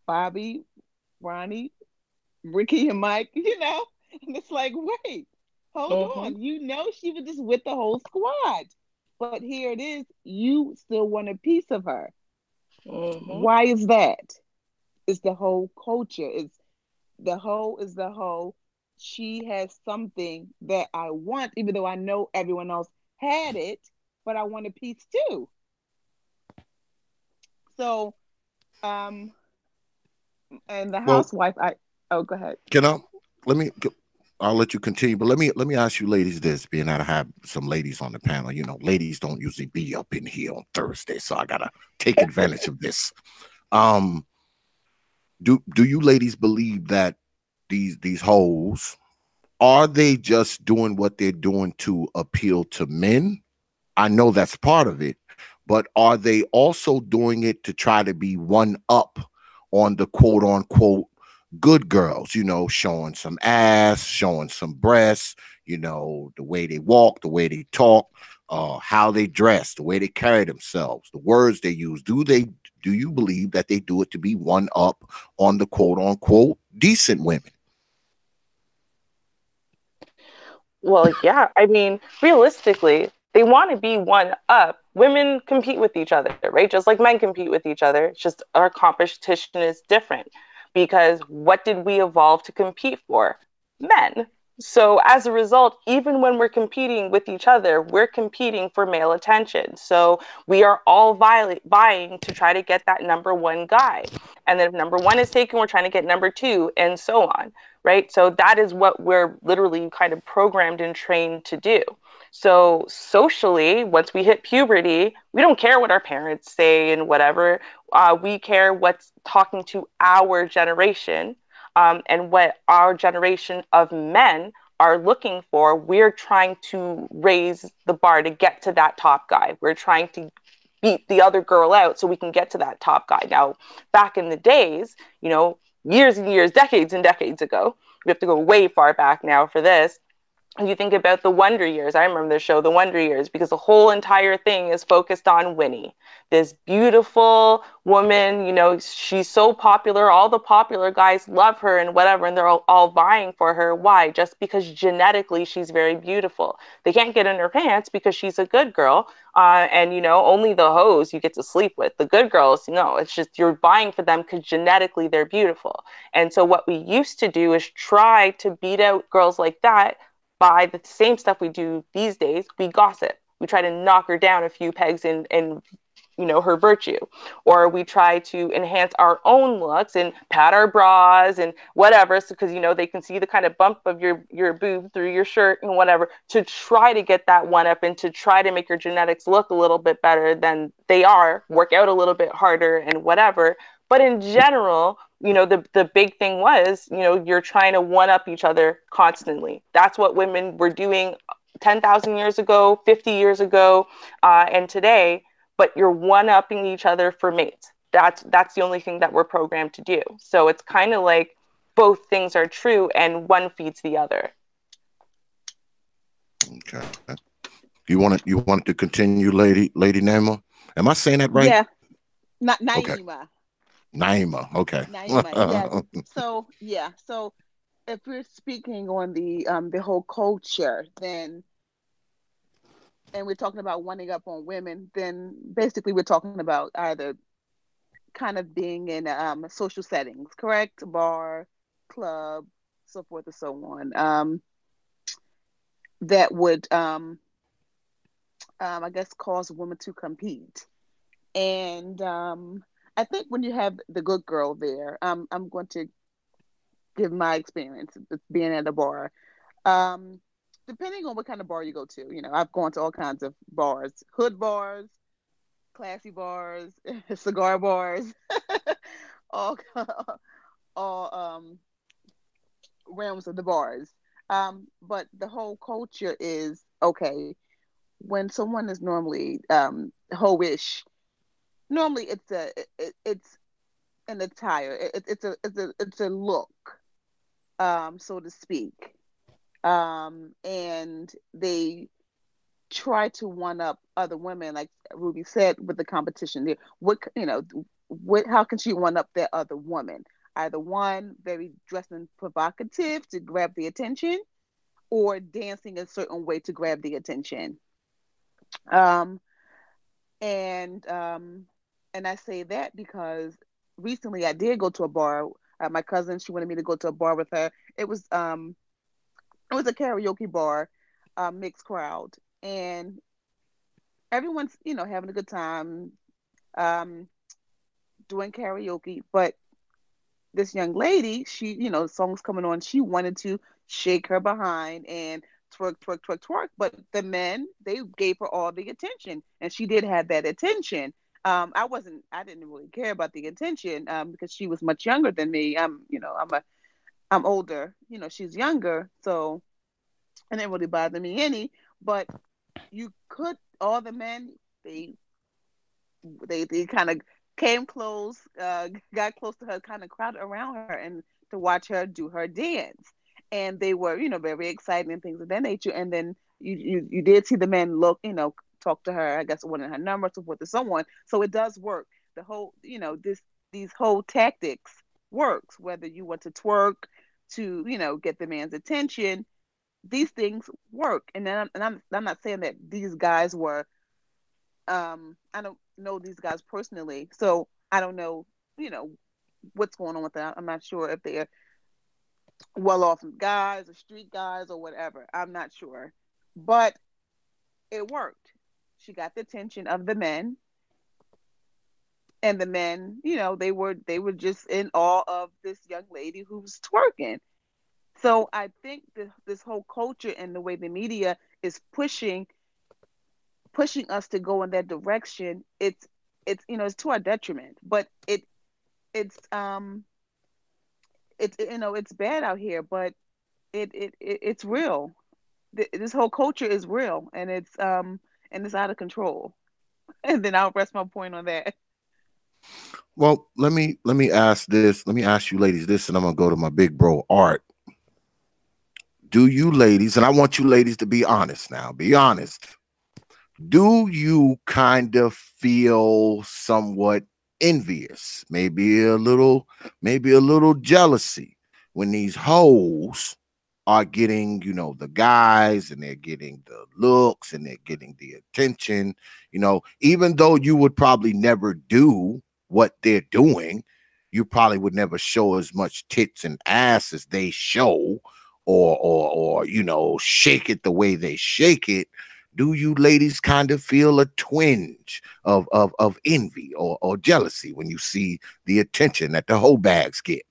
Bobby, Ronnie, Ricky, and Mike, and it's like, wait, hold
Mhm.
on, she was just with the whole squad, but here it is, you still want a piece of her.
Mhm.
Why is that? It's the whole culture. It's the hoe is the hoe. She has something that I want, even though I know everyone else had it, but I want a piece too. So, um, and the
Well,
housewife, oh, go ahead.
can I let me I'll let you continue, but let me ask you ladies this, being that I have some ladies on the panel. Ladies don't usually be up in here on Thursday, so I gotta take advantage of this. Um, do you ladies believe that these hoes, are they just doing what they're doing to appeal to men? I know that's part of it, but are they also doing it to try to be one up on the quote unquote good girls, showing some ass, showing some breasts, the way they walk, the way they talk, how they dress, the way they carry themselves, the words they use. Do you believe that they do it to be one up on the quote unquote decent women?
Well, yeah. I mean, realistically, they want to be one up. Women compete with each other, right? Just like men compete with each other. It's just our competition is different because what did we evolve to compete for? Men. So as a result, even when we're competing with each other, we're competing for male attention. So we are all vying to try to get that number one guy. And then if number one is taken, we're trying to get number two, and so on, right? So that is what we're literally kind of programmed and trained to do. So socially, once we hit puberty, we don't care what our parents say and whatever. We care what's talking to our generation, and what our generation of men are looking for. We're trying to raise the bar to get to that top guy. We're trying to beat the other girl out so we can get to that top guy. Now, back in the days, years and years, decades and decades ago, we have to go way far back now for this. You think about the Wonder Years. I remember the show, The Wonder Years, because the whole entire thing is focused on Winnie, this beautiful woman. She's so popular. All the popular guys love her and whatever, and they're all vying for her. Why? Just because genetically she's very beautiful. They can't get in her pants because she's a good girl. And only the hoes you get to sleep with. The good girls, it's just you're vying for them because genetically they're beautiful. And so what we used to do is try to beat out girls like that by the same stuff we do these days. We gossip. We try to knock her down a few pegs in her virtue, or we try to enhance our own looks and pat our bras and whatever, because they can see the kind of bump of your boob through your shirt and whatever, to try to get that one up and to try to make your genetics look a little bit better than they are, work out a little bit harder and whatever. But in general, the big thing was, you're trying to one up each other constantly. That's what women were doing 10,000 years ago, 50 years ago, and today. But you're one-upping each other for mates. That's the only thing that we're programmed to do. So it's kind of like both things are true and one feeds the other.
Okay. You want to continue, Lady Naima? Am I saying that right?
Yeah, not
Okay.
Naima.
Naima. Okay.
Naima. Yes. So if we're speaking on the whole culture, then, and we're talking about wanting up on women, then basically we're talking about either kind of being in social settings, correct? Bar, club, so forth and so on. That would, I guess, cause women to compete. And I think when you have the good girl there, I'm going to give my experience with being at a bar. Depending on what kind of bar you go to, I've gone to all kinds of bars, hood bars, classy bars, cigar bars, all all realms of the bars. But the whole culture is okay. When someone is normally ho-ish, normally it's an attire. It's a look, so to speak. And they try to one up other women, like Ruby said, with the competition there. How can she one up that other woman? Either one, very dressed and provocative to grab the attention, or dancing a certain way to grab the attention. Um, and I say that because recently I did go to a bar. My cousin, she wanted me to go to a bar with her. It was a karaoke bar, mixed crowd, and everyone's having a good time, um, doing karaoke. But this young lady, she, the song's coming on, she wanted to shake her behind and twerk, twerk, twerk, twerk. But the men, they gave her all the attention, and she did have that attention. I didn't really care about the attention, because she was much younger than me. I'm older, she's younger, so it didn't really bother me any. But all the men, they kind of came close, got close to her, kind of crowded around her, and to watch her do her dance. And they were, very excited and things of that nature. And then you did see the men look, talk to her. I guess wanted her number, so forth and so on. So it does work. The whole, these whole tactics works. Whether you want to twerk to, get the man's attention, these things work. And then I'm not saying that these guys were. I don't know these guys personally, so I don't know, what's going on with them. I'm not sure if they're well-off guys or street guys or whatever. I'm not sure, but it worked. She got the attention of the men, and the men, they were just in awe of this young lady who's twerking. So I think this whole culture and the way the media is pushing us to go in that direction, it's to our detriment. But it's bad out here, but it's real. This whole culture is real, and it's out of control. And then I'll rest my point on that.
Well, let me ask this. Let me ask you ladies this, and I'm gonna go to my big bro Art. Do you ladies, and I want you ladies to be honest now, be honest. Do you kind of feel somewhat envious, maybe a little jealousy when these hoes are getting, the guys, and they're getting the looks, and they're getting the attention, even though you would probably never do what they're doing, you probably would never show as much tits and ass as they show, or shake it the way they shake it. Do you ladies kind of feel a twinge of envy or jealousy when you see the attention that the hoe bags get?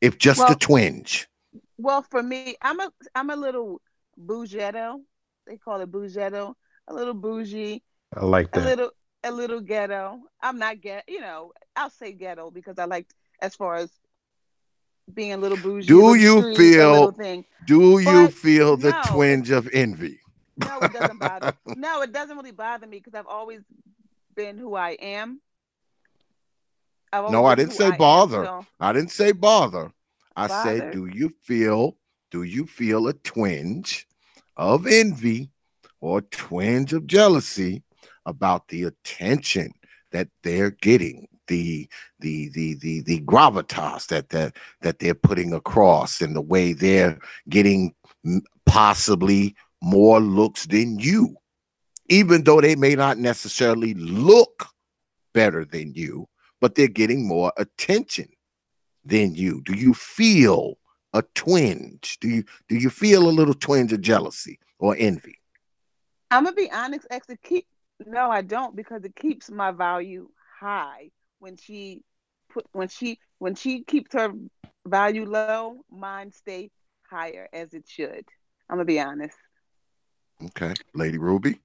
If just a twinge.
Well, for me, I'm a little bougetto. They call it bougetto. A little bougie.
I like that.
A little ghetto. I'm not I'll say ghetto because I like, as far as being a little bougie.
Do you feel the
No,
twinge of envy?
No, it doesn't bother. No, it doesn't really bother me because I've always been who I am.
No, I didn't say bother.
So
I didn't say bother. I
bother.
said, do you feel a twinge of envy or twinge of jealousy about the attention that they're getting, the gravitas that they're putting across, and the way they're getting possibly more looks than you, even though they may not necessarily look better than you, but they're getting more attention than you? Do you feel a twinge? Do you feel a little twinge of jealousy or envy?
I'm gonna be honest, no, I don't, because it keeps my value high. When she keeps her value low, mine stay higher, as it should. I'm gonna be honest.
Okay, Lady Ruby.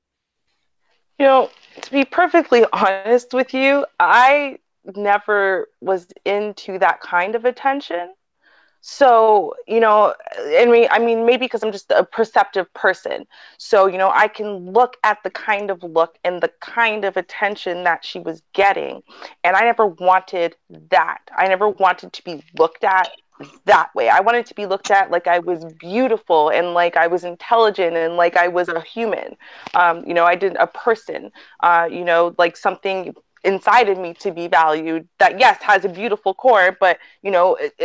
To be perfectly honest with you, I never was into that kind of attention. So, I mean, maybe because I'm just a perceptive person. So, I can look at the kind of look and the kind of attention that she was getting. And I never wanted that. I never wanted to be looked at that way. I wanted to be looked at like I was beautiful and like I was intelligent and like I was a human. I did a person, like something inside of me to be valued that, yes, has a beautiful core, but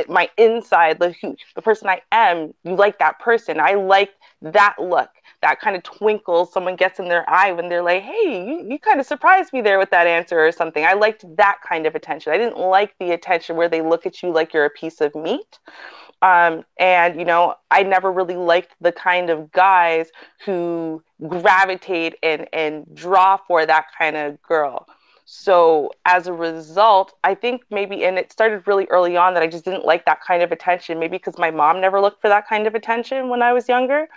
my inside, the person I am, you like that person. I like that look, that kind of twinkle someone gets in their eye when they're like, hey, you kind of surprised me there with that answer or something. I liked that kind of attention. I didn't like the attention where they look at you like you're a piece of meat. And I never really liked the kind of guys who gravitate and draw for that kind of girl. So as a result, I think maybe, and it started really early on, that I just didn't like that kind of attention, maybe because my mom never looked for that kind of attention when I was younger.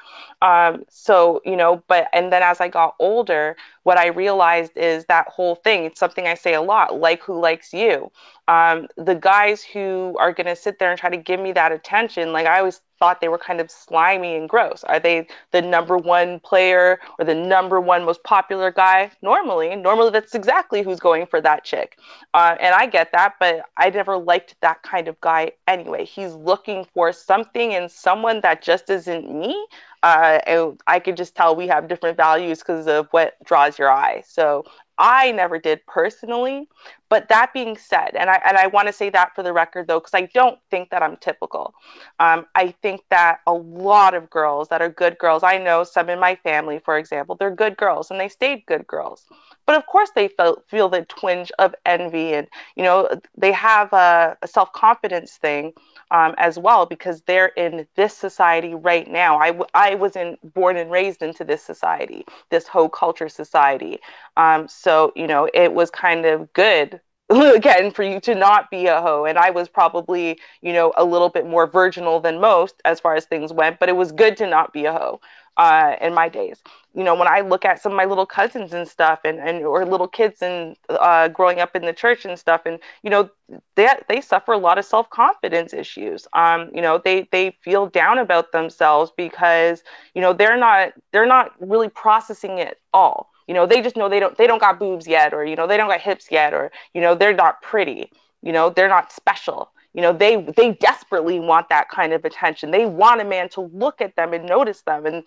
And then as I got older, what I realized is that whole thing, it's something I say a lot, like who likes you. The guys who are going to sit there and try to give me that attention, like I always thought they were kind of slimy and gross? Are they the number one player or the number one most popular guy? Normally that's exactly who's going for that chick. And I get that, but I never liked that kind of guy anyway. He's looking for something and someone that just isn't me. And I could just tell we have different values because of what draws your eye. So I never did personally. But that being said, and I want to say that for the record though, because I don't think that I'm typical. I think that a lot of girls that are good girls, I know some in my family, for example, they're good girls and they stayed good girls. But of course, they feel the twinge of envy, and they have a self confidence thing as well because they're in this society right now. I was born and raised into this society, this whole culture society. So it was kind of good again for you to not be a hoe, and I was probably a little bit more virginal than most as far as things went, but it was good to not be a hoe in my days. When I look at some of my little cousins and stuff, and or little kids and growing up in the church and stuff, and they suffer a lot of self-confidence issues. They feel down about themselves because they're not really processing it all. They just know they don't got boobs yet, or they don't got hips yet, or they're not pretty, they're not special. They desperately want that kind of attention. They want a man to look at them and notice them, and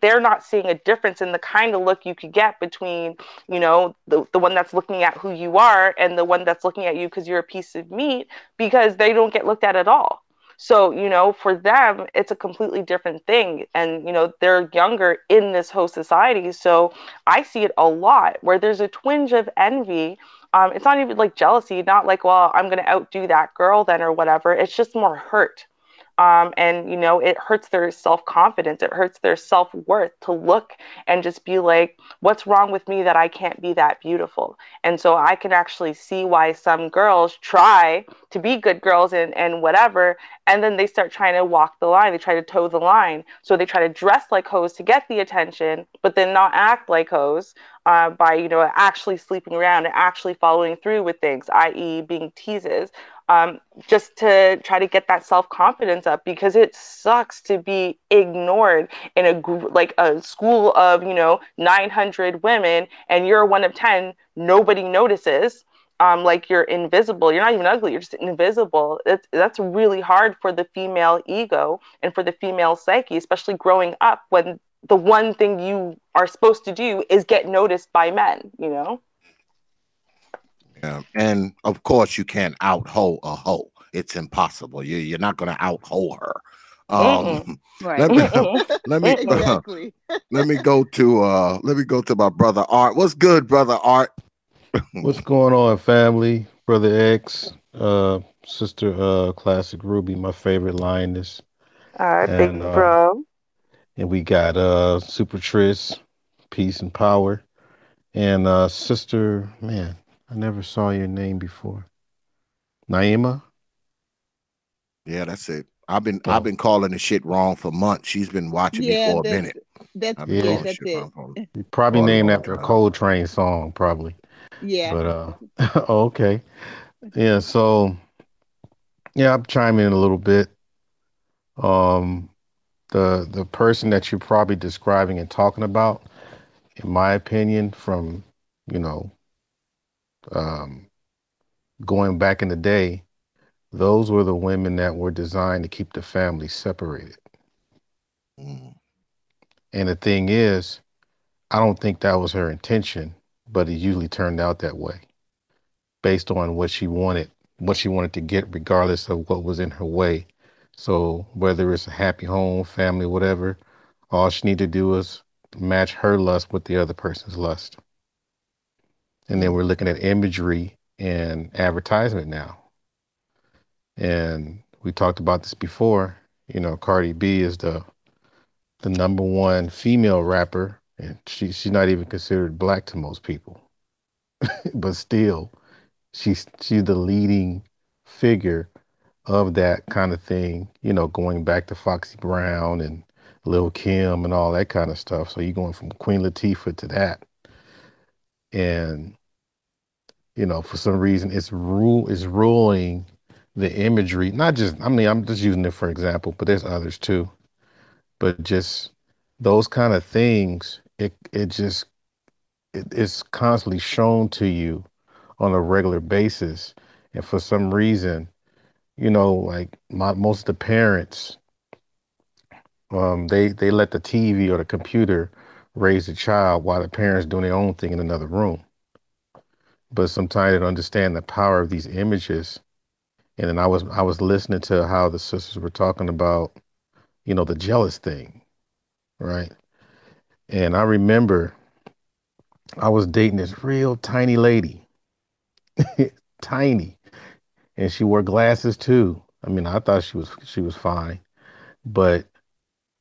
they're not seeing a difference in the kind of look you could get between the one that's looking at who you are and the one that's looking at you because you're a piece of meat, because they don't get looked at all. So, for them, it's a completely different thing. And, they're younger in this whole society. So I see it a lot where there's a twinge of envy. It's not even like jealousy, not like, well, I'm going to outdo that girl then or whatever. It's just more hurt. And it hurts their self-confidence. It hurts their self-worth to look and just be like, what's wrong with me that I can't be that beautiful? And so I can actually see why some girls try to be good girls and whatever, and then they start trying to walk the line. They try to toe the line. So they try to dress like hoes to get the attention, but then not act like hoes by actually sleeping around and actually following through with things, i.e. being teases. Just to try to get that self-confidence up, because it sucks to be ignored in a school of 900 women, and you're one of 10. Nobody notices. Like you're invisible. You're not even ugly. You're just invisible. That's really hard for the female ego and for the female psyche, especially growing up when the one thing you are supposed to do is get noticed by men.
Yeah. And of course, you can't out hoe a hoe. It's impossible. You're not going to out hoe her.
Right.
Let me let me
Exactly.
let me go to my brother Art. What's good, brother Art?
What's going on, family? Brother X, sister Classic Ruby, my favorite lioness.
Thank
And
you, bro.
and we got Super Tris, peace and power. And sister, man, I never saw your name before. Naima?
Yeah, that's it. I've
Oh,
been calling the shit wrong for months. She's been watching me
Yeah,
for a minute. I've been
yeah.
calling
that's
shit
it.
wrong
You probably
for a
named
long
after a
time.
Coltrane song, probably.
Yeah.
But oh, okay. Yeah, so yeah, I'll chime in a little bit. Um, the person that you're probably describing and talking about, in my opinion, from you know, um, going back in the day, those were the women that were designed to keep the family separated.
Mm.
And the thing is, I don't think that was her intention, but it usually turned out that way based on what she wanted to get, regardless of what was in her way. So whether it's a happy home, family, whatever, all she needed to do is match her lust with the other person's lust. And then
Mm.
we're looking at imagery and advertisement now. And we talked about this before. Cardi B is the number one female rapper, and she's not even considered black to most people. But still, she's the leading figure of that kind of thing, going back to Foxy Brown and Lil Kim and all that kind of stuff. So you're going from Queen Latifah to that. And, for some reason it's ruling the imagery, not just, I mean, I'm just using it for example, but there's others too. But just those kind of things, it's constantly shown to you on a regular basis. And for some reason, like most of the parents, they let the TV or the computer raise the child while the parents doing their own thing in another room. But sometimes they don't understand the power of these images. And then I was listening to how the sisters were talking about, the jealous thing, right? And I remember I was dating this real tiny lady, tiny, and she wore glasses too. I mean, I thought she was fine, but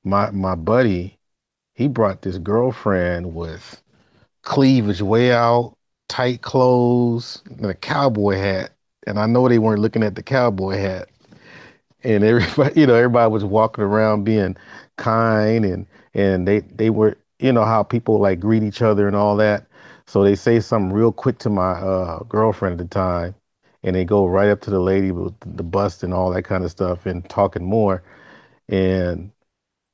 my buddy, he brought this girlfriend with cleavage way out, tight clothes, and a cowboy hat. And I know they weren't looking at the cowboy hat. And everybody, everybody was walking around being kind, and they were, how people like greet each other and all that. So they say something real quick to my girlfriend at the time, and they go right up to the lady with the bust and all that kind of stuff and talking more. And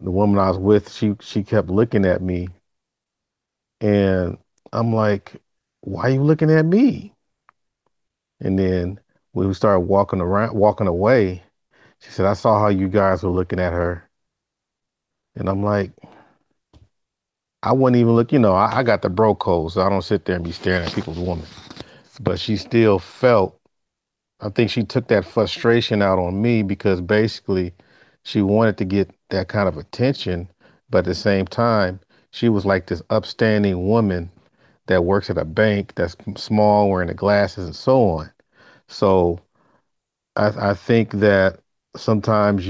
the woman I was with, she kept looking at me, and I'm like, "Why are you looking at me?" And then when we started walking away, she said, "I saw how you guys were looking at her." And I'm like, I wouldn't even look, I got the bro code, so I don't sit there and be staring at people's woman. But she still felt, I think she took that frustration out on me because basically she wanted to get that kind of attention. But at the same time, she was like this upstanding woman that works at a bank that's small, wearing the glasses and so on. So I think that sometimes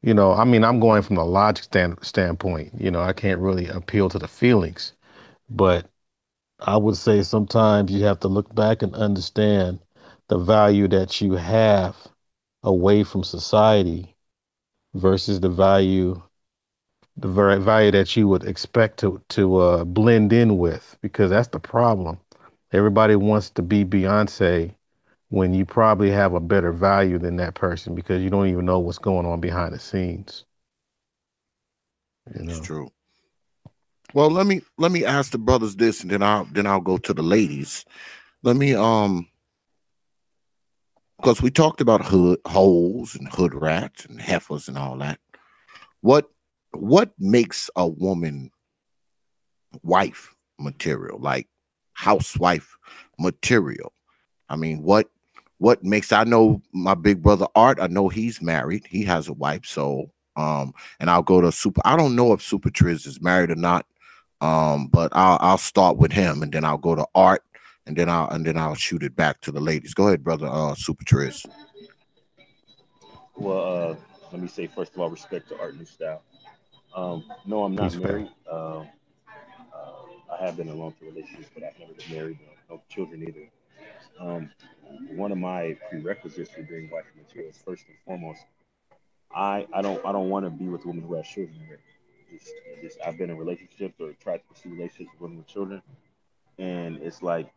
I mean, I'm going from a logic standpoint. I can't really appeal to the feelings, but I would say sometimes you have to look back and understand the value that you have away from society versus the value that you would expect to blend in with, because that's the problem. Everybody wants to be Beyonce when you probably have a better value than that person because you don't even know what's going on behind the scenes. You
It's
know.
true. Well, let me ask the brothers this, and then I'll go to the ladies. Let me because we talked about holes and hood rats and heifers and all that. What what makes a woman wife material, like housewife material? I mean, what makes, I know my big brother Art, I know he's married. He has a wife. So and I'll go to Super. I don't know if Super Triz is married or not. But I'll start with him, and then I'll go to Art, and then I'll shoot it back to the ladies. Go ahead, brother Super Triz.
Well, let me say first of all, respect to Art New Style. No, I'm not
Respect.
married. I have been in long-term relationships, but I've never been married. No children either. Um, One of my prerequisites for being wife material is first and foremost, I don't want to be with a woman who has children already. I've been in relationships or tried to pursue relationships with women with children, and it's like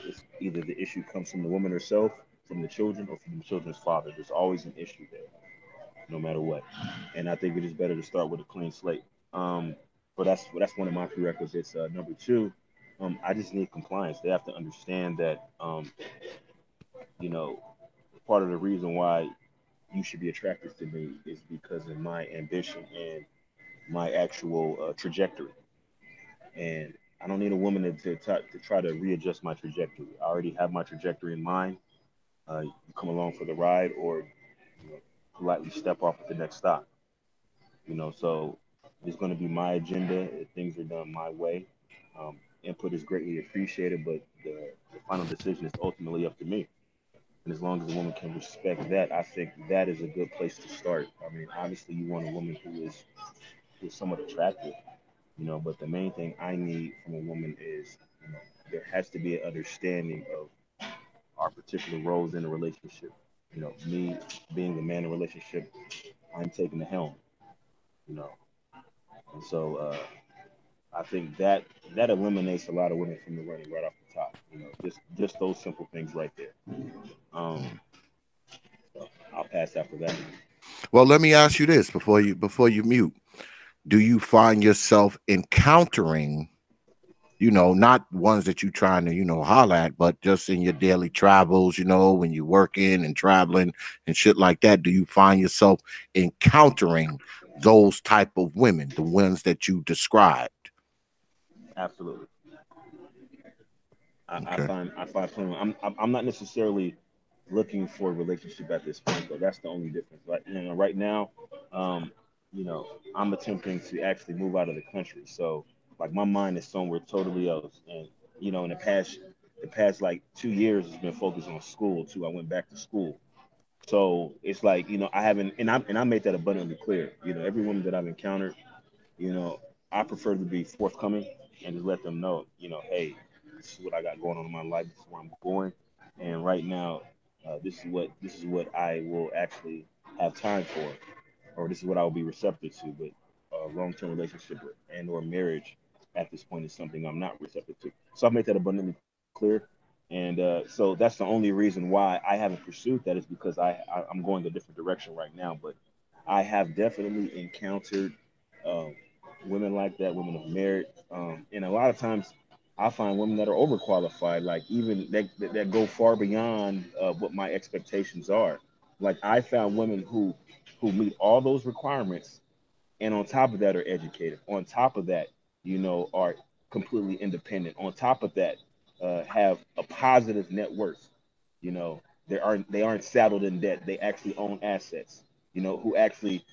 it's either the issue comes from the woman herself, from the children, or from the children's father. There's always an issue there, no matter what. And I think it is better to start with a clean slate. Um, but that's one of my prerequisites. Number two, I just need compliance. They have to understand that you know part of the reason why you should be attracted to me is because of my ambition and my actual trajectory. And I don't need a woman to try to readjust my trajectory. I already have my trajectory in mind. You come along for the ride, or politely step off at the next stop. So it's going to be my agenda. If things are done my way, input is greatly appreciated, but the final decision is ultimately up to me. And as long as a woman can respect that, I think that is a good place to start. I mean, obviously, you want a woman who is somewhat attractive, but the main thing I need from a woman is, there has to be an understanding of our particular roles in a relationship. Me being the man in a relationship, I'm taking the helm, you know. And so I think that that eliminates a lot of women from the running right off the top. You know, just those simple things right there. Um, so I'll pass after that.
Well, let me ask you this before you mute. Do you find yourself encountering, not ones that you trying to, holler at, but just in your daily travels, when you're working and traveling and shit like that, do you find yourself encountering those type of women, the ones that you described?
Absolutely.
Okay.
I find plenty. I'm not necessarily looking for a relationship at this point though. That's the only difference. Right, right now, um, I'm attempting to actually move out of the country. So like my mind is somewhere totally else. And in the past like 2 years has been focused on school too. I went back to school. So it's like, I haven't and I made that abundantly clear. Every woman that I've encountered, you know, I prefer to be forthcoming and just let them know, hey, this is what I got going on in my life. This is where I'm going, and right now, this is what I will actually have time for, or this is what I will be receptive to. But a long-term relationship and/or marriage at this point is something I'm not receptive to. So I've made that abundantly clear, and so that's the only reason why I haven't pursued that is because I'm going a different direction right now. But I have definitely encountered um, women like that, women of merit, and a lot of times I find women that are overqualified, like even that go far beyond what my expectations are. Like I found women who meet all those requirements, and on top of that are educated. On top of that, are completely independent. On top of that, have a positive net worth. You know, they aren't saddled in debt. They actually own assets. Who actually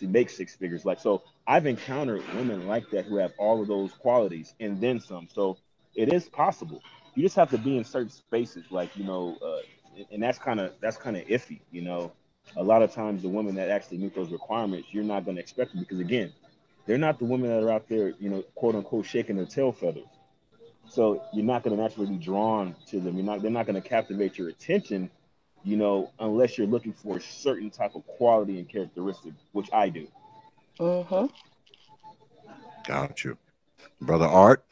make six figures. Like so, I've encountered women like that who have all of those qualities and then some. So it is possible. You just have to be in certain spaces, like and that's kind of iffy. A lot of times the women that actually meet those requirements, you're not going to expect them because again, they're not the women that are out there, quote unquote, shaking their tail feathers. So you're not going to naturally be drawn to them. They're not going to captivate your attention, unless you're looking for a certain type of quality and characteristic, which I do.
Mm-hmm.
Got you. Brother Art.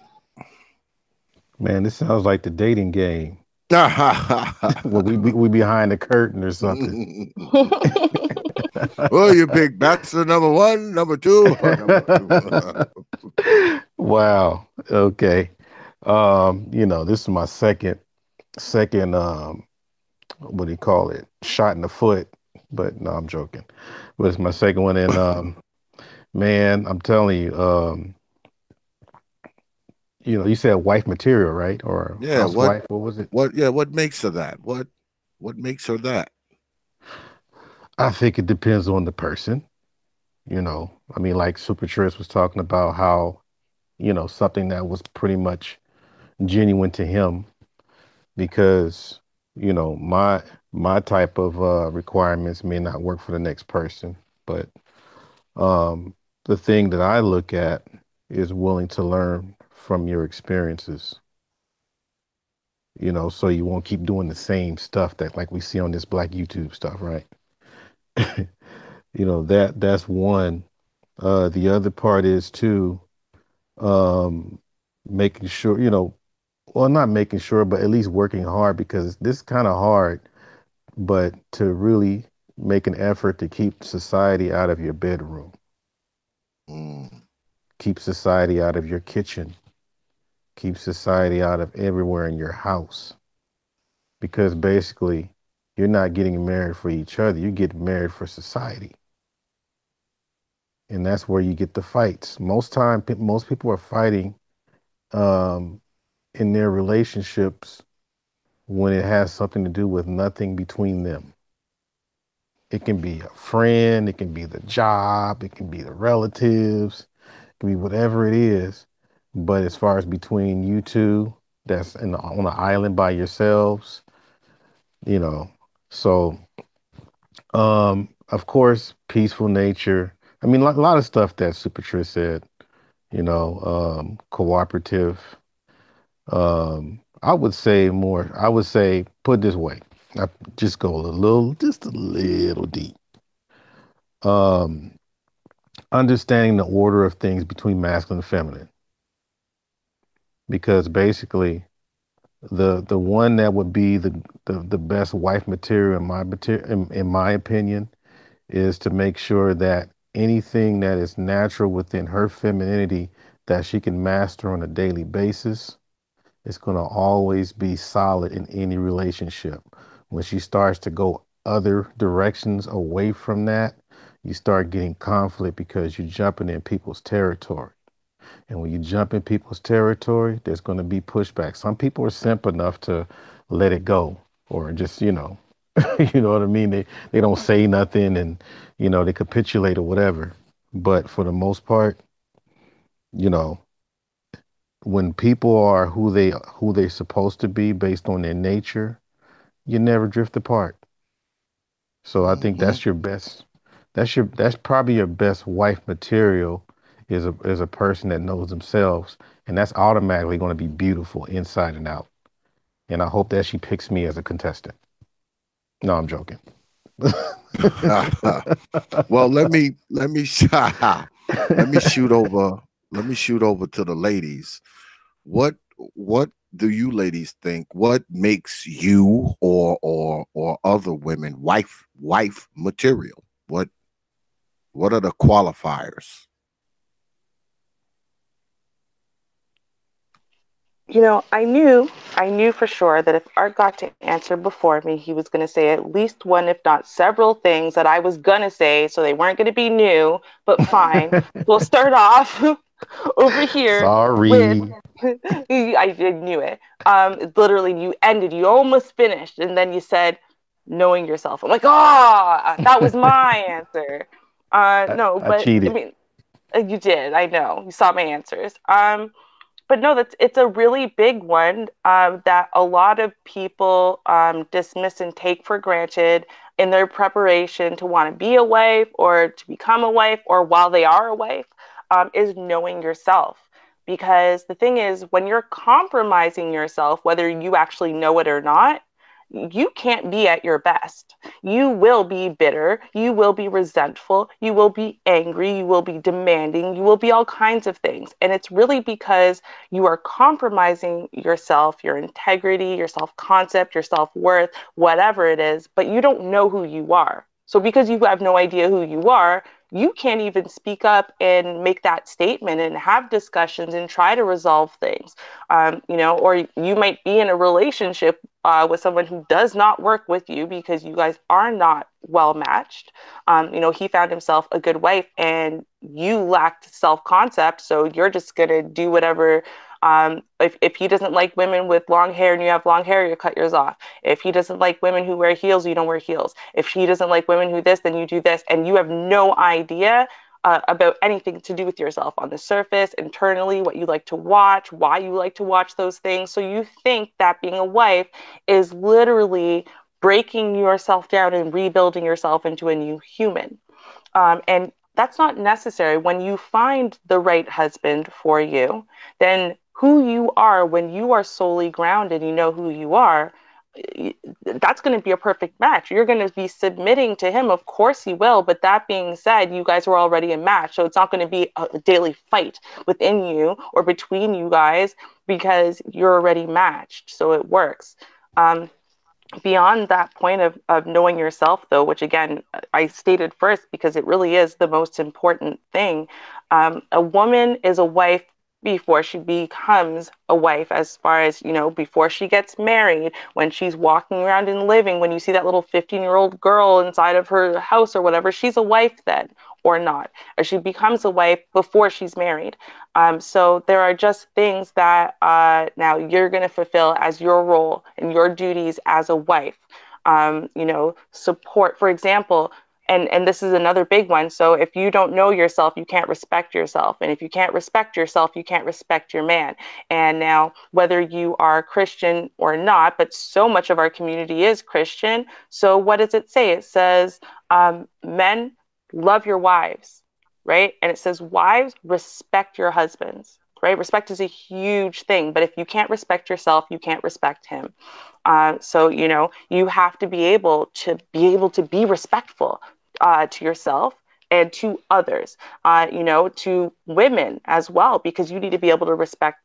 Man, this sounds like the dating game. Well, we behind the curtain or something.
Well, you pick bachelor number one, number two, or number two.
Wow. Okay. This is my second what do you call it? Shot in the foot. But no, I'm joking. But it's my second one and man, I'm telling you, you said wife material, right? Or
Yeah,
housewife, what was it?
what makes her that? What makes her that?
I think it depends on the person, I mean, like Super Trish was talking about how, something that was pretty much genuine to him because, my type of requirements may not work for the next person. But um the thing that I look at is willing to learn from your experiences, so you won't keep doing the same stuff that like we see on this black YouTube stuff, right? That's one. The other part is too, um, making sure, well, not making sure, but at least working hard because this is kind of hard, but to really make an effort to keep society out of your bedroom,
Mm,
keep society out of your kitchen, keep society out of everywhere in your house. Because basically, you're not getting married for each other, you get married for society. And that's where you get the fights. Most people are fighting um, in their relationships when it has something to do with nothing between them. It can be a friend, it can be the job, it can be the relatives, it can be whatever it is. But as far as between you two, that's on an island by yourselves, you know. So, of course, peaceful nature. I mean, a lot of stuff that Super Trish said, cooperative. I would say, put it this way, I just a little deep. Um, understanding the order of things between masculine and feminine, because basically the one that would be the best wife material in my opinion is to make sure that anything that is natural within her femininity that she can master on a daily basis is going to always be solid in any relationship. When she starts to go other directions away from that, you start getting conflict because you're jumping in people's territory. And when you jump in people's territory, there's going to be pushback. Some people are simp enough to let it go, or just, you know what I mean? They don't say nothing, and, they capitulate or whatever. But for the most part, you know, when people are who they're supposed to be based on their nature, you never drift apart. So I think
Hmm.
that's your best. That's probably your best wife material is a person that knows themselves, and that's automatically going to be beautiful inside and out. And I hope that she picks me as a contestant. No, I'm joking.
Well, let me shoot over to the ladies. What do you ladies think? What makes you or other women wife material? What are the qualifiers?
I knew for sure that if Art got to answer before me, he was going to say at least one, if not several things that I was going to say, so they weren't going to be new, but fine. We'll start off over here with,
Sorry.
I knew it. Literally, you almost finished, and then you said, knowing yourself. I'm like, that was my answer. No,
I
but I
cheated.
mean, you did. I know. You saw my answers. But no, it's a really big one that a lot of people dismiss and take for granted in their preparation to want to be a wife or to become a wife or while they are a wife, is knowing yourself. Because the thing is, when you're compromising yourself, whether you actually know it or not, you can't be at your best. You will be bitter, you will be resentful, you will be angry, you will be demanding, you will be all kinds of things. And it's really because you are compromising yourself, your integrity, your self concept, your self worth, whatever it is, but you don't know who you are. So, because you have no idea who you are, you can't even speak up and make that statement and have discussions and try to resolve things. Or you might be in a relationship with someone who does not work with you because you guys are not well matched. He found himself a good wife and you lacked self concept. So you're just going to do whatever. If he doesn't like women with long hair and you have long hair, you cut yours off. If he doesn't like women who wear heels, you don't wear heels. If he doesn't like women who this, then you do this. And you have no idea about anything to do with yourself on the surface, internally, what you like to watch, why you like to watch those things. So you think that being a wife is literally breaking yourself down and rebuilding yourself into a new human. And that's not necessary. When you find the right husband for you, then who you are, when you are solely grounded, you know who you are, that's going to be a perfect match. You're going to be submitting to him. Of course he will. But that being said, you guys were already a match. So it's not going to be a daily fight within you or between you guys because you're already matched. So it works. Beyond that point of knowing yourself, though, which again I stated first because it really is the most important thing, a woman is a wife before she becomes a wife, as far as before she gets married, when she's walking around and living, when you see that little 15-year-old girl inside of her house or whatever, she's a wife then or not, or she becomes a wife before she's married. So there are just things that now you're going to fulfill as your role and your duties as a wife. Support, for example, and this is another big one. So if you don't know yourself, you can't respect yourself. And if you can't respect yourself, you can't respect your man. And now, whether you are Christian or not, but so much of our community is Christian. So what does it say? It says, men, love your wives, right? And it says, wives, respect your husbands, right? Respect is a huge thing. But if you can't respect yourself, you can't respect him. So you have to be able to be respectful to yourself and to others, to women as well, because you need to be able to respect,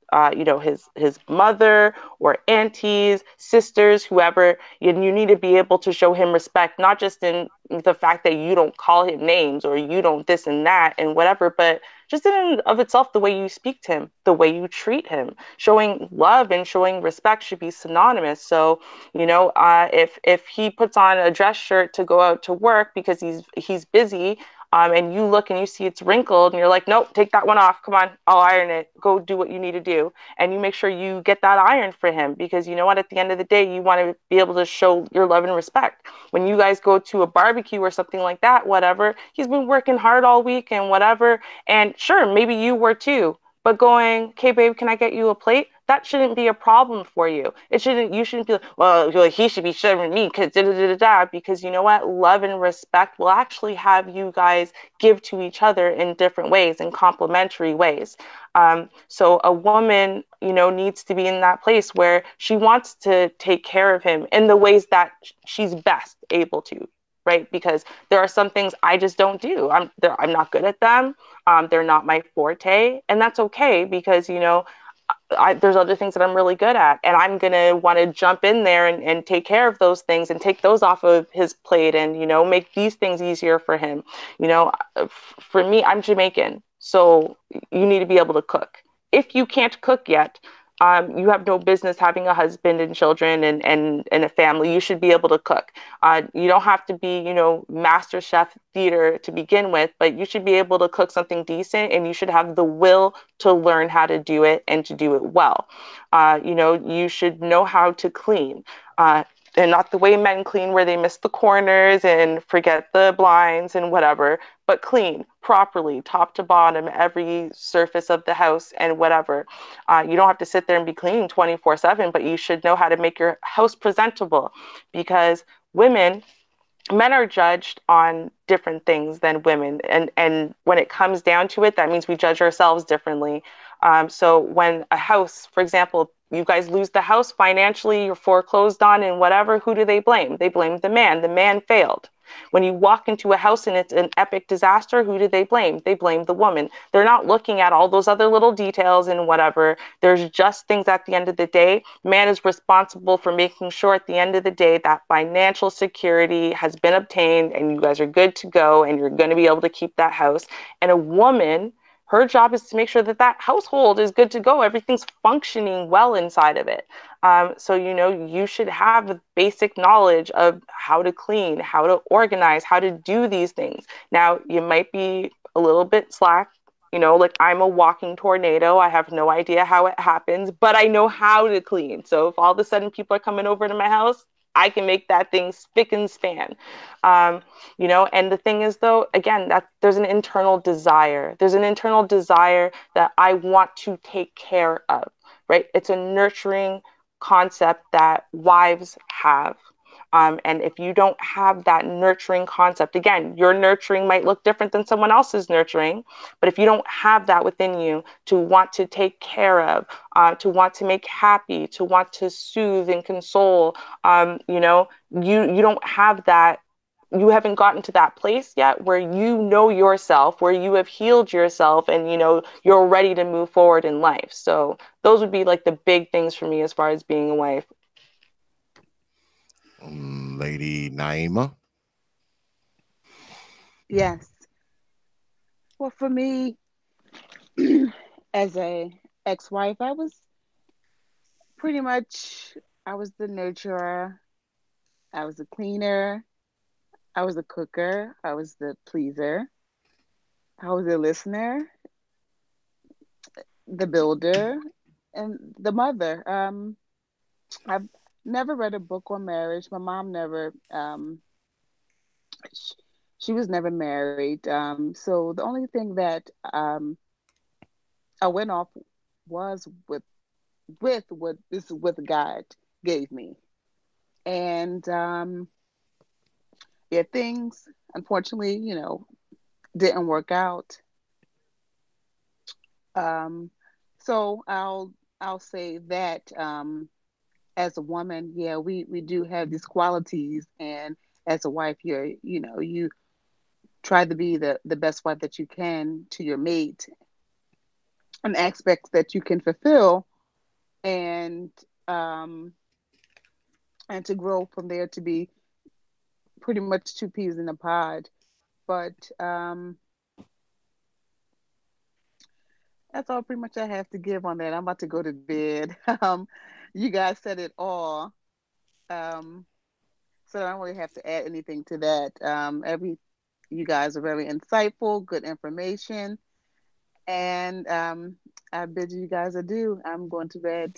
his mother or aunties, sisters, whoever. And you need to be able to show him respect, not just in the fact that you don't call him names or you don't this and that and whatever, but just in and of itself, the way you speak to him, the way you treat him, showing love and showing respect should be synonymous. So, if he puts on a dress shirt to go out to work because he's busy, and you look and you see it's wrinkled and you're like, nope, take that one off. Come on, I'll iron it. Go do what you need to do. And you make sure you get that iron for him, because you know what, at the end of the day, you want to be able to show your love and respect. When you guys go to a barbecue or something like that, whatever, he's been working hard all week and whatever. And sure, maybe you were too. But going, okay, babe, can I get you a plate? That shouldn't be a problem for you. You shouldn't be like, well, he should be serving me because da da da da da. Because you know what? Love and respect will actually have you guys give to each other in different ways, in complementary ways. So a woman, needs to be in that place where she wants to take care of him in the ways that she's best able to, right? Because there are some things I just don't do. I'm not good at them. They're not my forte, and that's okay, because there's other things that I'm really good at, and I'm gonna want to jump in there and take care of those things and take those off of his plate, and make these things easier for him. For me, I'm Jamaican, so you need to be able to cook. If you can't cook yet, you have no business having a husband and children and a family. You should be able to cook. You don't have to be, master chef theater to begin with, but you should be able to cook something decent, and you should have the will to learn how to do it and to do it well. You should know how to clean. And not the way men clean, where they miss the corners and forget the blinds and whatever, but clean properly, top to bottom, every surface of the house and whatever. You don't have to sit there and be cleaning 24/7, but you should know how to make your house presentable, because men are judged on different things than women. And when it comes down to it, that means we judge ourselves differently. So when a house, for example, you guys lose the house financially, you're foreclosed on and whatever, who do they blame? They blame the man. The man failed. When you walk into a house and it's an epic disaster, who do they blame? They blame the woman. They're not looking at all those other little details and whatever. There's just things at the end of the day. Man is responsible for making sure at the end of the day that financial security has been obtained and you guys are good to go and you're going to be able to keep that house. And a woman, her job is to make sure that that household is good to go. Everything's functioning well inside of it. So, you should have a basic knowledge of how to clean, how to organize, how to do these things. Now, you might be a little bit slack, like I'm a walking tornado. I have no idea how it happens, but I know how to clean. So if all of a sudden people are coming over to my house, I can make that thing spick and span. And the thing is, though, again, that there's an internal desire. There's an internal desire that I want to take care of, right? It's a nurturing concept that wives have. And if you don't have that nurturing concept, again, your nurturing might look different than someone else's nurturing, but if you don't have that within you to want to take care of, to want to make happy, to want to soothe and console, you don't have that. You haven't gotten to that place yet where you know yourself, where you have healed yourself, and you're ready to move forward in life. So those would be like the big things for me as far as being a wife.
Lady Naima.
Yes. Well, for me, as a ex-wife, I was pretty much, I was the nurturer, I was the cleaner, I was the cooker, I was the pleaser, I was the listener, the builder, and the mother. I've never read a book on marriage. My mom never, sh- she was never married. So the only thing that I went off was with what God gave me. And yeah, things unfortunately, didn't work out. Um, so I'll say that as a woman, yeah, we do have these qualities, and as a wife, you try to be the best wife that you can to your mate, and aspects that you can fulfill, and um and to grow from there to be pretty much two peas in a pod. But that's all pretty much I have to give on that. I'm about to go to bed. You guys said it all. Um, so I don't really have to add anything to that. You guys are very insightful, good information, and I bid you guys adieu. I'm going to bed.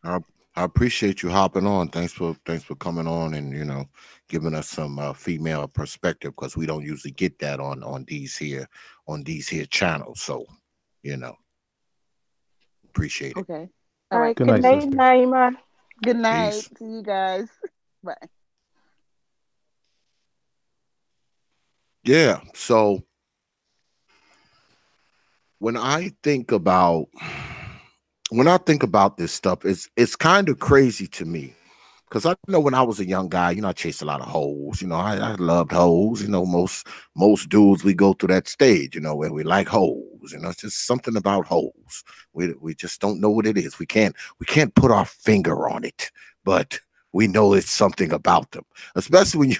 I, I appreciate you hopping on. Thanks for coming on and giving us some female perspective, because we don't usually get that on these here channels. So you know, appreciate it.
Okay. All
All
right.
right.
Good
Good
night,
night,
sister.
Naima.
Good night.
Peace.
See you guys. Bye.
Yeah. So when I think about this stuff, it's kind of crazy to me. Because I know when I was a young guy, I chased a lot of hoes. I loved hoes. Most dudes, we go through that stage, where we like hoes. It's just something about hoes. We just don't know what it is. We can't put our finger on it, but we know it's something about them. Especially when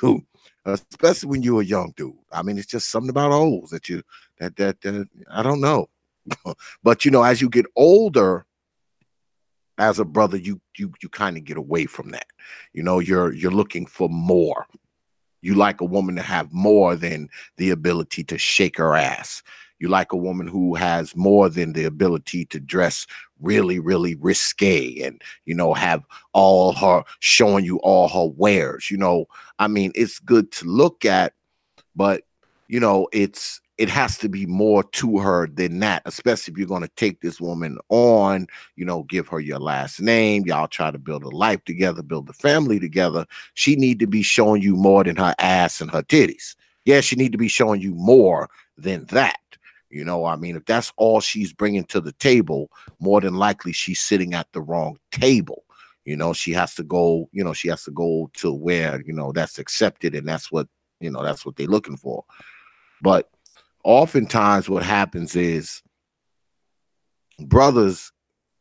you're a young dude. I mean, it's just something about hoes that I don't know. But as you get older, as a brother, you kind of get away from that. You're looking for more. You like a woman to have more than the ability to shake her ass. You like a woman who has more than the ability to dress really, really risque and have all her showing you all her wares. I mean, it's good to look at, but it has to be more to her than that, especially if you're going to take this woman on, give her your last name, y'all try to build a life together, build a family together. She need to be showing you more than her ass and her titties. Yeah, she need to be showing you more than that. I mean, if that's all she's bringing to the table, more than likely she's sitting at the wrong table. She has to go to where that's accepted, and that's what they're looking for. But oftentimes what happens is brothers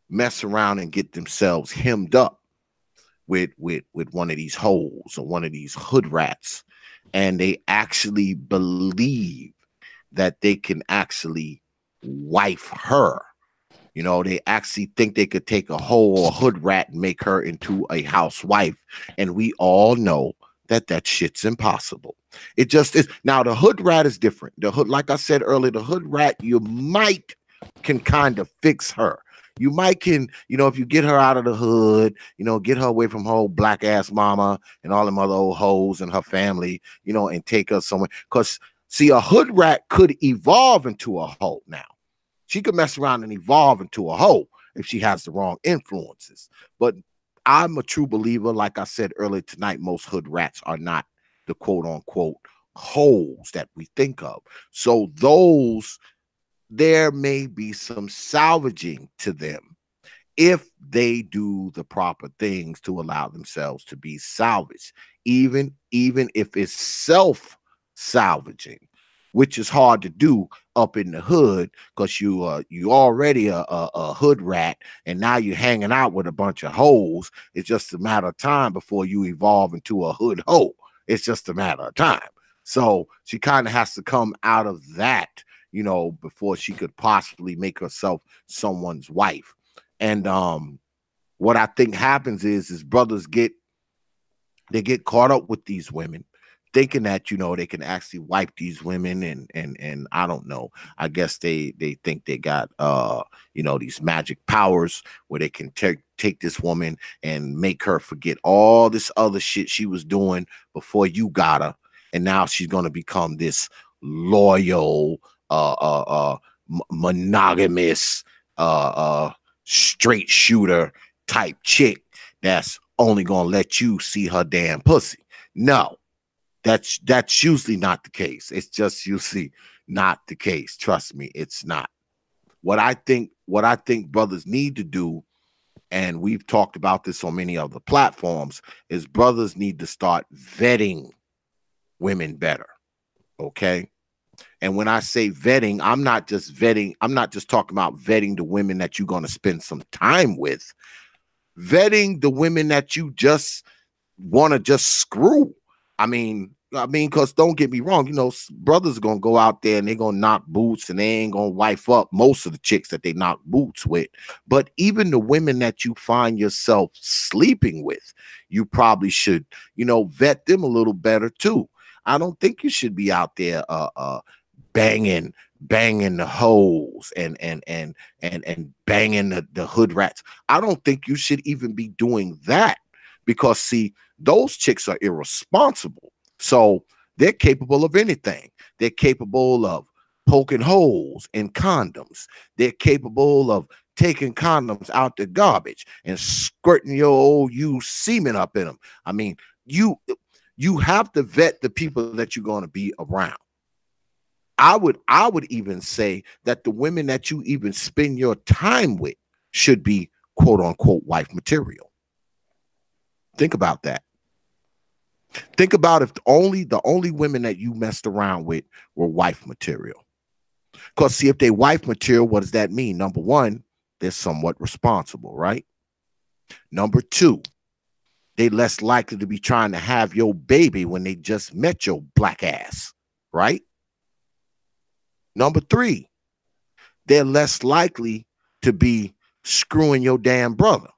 mess around and get themselves hemmed up with one of these hoes or one of these hood rats, and they actually believe that they can actually wife her. They actually think they could take a hoe or a hood rat and make her into a housewife. And we all know that shit's impossible. It just is. Now, the hood rat is different. The hood, like I said earlier, the hood rat, you might can kind of fix her. You might can, if you get her out of the hood, get her away from her old black ass mama and all them other old hoes and her family, and take her somewhere. Because, see, a hood rat could evolve into a hoe now. She could mess around and evolve into a hoe if she has the wrong influences. But I'm a true believer, like I said earlier tonight, most hood rats are not the quote unquote hoes that we think of. So there may be some salvaging to them if they do the proper things to allow themselves to be salvaged, even if it's self-salvaging, which is hard to do up in the hood, because you already a hood rat, and now you're hanging out with a bunch of hoes. It's just a matter of time before you evolve into a hood hoe. It's just a matter of time. So she kind of has to come out of that, before she could possibly make herself someone's wife. And what I think happens is brothers get caught up with these women, thinking that they can actually wipe these women, and I don't know. I guess they think they got these magic powers where they can take this woman and make her forget all this other shit she was doing before you got her, and now she's going to become this loyal, monogamous, straight shooter type chick that's only gonna let you see her damn pussy. No, that's usually not the case. It's just usually not the case. Trust me, it's not. What I think brothers need to do, and we've talked about this on many other platforms, is brothers need to start vetting women better. Okay. And when I say vetting, I'm not just talking about vetting the women that you're going to spend some time with, vetting the women that you just want to just screw. Because don't get me wrong, brothers are gonna go out there and they're gonna knock boots and they ain't gonna wife up most of the chicks that they knock boots with. But even the women that you find yourself sleeping with, you probably should, vet them a little better too. I don't think you should be out there banging the hoes and banging the hood rats. I don't think you should even be doing that because see, those chicks are irresponsible. So they're capable of anything. They're capable of poking holes in condoms. They're capable of taking condoms out the garbage and squirting your old used semen up in them. I mean, you have to vet the people that you're going to be around. I would even say that the women that you even spend your time with should be quote unquote wife material. Think about that. Think about if the only women that you messed around with were wife material. Because see, if they wife material, what does that mean? Number one, they're somewhat responsible, right? Number two, they less likely to be trying to have your baby when they just met your black ass, right? Number three, they're less likely to be screwing your damn brother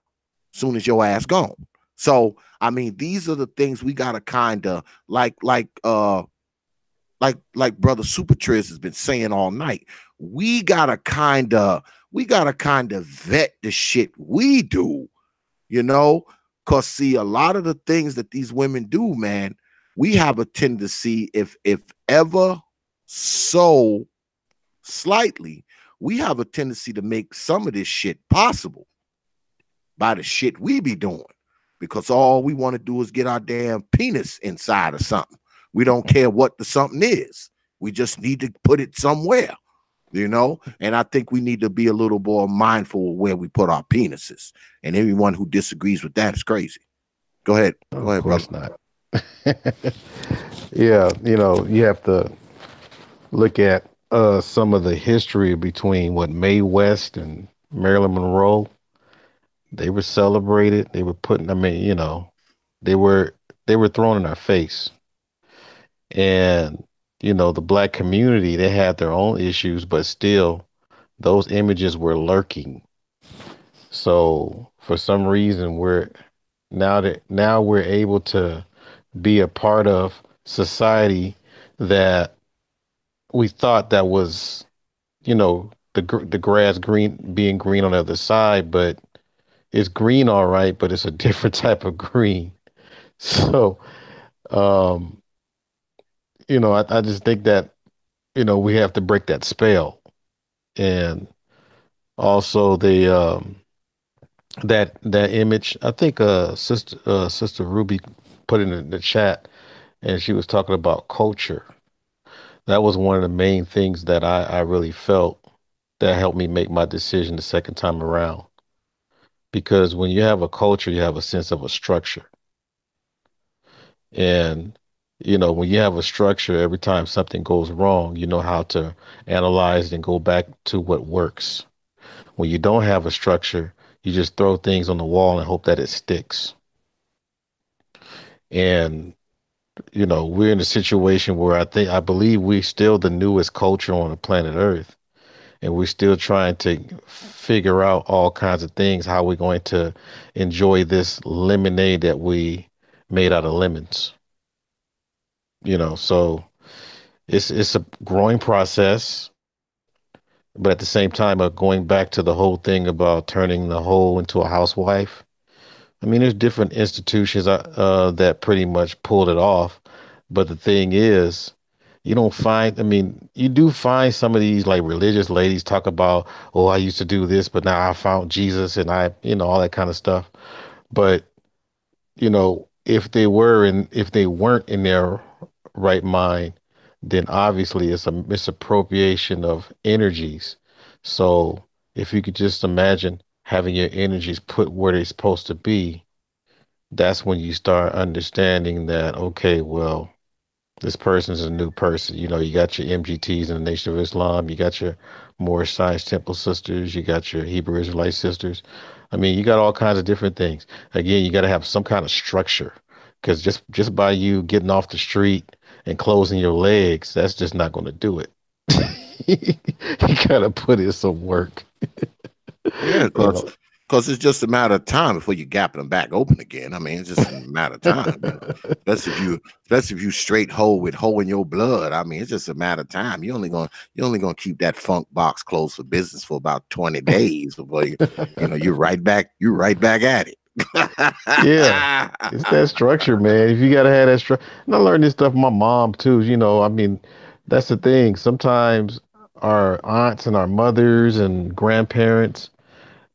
soon as your ass gone. So I mean, these are the things we gotta kind of like brother Super Triz has been saying all night. We gotta kind of vet the shit we do, you know, because see, a lot of the things that these women do, man, we have a tendency, if ever so slightly, we have a tendency to make some of this shit possible by the shit we be doing because all we want to do is get our damn penis inside of something. We don't care what the something is. We just need to put it somewhere, And I think we need to be a little more mindful of where we put our penises. And anyone who disagrees with that is crazy. Go ahead. Go
Of
ahead, brother.
course not. Yeah, you have to look at some of the history between what Mae West and Marilyn Monroe. They were celebrated. They were putting. I mean, they were they were thrown in our face, and the black community, they had their own issues, but still, those images were lurking. So for some reason, we're able to be a part of society that we thought that was, the grass being green on the other side, but it's green all right, but it's a different type of green. So, um, I just think that, we have to break that spell. And also that image, I think Sister Ruby put it in the chat, and she was talking about culture. That was one of the main things that I really felt that helped me make my decision the second time around. Because when you have a culture, you have a sense of a structure. And, when you have a structure, every time something goes wrong, you know how to analyze and go back to what works. When you don't have a structure, you just throw things on the wall and hope that it sticks. And, we're in a situation where I believe we're still the newest culture on the planet Earth. And we're still trying to figure out all kinds of things, how we're going to enjoy this lemonade that we made out of lemons. So it's a growing process, but at the same time, going back to the whole thing about turning the hoe into a housewife. I mean, there's different institutions that pretty much pulled it off, but the thing is, you don't find. I mean, you do find some of these like religious ladies talk about, oh, I used to do this, but now I found Jesus, and all that kind of stuff. But if they weren't in their right mind, then obviously it's a misappropriation of energies. So if you could just imagine having your energies put where they're supposed to be, that's when you start understanding that, okay, well, This person's a new person. You know, you got your MGTs in the Nation of Islam, you got your Moorish Science Temple sisters, you got your Hebrew Israelite sisters. I mean, you got all kinds of different things. Again, you got to have some kind of structure, because just by you getting off the street and closing your legs, that's just not going to do it. You got to put in some work.
Yeah,
You know.
because it's just a matter of time before you gap them back open again. I mean, it's just a matter of time, especially if you straight hoe with hoe in your blood. I mean, it's just a matter of time. You're only gonna keep that funk box closed for business for about 20 days before you're right back at it.
Yeah, it's that structure, man. If you gotta have that structure, and I learned this stuff from my mom too. You know, I mean, that's the thing. Sometimes our aunts and our mothers and grandparents,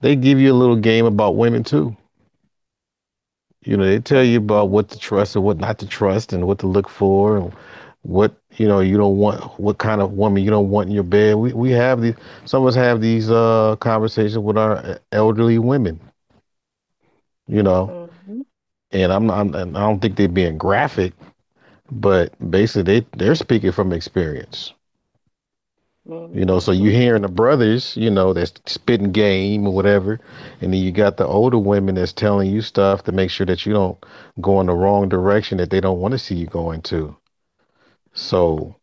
they give you a little game about women too. You know, they tell you about what to trust and what not to trust, and what to look for, and what you don't want, what kind of woman you don't want in your bed. We have these. Some of us have these conversations with our elderly women. You know,
Mhm.
and and I don't think they're being graphic, but basically they're speaking from experience. You know, so you
Mhm.
hearing the brothers, that's spitting game or whatever, and then you got the older women that's telling you stuff to make sure that you don't go in the wrong direction that they don't want to see you going to. So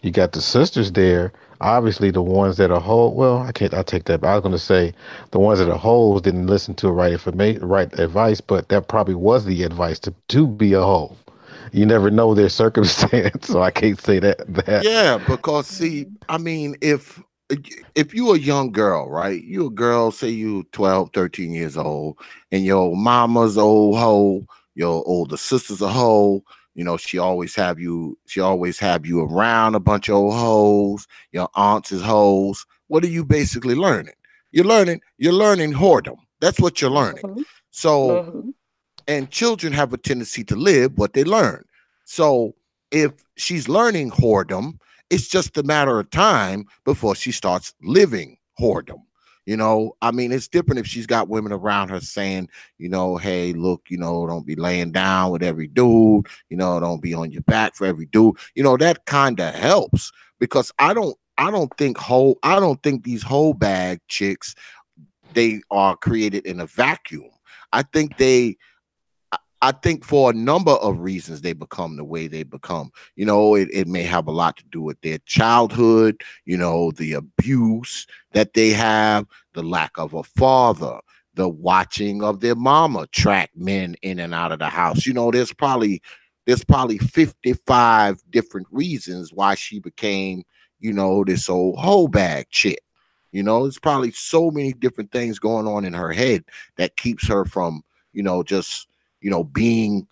you got the sisters there, obviously the ones that are whole. Well, I take that back. I was going to say the ones that are hoes didn't listen to right information, right advice, but that probably was the advice to be a hoe. You never know their circumstance, so I can't say that.
Yeah, because see,
Mhm.
I mean, if you a young girl, right? You a girl, say you 12, 13 years old, and your mama's old hoe, your older sister's a hoe, she always have you around a bunch of old hoes, your aunts is hoes. What are you basically learning? You're learning whoredom. That's what you're learning.
Mhm.
So
Mhm.
Mhm.
and children have a tendency to live what they learn. So if she's learning whoredom, it's just a matter of time before she starts living whoredom. I mean, it's different if she's got women around her saying, hey, look, don't be laying down with every dude, don't be on your back for every dude. That kind of helps because I don't think these whole bag chicks, they are created in a vacuum. I think I think for a number of reasons they become the way they become. It may have a lot to do with their childhood, the abuse that they have, the lack of a father, the watching of their mama track men in and out of the house. There's probably 55 different reasons why she became, this old hoe bag chick. There's probably so many different things going on in her head that keeps her from, just being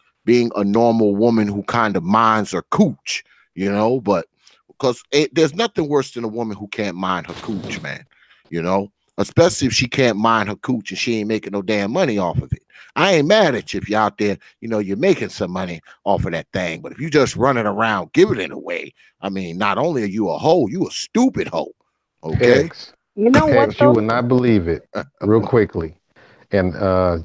a normal woman who kind of minds her cooch, but because there's nothing worse than a woman who can't mind her cooch, man, you know, especially if she can't mind her cooch and she ain't making no damn money off of it. I ain't mad at you if you're out there, you're making some money off of that thing, but if you just running around giving it away, I mean, not only are you a hoe, you a stupid hoe, okay?
X,
You know what
X, you
though?
would not believe it. Real quickly, and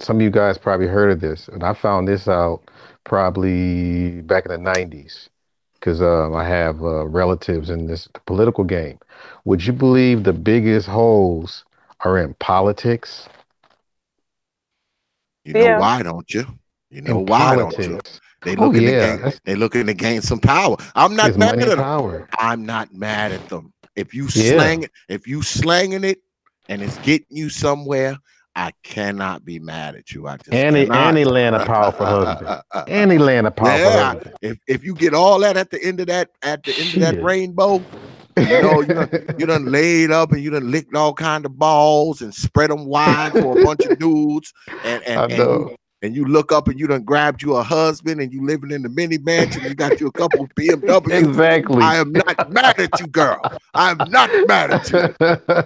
some of you guys probably heard of this, and I found this out probably back in the '90s because I have relatives in this political game. Would you believe the biggest holes are in politics?
You know
Yeah.
why, don't you? You know
In
why, don't you?
politics.
They
Oh
looking to
yeah,
gain.
that's
They looking to gain some power. I'm not
it's
mad
money
at
and
them.
power.
I'm not mad at them.
Yeah,
If you slanging it, and it's getting you somewhere, I cannot be mad at you. I just
and
cannot.
they land a powerful husband, and they land a powerful
Yeah,
husband.
if you get all that at the end of that
Shit.
rainbow, you done laid up and you done licked all kind of balls and spread them wide for a bunch of dudes, and and
I
and you
know.
and you look up and you done grabbed you a husband and you living in the mini mansion. You got you a couple of BMWs.
Exactly.
I am not mad at you, girl. I'm not mad at you.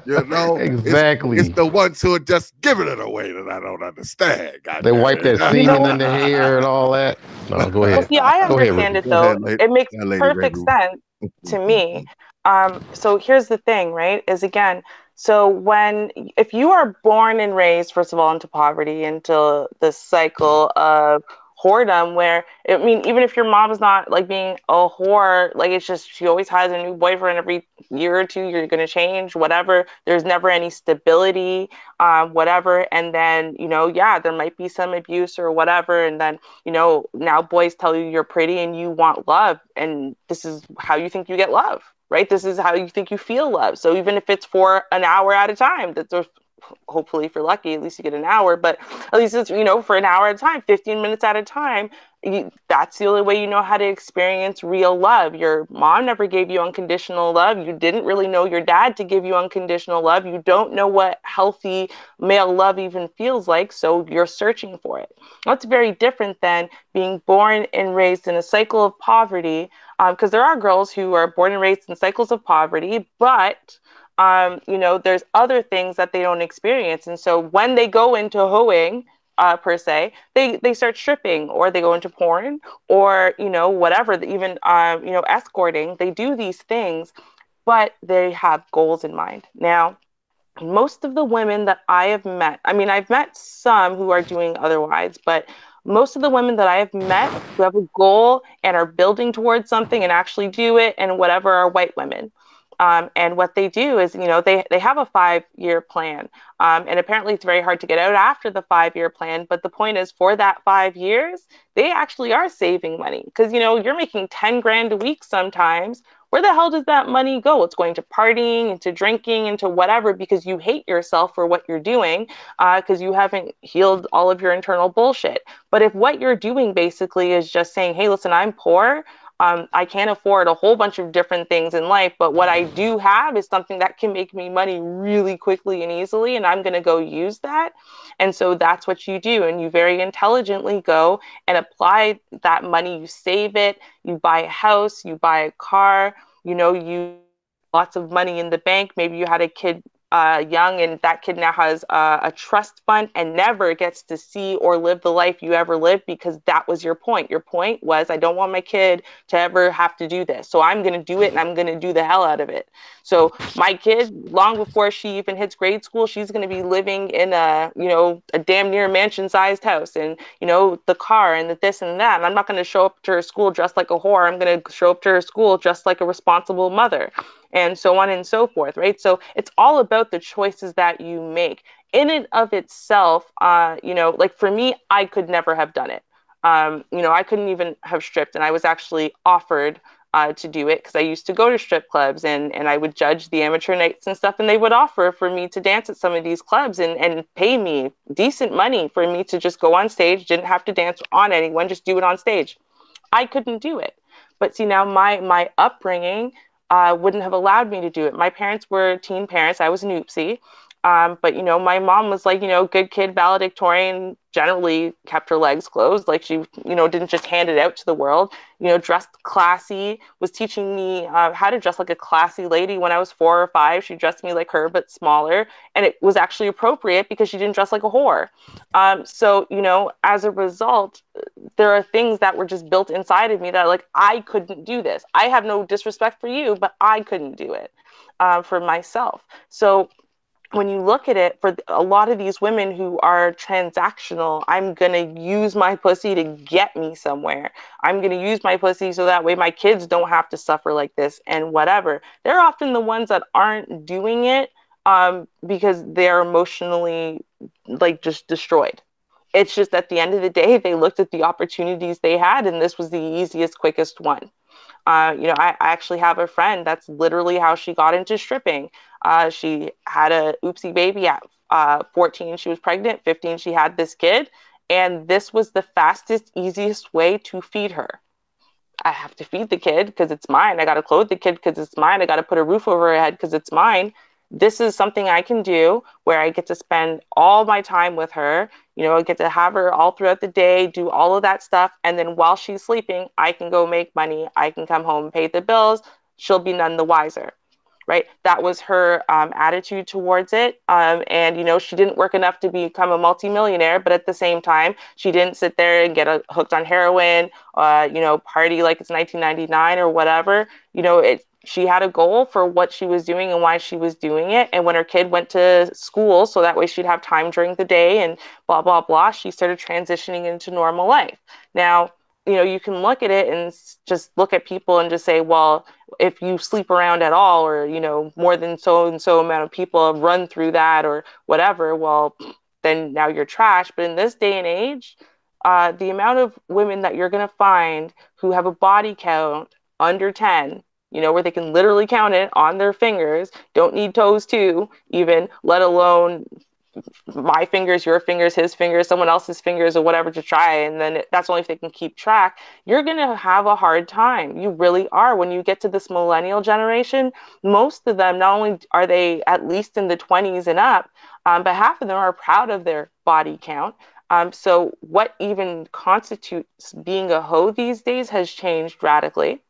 It's
Exactly.
the ones who are just giving it away that I don't understand. God
They
damn
wipe that
You
semen in
know,
the hair and all that. No, go
well,
ahead.
see, I
Go ahead,
understand
Ruby.
it
Go
though.
ahead,
It makes
Lady Ray
perfect
Ruby.
sense to me. So here's the thing, right? Is again, so if you are born and raised, first of all, into poverty, into the cycle of whoredom where, I mean, even if your mom's not like being a whore, like it's just she always has a new boyfriend every year or two, you're going to change, whatever. There's never any stability, whatever. And then, yeah, there might be some abuse or whatever. And then, now boys tell you you're pretty and you want love. And this is how you think you get love, right? This is how you think you feel love. So even if it's for an hour at a time, that's hopefully if you're lucky, at least you get an hour, but at least it's, for an hour at a time, 15 minutes at a time, that's the only way you know how to experience real love. Your mom never gave you unconditional love. You didn't really know your dad to give you unconditional love. You don't know what healthy male love even feels like, so you're searching for it. That's very different than being born and raised in a cycle of poverty, because there are girls who are born and raised in cycles of poverty, but there's other things that they don't experience. And so when they go into hoeing, per se, they start stripping, or they go into porn, or, whatever, even, escorting. They do these things, but they have goals in mind. Now, most of the women that I have met, I mean, I've met some who are doing otherwise, but most of the women that I have met who have a goal and are building towards something and actually do it and whatever are white women. And what they do is, they have a 5-year plan. And apparently it's very hard to get out after the 5-year plan. But the point is, for that 5 years, they actually are saving money, because, you're making 10 grand a week sometimes. Where the hell does that money go? It's going to partying, into drinking, into whatever, because you hate yourself for what you're doing, because you haven't healed all of your internal bullshit. But if what you're doing basically is just saying, hey, listen, I'm poor, I can't afford a whole bunch of different things in life, but what I do have is something that can make me money really quickly and easily, and I'm going to go use that. And so that's what you do. And you very intelligently go and apply that money. You save it, you buy a house, you buy a car, you lots of money in the bank. Maybe you had a kid young, and that kid now has a trust fund and never gets to see or live the life you ever lived, because that was your point. Your point was, I don't want my kid to ever have to do this, so I'm going to do it, and I'm going to do the hell out of it. So my kid, long before she even hits grade school, she's going to be living in a damn near mansion sized house, and the car and the this and that. And I'm not going to show up to her school dressed like a whore. I'm going to show up to her school just like a responsible mother, and so on and so forth, right? So it's all about the choices that you make. In and of itself, like for me, I could never have done it. I couldn't even have stripped, and I was actually offered to do it, because I used to go to strip clubs, and I would judge the amateur nights and stuff, and they would offer for me to dance at some of these clubs and pay me decent money for me to just go on stage, didn't have to dance on anyone, just do it on stage. I couldn't do it. But see, now my upbringing wouldn't have allowed me to do it. My parents were teen parents. I was an oopsie. But, my mom was like, good kid, valedictorian, generally kept her legs closed. Like she, didn't just hand it out to the world, dressed classy, was teaching me how to dress like a classy lady when I was 4 or 5. She dressed me like her, but smaller. And it was actually appropriate because she didn't dress like a whore. So, as a result, there are things that were just built inside of me that like, I couldn't do this. I have no disrespect for you, but I couldn't do it for myself. So when you look at it, for a lot of these women who are transactional, I'm going to use my pussy to get me somewhere. I'm going to use my pussy so that way my kids don't have to suffer like this and whatever. They're often the ones that aren't doing it because they're emotionally like just destroyed. It's just at the end of the day, they looked at the opportunities they had, and this was the easiest, quickest one. I actually have a friend that's literally how she got into stripping. She had a oopsie baby at 14. She was pregnant. 15, she had this kid. And this was the fastest, easiest way to feed her. I have to feed the kid because it's mine. I got to clothe the kid because it's mine. I got to put a roof over her head because it's mine. This is something I can do where I get to spend all my time with her. I get to have her all throughout the day, do all of that stuff. And then while she's sleeping, I can go make money. I can come home and pay the bills. She'll be none the wiser. Right. That was her attitude towards it. And, she didn't work enough to become a multimillionaire. But at the same time, she didn't sit there and get hooked on heroin, party like it's 1999 or whatever. she had a goal for what she was doing and why she was doing it. And when her kid went to school, so that way she'd have time during the day and blah, blah, blah, she started transitioning into normal life. Now, you can look at it and just look at people and just say, well, if you sleep around at all, or, more than so and so amount of people have run through that or whatever, well, then now you're trash. But in this day and age, the amount of women that you're going to find who have a body count under 10, where they can literally count it on their fingers, don't need toes too, even, let alone my fingers, your fingers, his fingers, someone else's fingers, or whatever to try. And then that's only if they can keep track. You're going to have a hard time. You really are. When you get to this millennial generation, most of them, not only are they at least in the 20s and up, but half of them are proud of their body count. So what even constitutes being a hoe these days has changed radically.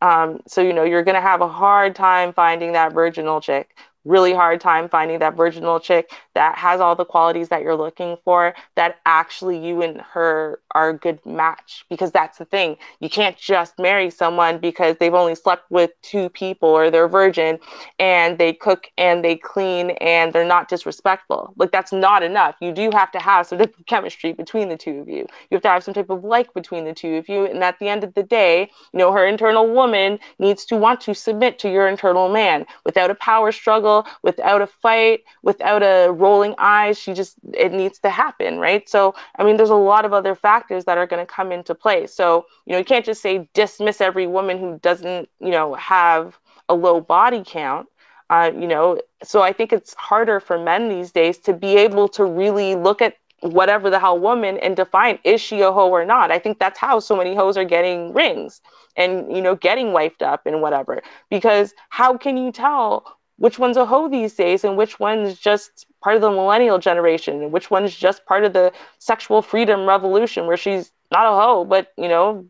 So, you're going to have a hard time finding that virginal chick, really hard time finding that virginal chick that has all the qualities that you're looking for, that actually you and her are a good match. Because that's the thing. You can't just marry someone because they've only slept with 2 people, or they're virgin and they cook and they clean and they're not disrespectful. Like, that's not enough. You do have to have some type of chemistry between the 2 of you. You have to have some type of like between the 2 of you. And at the end of the day, her internal woman needs to want to submit to your internal man without a power struggle, without a fight, without a rolling eyes. It needs to happen, right? So, there's a lot of other factors that are going to come into play. So, you can't just say dismiss every woman who doesn't, have a low body count. So I think it's harder for men these days to be able to really look at whatever the hell woman and define, is she a hoe or not? I think that's how so many hoes are getting rings and, getting wifed up and whatever, because how can you tell which one's a hoe these days and which one's just part of the millennial generation and which one's just part of the sexual freedom revolution, where she's not a hoe, but,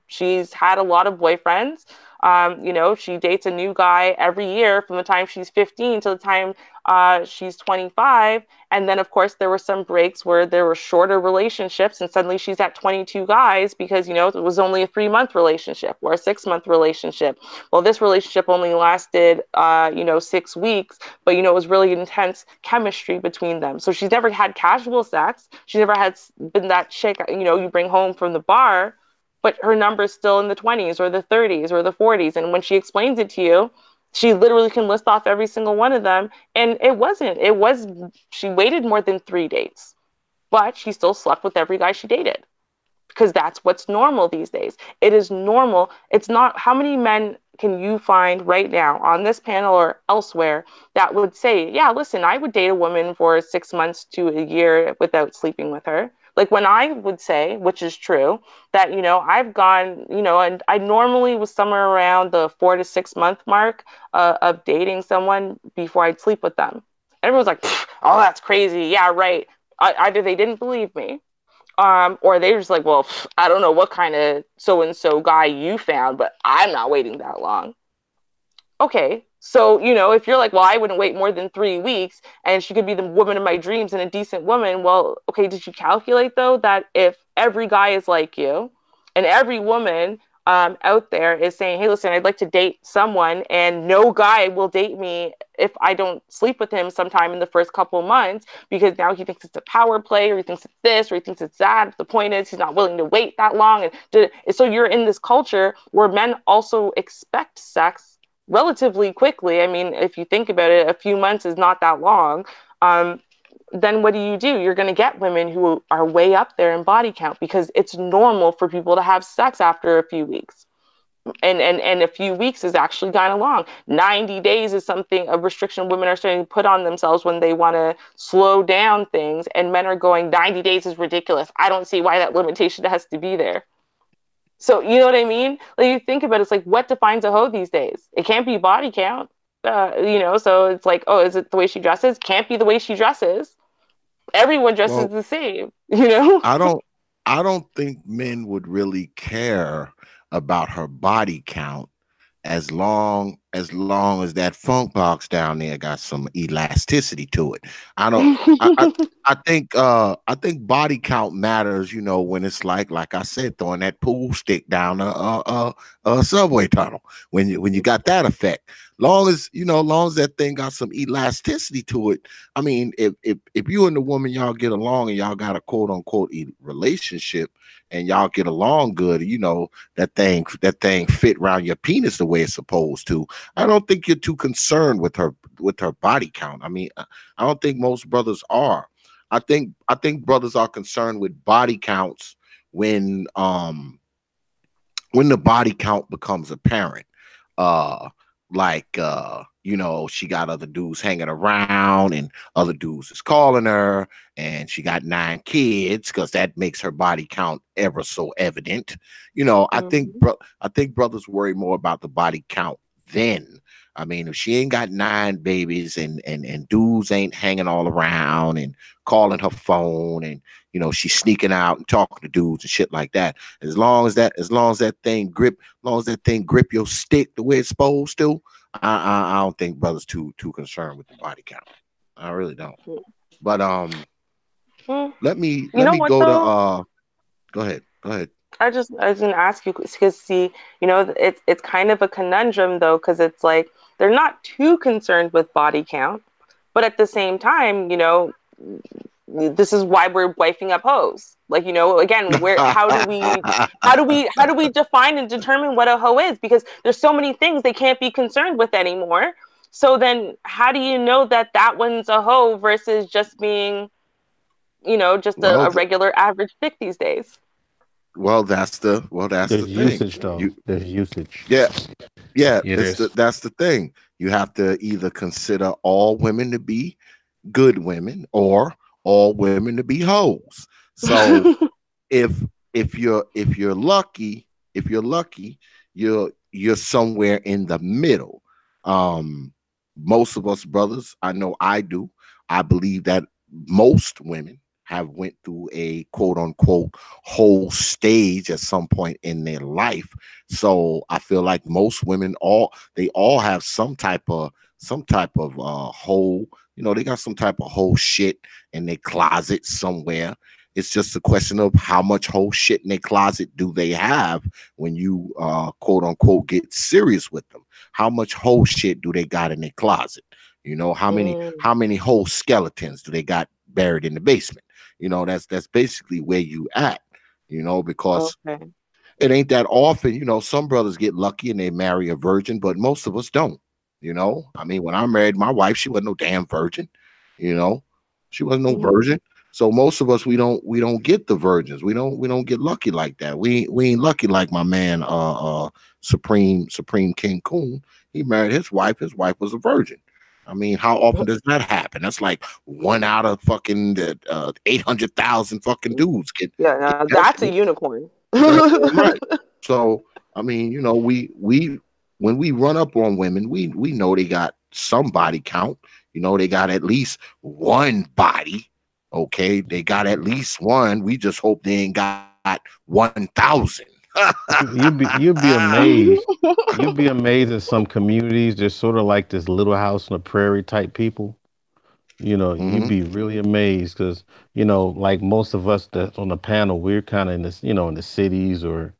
she's had a lot of boyfriends. She dates a new guy every year from the time she's 15 to the time she's 25. And then, of course, there were some breaks where there were shorter relationships and suddenly she's at 22 guys because, it was only a 3-month relationship or a 6-month relationship. Well, this relationship only lasted, 6 weeks, but, it was really intense chemistry between them. So she's never had casual sex. She never had been that chick, you bring home from the bar, but her number's still in the 20s or the 30s or the 40s. And when she explains it to you, she literally can list off every single one of them. And she waited more than 3 dates, but she still slept with every guy she dated, because that's what's normal these days. It is normal. It's not, how many men can you find right now on this panel or elsewhere that would say, yeah, listen, I would date a woman for 6 months to a year without sleeping with her? Like, when I would say, which is true, that, I've gone, and I normally was somewhere around the 4 to 6 month mark of dating someone before I'd sleep with them. Everyone's like, oh, that's crazy. Yeah, right. Either they didn't believe me, or they're just like, well, I don't know what kind of so-and-so guy you found, but I'm not waiting that long. Okay, so, if you're like, well, I wouldn't wait more than 3 weeks and she could be the woman of my dreams and a decent woman. Well, okay, did you calculate, though, that if every guy is like you and every woman out there is saying, hey, listen, I'd like to date someone, and no guy will date me if I don't sleep with him sometime in the first couple months, because now he thinks it's a power play, or he thinks it's this, or he thinks it's that. The point is, he's not willing to wait that long. And so you're in this culture where men also expect sex relatively quickly. If you think about it, a few months is not that long. Then what do? You're going to get women who are way up there in body count because it's normal for people to have sex after a few weeks. And a few weeks is actually kind of long. 90 days is a restriction women are starting to put on themselves when they want to slow down things. And men are going, 90 days is ridiculous. I don't see why that limitation has to be there. So, you know what I mean? Like, you think about it, it's like, what defines a hoe these days? It can't be body count. So it's like, oh, is it the way she dresses? Can't be the way she dresses. Everyone dresses the same,
I don't think men would really care about her body count as long as long as that funk box down there got some elasticity to it. I don't. I, I I think body count matters, when it's like I said, throwing that pool stick down a subway tunnel when you got that effect. Long as that thing got some elasticity to it. I mean, if you and the woman y'all get along and y'all got a quote unquote relationship and y'all get along good, that thing fit around your penis the way it's supposed to. I don't think you're too concerned with her body count. I mean, I don't think most brothers are. I think brothers are concerned with body counts when um when the body count becomes apparent. Uh she got other dudes hanging around and other dudes is calling her, and she got 9 kids because that makes her body count ever so evident.
Mhm.
I think brothers worry more about the body count then. I mean, if she ain't got 9 babies and dudes ain't hanging all around and calling her phone, and she's sneaking out and talking to dudes and shit like that. As long as that thing grip your stick the way it's supposed to, I don't think brothers too concerned with the body count. I really don't. But
Mm. You
let
know
me
what
go to
though?
go ahead. Go ahead.
I was gonna ask you because see, it's kind of a conundrum though, because it's like they're not too concerned with body count, but at the same time, this is why we're wifing up hoes. Like, again, where how do we define and determine what a hoe is? Because there's so many things they can't be concerned with anymore. So then how do you know that that one's a hoe versus just being, just a
well,
regular average dick these days?
that's the
There's
thing.
usage though.
You
There's usage.
Yeah, yeah,
Yeah,
it's the
there's.
that's the thing. You have to either consider all women to be good women or all women to be hoes. So if if you're lucky, you're somewhere in the middle. Um, Most of us brothers, I know I do. I believe that most women have went through a quote unquote whole stage at some point in their life. So I feel like most women all have some type of whole, they got some type of whole shit in their closet somewhere. It's just a question of how much whole shit in their closet do they have when you quote unquote get serious with them. How much whole shit do they got in their closet? How many
Mm,
how many whole skeletons do they got buried in the basement? That's basically where you at. Because
okay.
it ain't that often. Some brothers get lucky and they marry a virgin, but most of us don't. I mean, when I married my wife, she wasn't no damn virgin. You know, she wasn't no
Mhm.
virgin. So most of us we don't get the virgins. We don't get lucky like that. We ain't lucky like my man Supreme King Coon. He married his wife. His wife was a virgin. I mean, how often does that happen? That's like one out of fucking 800,000 fucking dudes
Yeah,
get that
that's a
shit.
unicorn.
Goddamn right. So I mean, we when we run up on women, we know they got some body count. They got at least one body. Okay, they got at least one. We just hope they ain't got 1,000.
You'd be amazed. You'd be amazed in some communities. There's sort of like this little house on the prairie type people. You'd
Hmm.
be really amazed because like most of us that's on the panel, we're kind of in this, in the cities or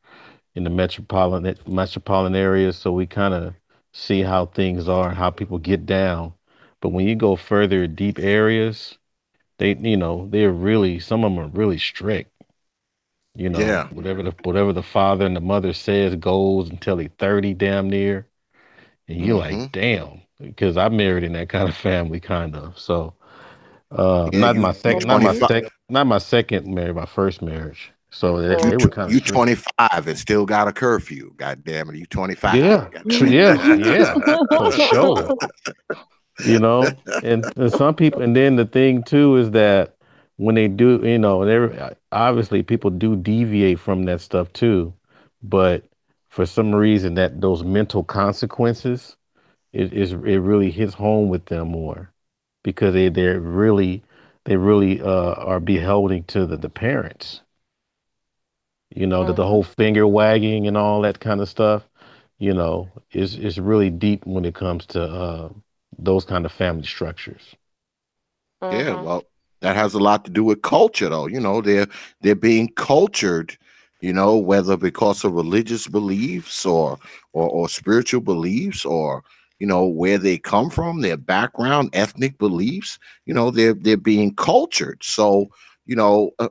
in the metropolitan areas, so we kind of see how things are and how people get down. But when you go further deep areas, they're really some of them are really strict.
Yeah.
Whatever the father and the mother says goes until they 30 damn near. And you're like,
Hmm.
damn, because I married in that kind of family, kind of. So
Yeah. You
Mhm.
25.
not my second marriage, my first marriage. So
You
they
Mm.
were
tw-
kind of
you
strict.
25 and still got a curfew. God damn it. You 25.
Yeah,
God damn
yeah, for sure. And some people, and then the thing too is that when they do, and obviously people do deviate from that stuff too, but for some reason that those mental consequences, it really hits home with them more because they really are beholding to the parents. That the
Mhm.
whole finger wagging and all that kind of stuff. is really deep when it comes to those kind of family structures.
Yeah,
Mm-hmm.
well, that has a lot to do with culture, though. They're being cultured, whether because of religious beliefs or spiritual beliefs or where they come from, their background, ethnic beliefs. They're being cultured. So you know, uh,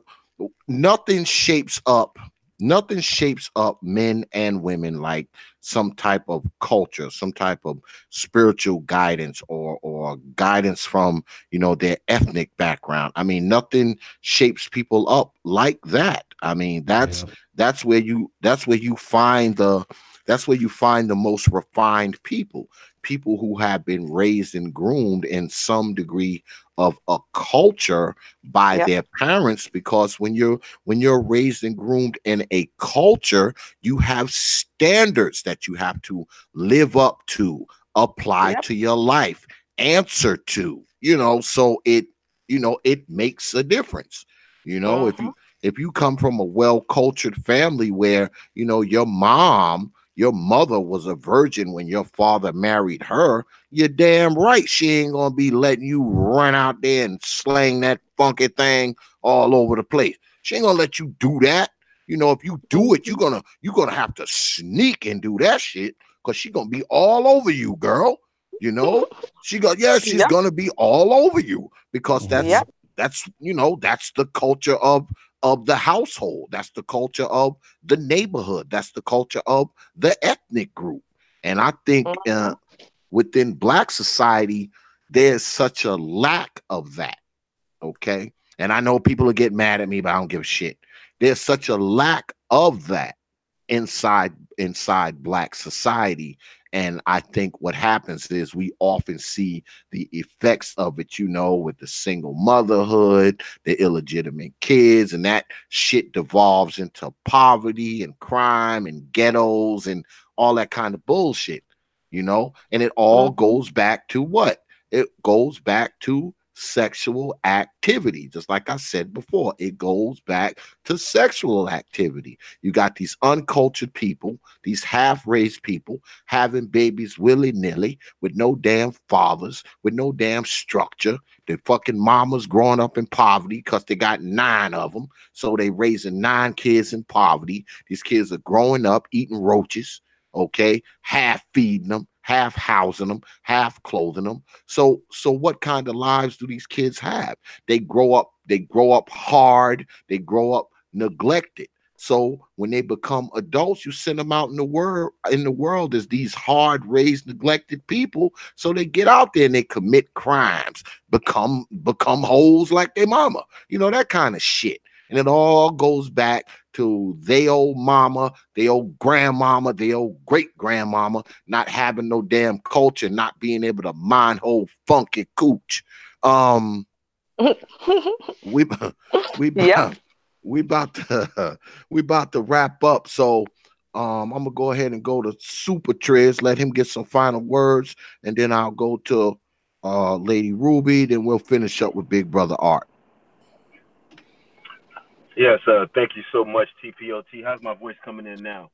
nothing shapes up. Nothing shapes up men and women like some type of culture, some type of spiritual guidance or guidance from their ethnic background. I mean, nothing shapes people up like that. I mean, that's
Yeah.
that's where you that's where you find the that's where you find the most refined people who have been raised and groomed in some degree of a culture by
Yep.
their parents, because when you're raised and groomed in a culture, you have standards that you have to live up to, apply
Yep.
to your life, answer to, so it makes a difference. If
Mm-hmm.
you come from a well-cultured family where, your mother was a virgin when your father married her, you're damn right she ain't gonna be letting you run out there and slang that funky thing all over the place. She ain't gonna let you do that. If you do it, you're
Mm-hmm.
gonna you're gonna have to sneak and do that shit because she gonna be all over you, girl. You know, she's
Yep.
gonna be all over you because that's
Hmm.
Yep.
that's that's the culture of the household. That's the culture of the neighborhood. That's the culture of the ethnic group. And I think
Mm-hmm.
within Black society, there's such a lack of that. Okay. And I know people will get mad at me, but I don't give a shit. There's such a lack of that inside Black society. And I think what happens is we often see the effects of it, with the single motherhood, the illegitimate kids, and that shit devolves into poverty and crime and ghettos and all that kind of bullshit. And it all
Mm-hmm.
goes back to what? It goes back to sexual activity. Just like I said before, it goes back to sexual activity. You got these uncultured people, these half raised people having babies willy nilly with no damn fathers, with no damn structure. The fucking mamas growing up in poverty because they got 9 of them. So they raising 9 kids in poverty. These kids are growing up eating roaches, okay, half feeding them, half housing them, half clothing them. So what kind of lives do these kids have? They grow up hard, they grow up neglected. So when they become adults, you send them out in the world as these hard raised, neglected people. So they get out there and they commit crimes, become hoes like their mama, that kind of shit. And it all goes back to they old mama, they old grandmama, they old great grandmama not having no damn culture, not being able to mind hold funky cooch. Um, we we
Yep.
we about to we about to wrap up. So I'm gonna go ahead and go to Super Triz, let him get some final words, and then I'll go to Lady Ruby, then we'll finish up with Big Brother Art.
Yes, thank you so much, TPOT. How's my voice coming in now?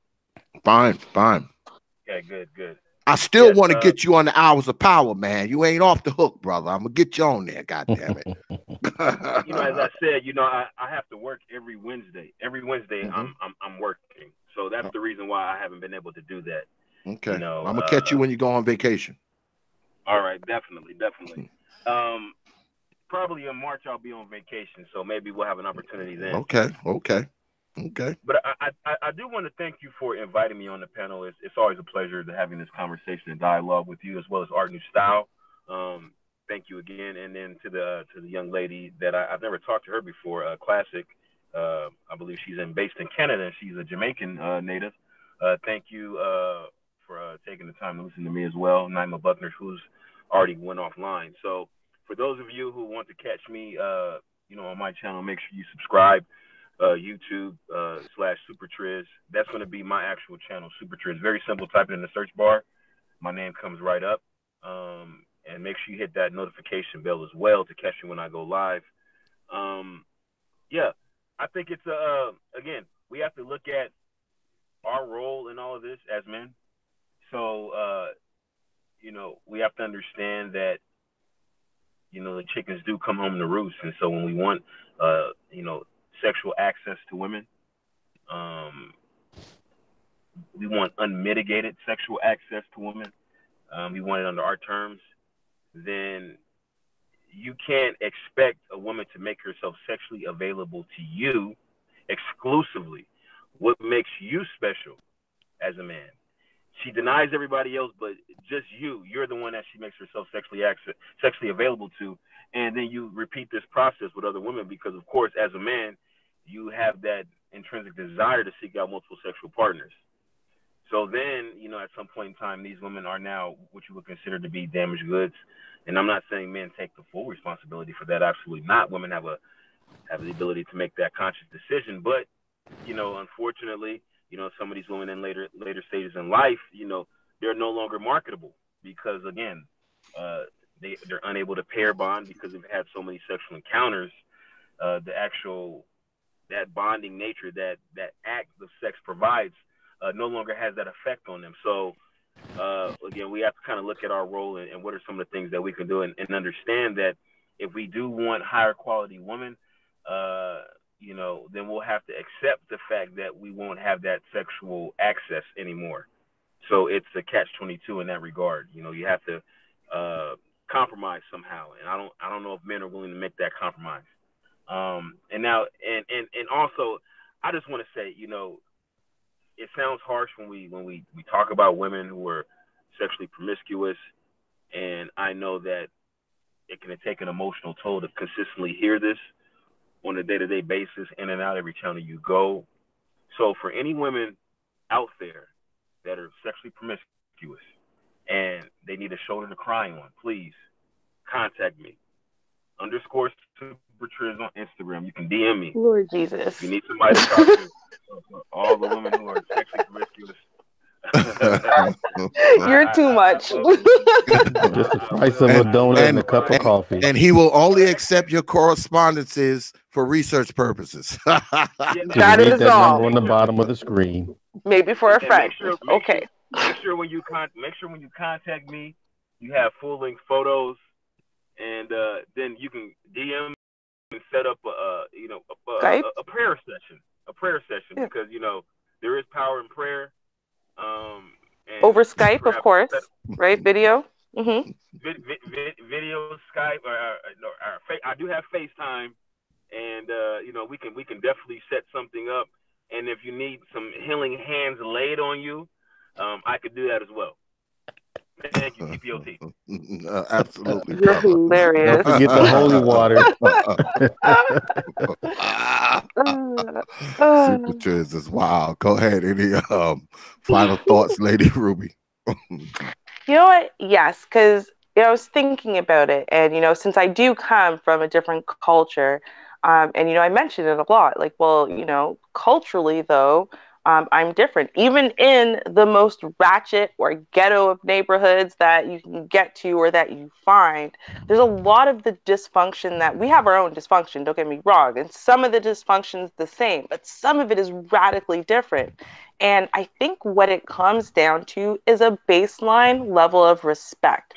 Fine, fine.
Okay, good, good.
I still
Yes,
want to get you on the Hours of Power, man. You ain't off the hook, brother. I'm gonna get you on there, god damn it.
as I said, I have to work every Wednesday. Every Wednesday,
Hmm.
I'm working, so that's the reason why I haven't been able to do that. You
Okay.
know,
I'm gonna catch you when you go on vacation.
all right, definitely, definitely. Um, Probably in March I'll be on vacation, so maybe we'll have an opportunity then.
Okay, okay, okay.
But I do want to thank you for inviting me on the panel. It's always a pleasure to having this conversation and dialogue with you, as well as Art New Style. Um, Thank you again, and then to the young lady that I've never talked to her before, Classic. I believe she's based in Canada, and she's a Jamaican native. Thank you for taking the time to listen to me as well, Naima Buckner, who's already went offline. So for those of you who want to catch me, on my channel, make sure you subscribe. YouTube slash Super Triz. That's going to be my actual channel, Super Triz. Very simple. Type it in the search bar. My name comes right up. And make sure you hit that notification bell as well to catch me when I go live. Um, yeah, I think it's again, we have to look at our role in all of this as men. So, we have to understand that, the chickens do come home to roost. And so when we want, sexual access to women, we want unmitigated sexual access to women, we want it under our terms, then you can't expect a woman to make herself sexually available to you exclusively. What makes you special as a man? She denies everybody else, but just you're the one that she makes herself sexually available to. And then you repeat this process with other women because, of course, as a man, you have that intrinsic desire to seek out multiple sexual partners. So then, at some point in time, these women are now what you would consider to be damaged goods. And I'm not saying men take the full responsibility for that. Absolutely not. Women have the ability to make that conscious decision. But, unfortunately, some of these women in later stages in life, they're no longer marketable because, again, they're unable to pair bond because they've had so many sexual encounters. That bonding nature that act of sex provides no longer has that effect on them. So, again, we have to kind of look at our role and what are some of the things that we can do and understand that if we do want higher quality women, then we'll have to accept the fact that we won't have that sexual access anymore. So it's a catch-22 in that regard. You have to compromise somehow, and I don't know if men are willing to make that compromise. And also, I just want to say, it sounds harsh when we talk about women who are sexually promiscuous, and I know that it can take an emotional toll to consistently hear this on a day-to-day basis, in and out every channel you go. So for any women out there that are sexually promiscuous and they need a shoulder to cry on, please contact me. _SuperTriz on Instagram. You can DM me.
Lord Jesus.
If you need somebody to talk to, all the women who are sexually promiscuous.
You're too much.
Just the price of a donut and a cup of coffee.
And he will only accept your correspondences for research purposes.
That is
that
all.
number on the bottom of the screen.
Maybe for a friend. Okay.
Make sure when you contact me, you have full-length photos, and then you can DM and set up a prayer session. Yeah. Because there is power in prayer. And
over Skype, of course, right? Video.
Mm-hmm. Video, Skype, I do have FaceTime, and we can definitely set something up. And if you need some healing hands laid on you, I could do that as well. Thank you, TPOT.
Absolutely.
You're hilarious.
Don't forget the holy water.
SuperTriz is wild. Go ahead. Any final thoughts, Lady Ruby?
You know what? Yes, because I was thinking about it, and since I do come from a different culture, and I mentioned it a lot. Like, well, culturally though, I'm different. Even in the most ratchet or ghetto of neighborhoods that you can get to or that you find, there's a lot of the dysfunction that we have our own dysfunction, don't get me wrong. And some of the dysfunction is the same, but some of it is radically different. And I think what it comes down to is a baseline level of respect.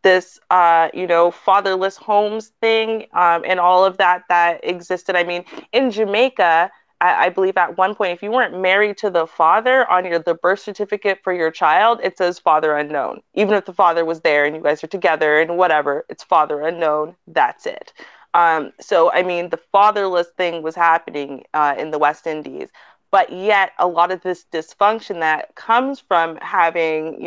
This, fatherless homes thing, and all of that existed. I mean, in Jamaica, I believe at one point, if you weren't married to the father on the birth certificate for your child, it says father unknown. Even if the father was there and you guys are together and whatever, it's father unknown. That's it. So, I mean, the fatherless thing was happening in the West Indies. But yet a lot of this dysfunction that comes from having,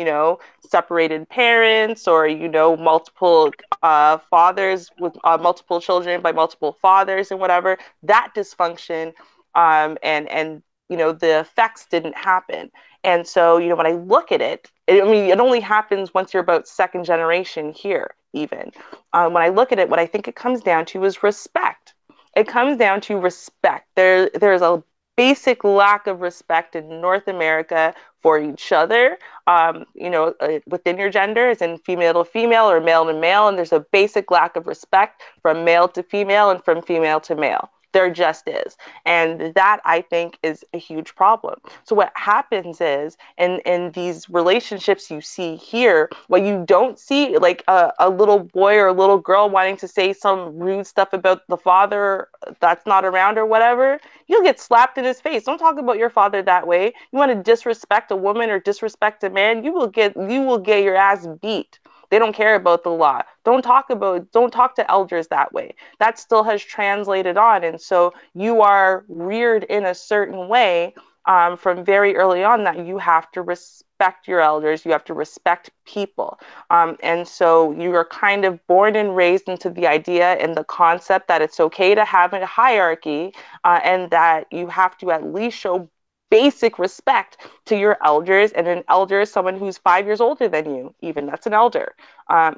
separated parents or, multiple fathers with multiple children by multiple fathers and whatever, that dysfunction and the effects didn't happen. And so, when I look at it, it only happens once you're about second generation here, even. When I look at it, what I think it comes down to is respect. It comes down to respect. There's a basic lack of respect in North America for each other, within your gender, as in female to female or male to male. And there's a basic lack of respect from male to female and from female to male. There just is. And that, I think, is a huge problem. So what happens is, in these relationships you see here, what you don't see, like a little boy or a little girl wanting to say some rude stuff about the father that's not around or whatever, you'll get slapped in his face. Don't talk about your father that way. You want to disrespect a woman or disrespect a man, you will get your ass beat. They don't care about the law. Don't talk to elders that way. That still has translated on. And so you are reared in a certain way from very early on, that you have to respect your elders. You have to respect people. And so you are kind of born and raised into the idea and the concept that it's okay to have a hierarchy, and that you have to at least show basic respect to your elders. And an elder is someone who's 5 years older than you, even. That's an elder.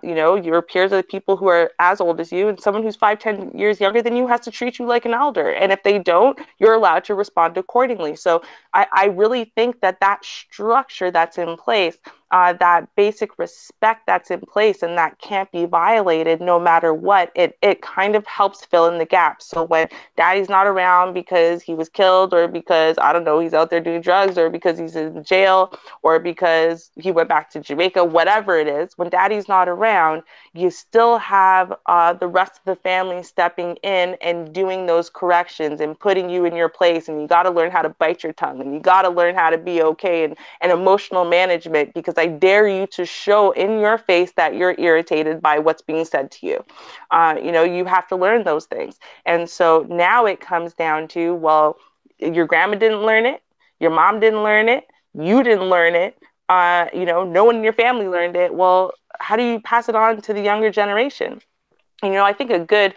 Your peers are the people who are as old as you, and someone who's 5-10 years younger than you has to treat you like an elder. And if they don't, you're allowed to respond accordingly. So I really think that structure that's in place, that basic respect that's in place, and that can't be violated no matter what, it kind of helps fill in the gaps. So when daddy's not around because he was killed, or because, I don't know, he's out there doing drugs, or because he's in jail, or because he went back to Jamaica, whatever it is, when daddy's not around, you still have the rest of the family stepping in and doing those corrections and putting you in your place. And you got to learn how to bite your tongue, and you got to learn how to be okay, and emotional management, because I dare you to show in your face that you're irritated by what's being said to you. You have to learn those things. And so now it comes down to, well, your grandma didn't learn it, your mom didn't learn it, you didn't learn it, no one in your family learned it. Well, how do you pass it on to the younger generation? I think a good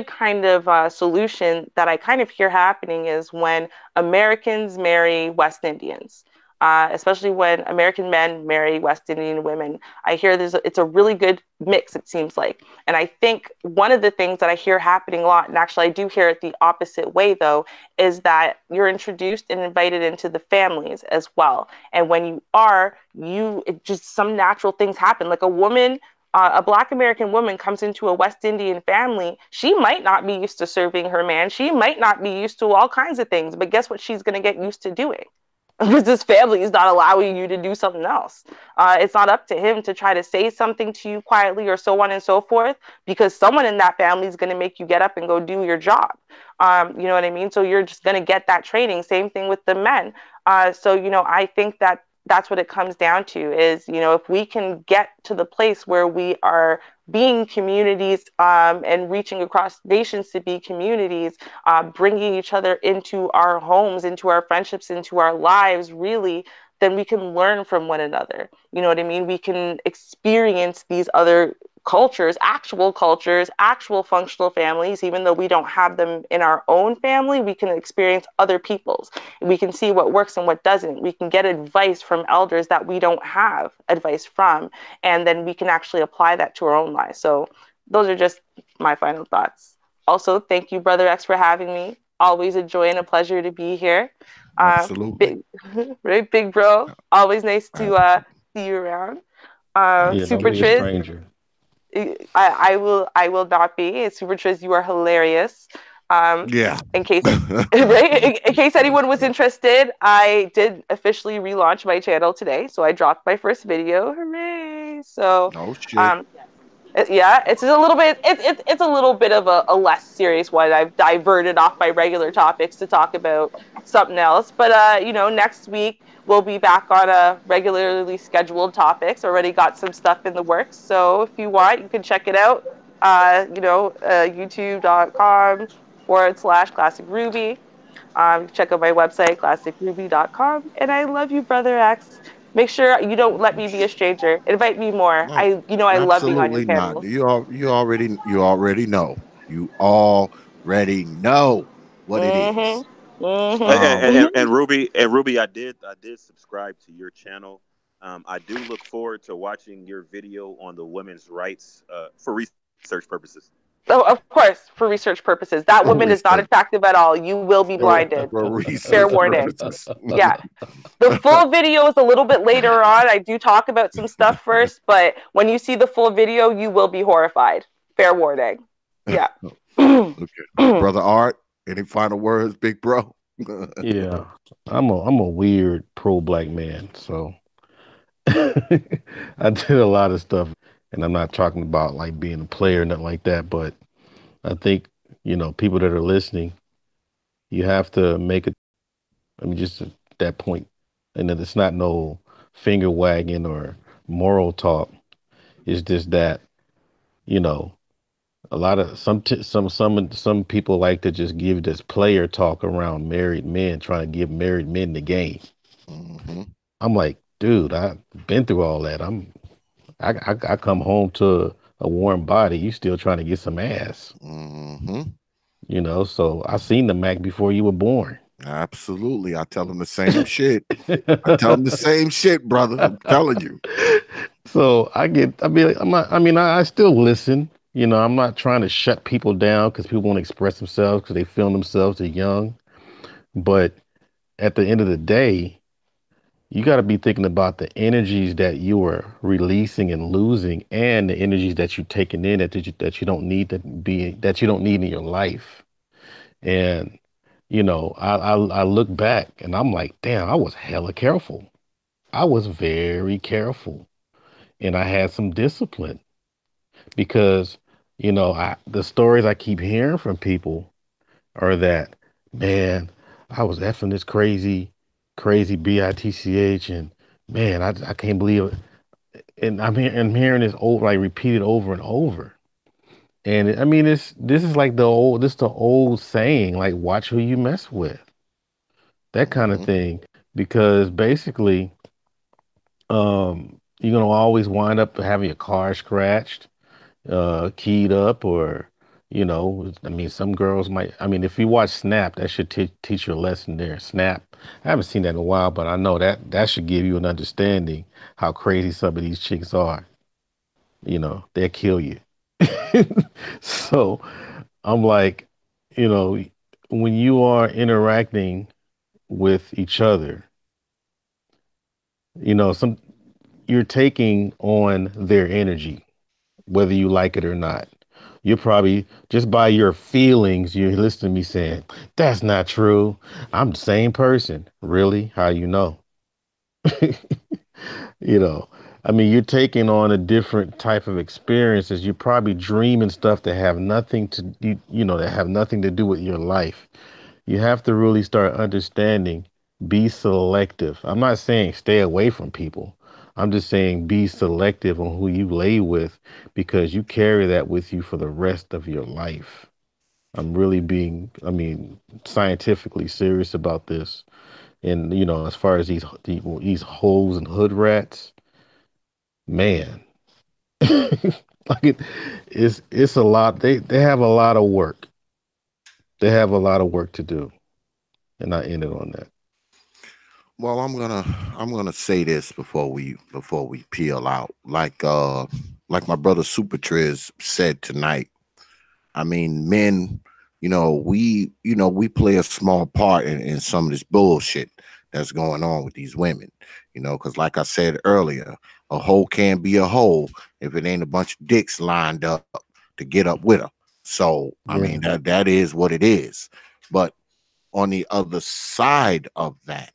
kind of solution that I kind of hear happening is when Americans marry West Indians. Especially when American men marry West Indian women. I hear it's a really good mix, it seems like. And I think one of the things that I hear happening a lot, and actually I do hear it the opposite way though, is that you're introduced and invited into the families as well. And when you are, just some natural things happen. Like a Black American woman comes into a West Indian family, she might not be used to serving her man. She might not be used to all kinds of things, but guess what she's going to get used to doing? Because this family is not allowing you to do something else. It's not up to him to try to say something to you quietly, or so on and so forth, because someone in that family is going to make you get up and go do your job. You know what I mean? So you're just going to get that training. Same thing with the men. I think that's what it comes down to is, if we can get to the place where we are being communities, and reaching across nations to be communities, bringing each other into our homes, into our friendships, into our lives, really, then we can learn from one another. You know what I mean? We can experience these other cultures, actual functional families. Even though we don't have them in our own family, we can experience other people's. We can see what works and what doesn't. We can get advice from elders that we don't have advice from, and then we can actually apply that to our own lives. So those are just my final thoughts. Also, thank you, Brother X, for having me. Always a joy and a pleasure to be here.
Absolutely.
Right, big bro. Always nice to see you around.
Yeah, don't
Super
be a
Triz,
stranger.
I will not be. Super Triz, you are hilarious.
Yeah.
In case right, in case anyone was interested, I did officially relaunch my channel today. So I dropped my first video. Hooray! So
Oh shit.
yeah, it's a little bit it's a little bit of a less serious one. I've diverted off my regular topics to talk about something else. But next week we'll be back on a regularly scheduled topics. Already got some stuff in the works. So if you want, you can check it out. YouTube.com/Classic Ruby. Check out my website, classicruby.com. And I love you, Brother X. Make sure you don't let me be a stranger. Invite me more.
No,
I love being on your
absolutely not.
panels.
You already know. You already know what it is.
Mm-hmm. Mm-hmm.
And Ruby, I did subscribe to your channel. I do look forward to watching your video on the women's rights for research purposes.
Oh, of course, for research purposes. That
For
woman is not
research.
attractive at all. You will be blinded.
For
Fair
research
warning.
purposes.
Yeah. The full video is a little bit later on. I do talk about some stuff first, but when you see the full video, you will be horrified. Fair warning. Yeah.
Okay. Brother Art, Any final words, big bro?
Yeah, I'm a weird pro black man, so I did a lot of stuff, and I'm not talking about like being a player or nothing like that, but I think, people that are listening, you have to make it. I mean, just at that point, and that it's not no finger wagging or moral talk. It's just that, you know, a lot of some people like to just give this player talk around married men, trying to give married men the game.
Hmm.
I'm like, dude, I've been through all that. I come home to a warm body. You still trying to get some ass,
Hmm.
So I seen the Mac before you were born.
Absolutely. I tell them the same shit. I tell them the same shit, brother. I'm telling you.
So I mean, I still listen. I'm not trying to shut people down because people want to express themselves because they feel themselves they're young. But at the end of the day, you got to be thinking about the energies that you are releasing and losing, and the energies that you're taking in that you don't need to be that you don't need in your life. And I look back and I'm like, damn, I was hella careful. I was very careful, and I had some discipline because the stories I keep hearing from people are that, man, I was effing this crazy bitch, and man, I can't believe it. And I'm hearing this over, like, repeated over and over. And I mean, this is like the old saying, like, watch who you mess with, that kind of
Hmm.
thing. Because basically, you're gonna always wind up having your car scratched, keyed up, or I mean, some girls might. I mean, if you watch Snap, that should teach you a lesson there. Snap. I haven't seen that in a while, but I know that should give you an understanding how crazy some of these chicks are. They'll kill you. So I'm like, you know, when you are interacting with each other, some you're taking on their energy, whether you like it or not. You're probably just by your feelings, you're listening to me saying, that's not true. I'm the same person. Really? How you know? you know, I mean, you're taking on a different type of experiences. You're probably dreaming stuff that have nothing to that have nothing to do with your life. You have to really start understanding, be selective. I'm not saying stay away from people. I'm just saying be selective on who you lay with because you carry that with you for the rest of your life. I'm really being, I mean, scientifically serious about this. And as far as these hoes and hood rats, man, like it's a lot. They have a lot of work. They have a lot of work to do. And I ended on that.
Well, I'm gonna say this before we peel out. Like my brother Super Triz said tonight. I mean, men, we play a small part in some of this bullshit that's going on with these women. Because like I said earlier, a hoe can't be a hoe if it ain't a bunch of dicks lined up to get up with her. So I mean,
Yeah.
that is what it is. But on the other side of that,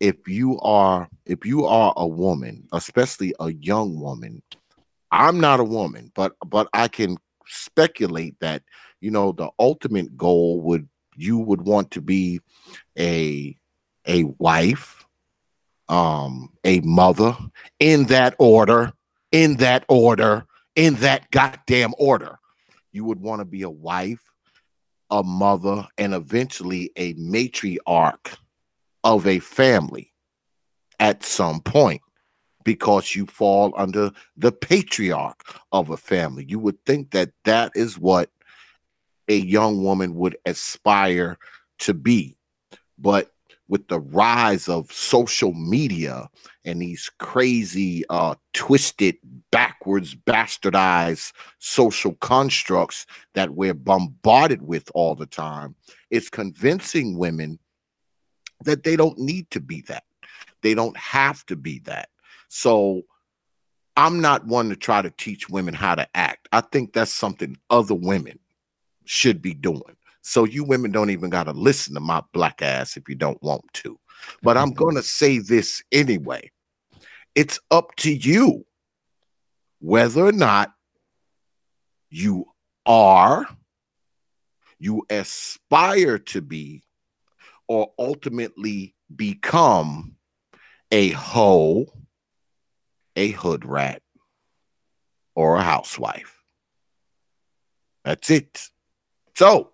if you are a woman, especially a young woman, I'm not a woman, but I can speculate that the ultimate goal would want to be a a wife, a mother, in that order, in that order, in that goddamn order. You would want to be a wife, a mother, and eventually a matriarch of a family at some point, because you fall under the patriarch of a family. You would think that that is what a young woman would aspire to be. But with the rise of social media and these crazy, twisted, backwards, bastardized social constructs that we're bombarded with all the time, it's convincing women that they don't need to be that. They don't have to be that. So I'm not one to try to teach women how to act. I think that's something other women should be doing. So you women don't even got to listen to my black ass if you don't want to. But I'm going to say this anyway. It's up to you whether or not you are, you aspire to be, or ultimately become a hoe, a hood rat, or a housewife. That's it. So,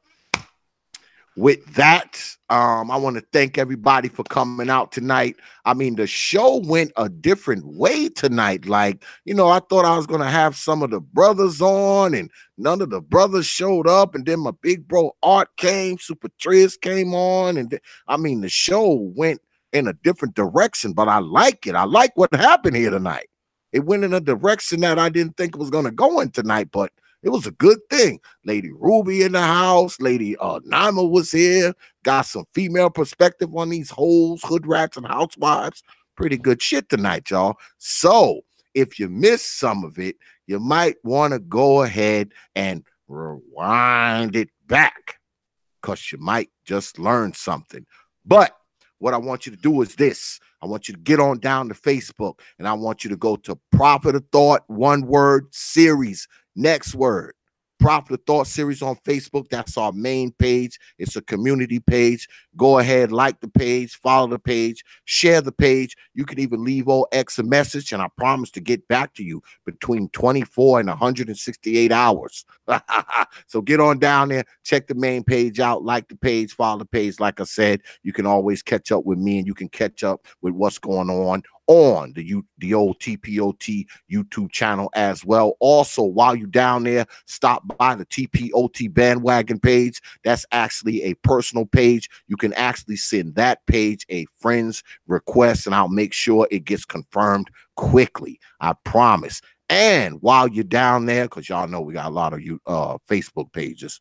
with that, I want to thank everybody for coming out tonight. I mean, the show went a different way tonight. Like, I thought I was going to have some of the brothers on, and none of the brothers showed up. And then my big bro Art came, Super Triz came on. And I mean, the show went in a different direction, but I like it. I like what happened here tonight. It went in a direction that I didn't think it was going to go in tonight, but it was a good thing. Lady Ruby in the house. Lady Naima was here. Got some female perspective on these hoes, hood rats, and housewives. Pretty good shit tonight, y'all. So if you missed some of it, you might want to go ahead and rewind it back, because you might just learn something. But what I want you to do is this. I want you to get on down to Facebook, and I want you to go to Prophet of Thought, one word, series. Next word. Prophet of Thought series on Facebook. That's our main page. It's a community page. Go ahead, like the page, follow the page, share the page. You can even leave old X a message, and I promise to get back to you between 24 and 168 hours. So get on down there, check the main page out, like the page, follow the page. Like I said, you can always catch up with me, and you can catch up with what's going on the old TPOT YouTube channel as well. Also, while you're down there, stop by the TPOT bandwagon page. That's actually a personal page. You can actually send that page a friend's request, and I'll make sure it gets confirmed quickly. I promise. And while you're down there, because y'all know we got a lot of Facebook pages,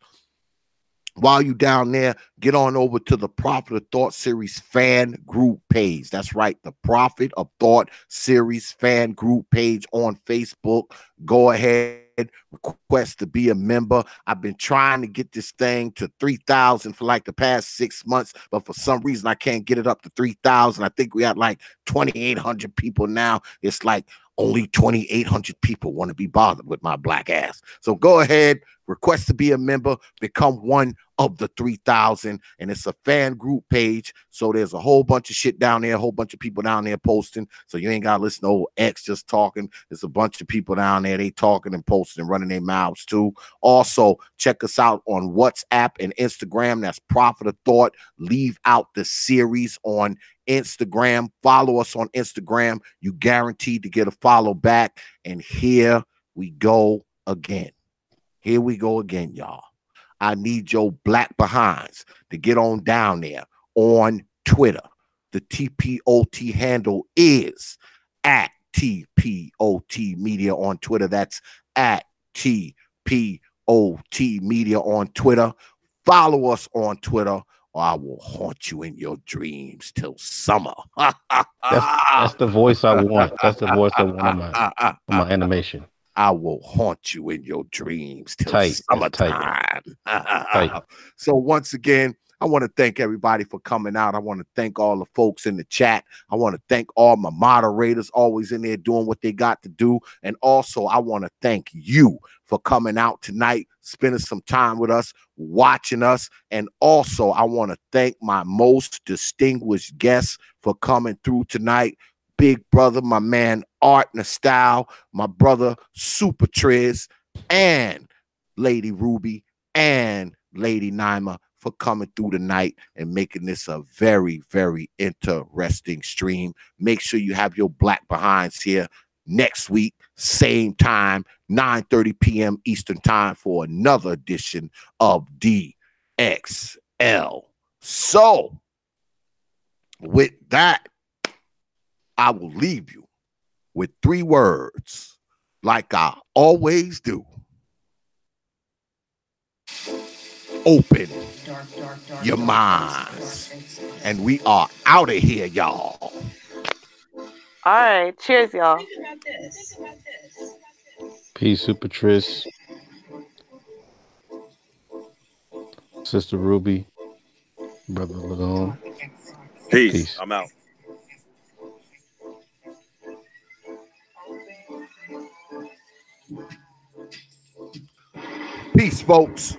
while you down there, get on over to the Prophet of Thought series fan group page. That's right, the Prophet of Thought series fan group page on Facebook. Go ahead, request to be a member. I've been trying to get this thing to 3,000 for like the past 6 months, but for some reason I can't get it up to 3,000. I think we got like 2,800 people now. It's like only 2,800 people want to be bothered with my black ass. So go ahead, request to be a member, become one of the 3,000, and it's a fan group page. So there's a whole bunch of shit down there, a whole bunch of people down there posting. So you ain't got to listen to old X just talking. There's a bunch of people down there, they talking and posting and running their mouths too. Also, check us out on WhatsApp and Instagram. That's Prophet of Thought. Leave out the series on Instagram. Follow us on Instagram. You guaranteed to get a follow back. And here we go again. Here we go again, y'all. I need your black behinds to get on down there on Twitter. The TPOT handle is at TPOT Media on Twitter. That's at TPOT Media on Twitter. Follow us on Twitter, or I will haunt you in your dreams till summer.
That's the voice I want. That's the voice I want on my animation.
I will haunt you in your dreams till
Tight. That's tight.
summertime.
Tight.
So once again, I want to thank everybody for coming out. I want to thank all the folks in the chat. I want to thank all my moderators always in there doing what they got to do. And also, I want to thank you for coming out tonight, spending some time with us, watching us. And also, I want to thank my most distinguished guests for coming through tonight. Big brother, my man Art Nostyle, my brother Super Triz, and Lady Ruby and Lady Naima for coming through tonight and making this a very, very interesting stream. Make sure you have your black behinds here next week, same time, 9:30 p.m. Eastern time for another edition of DXL. So, with that, I will leave you with 3 words, like I always do. Open your minds. And we are out of here, y'all.
All right. Cheers, y'all.
Peace, Super Tris. Sister Ruby, Brother Lagoon.
Peace.
Peace.
I'm out.
Peace, folks.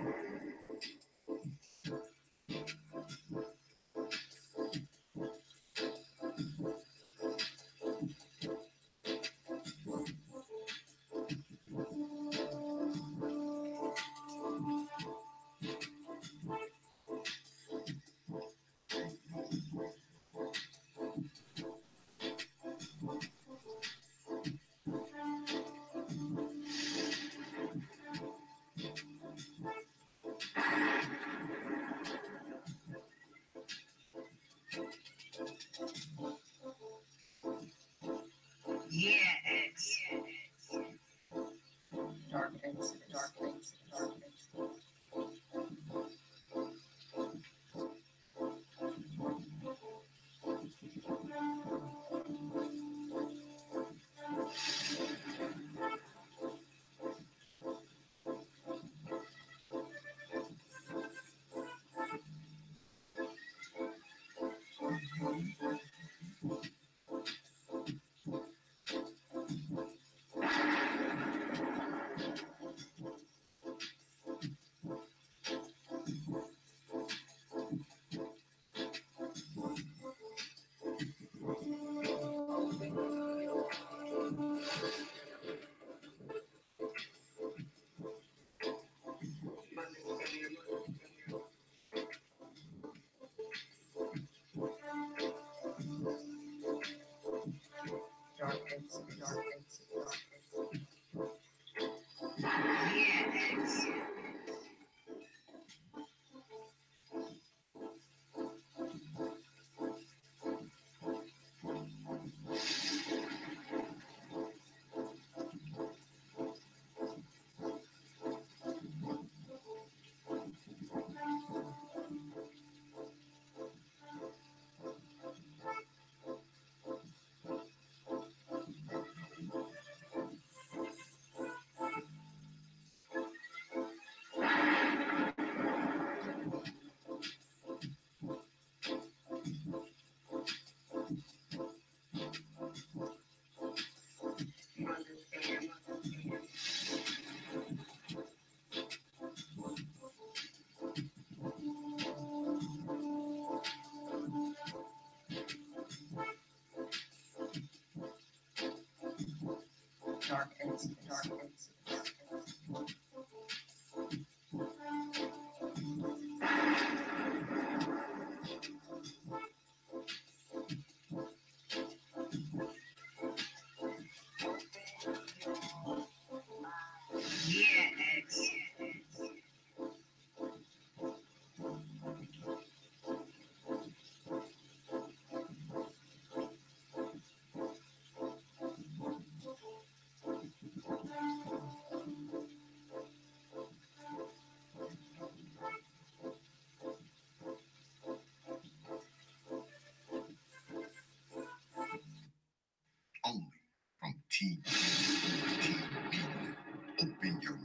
Only from TPOT Media. Open your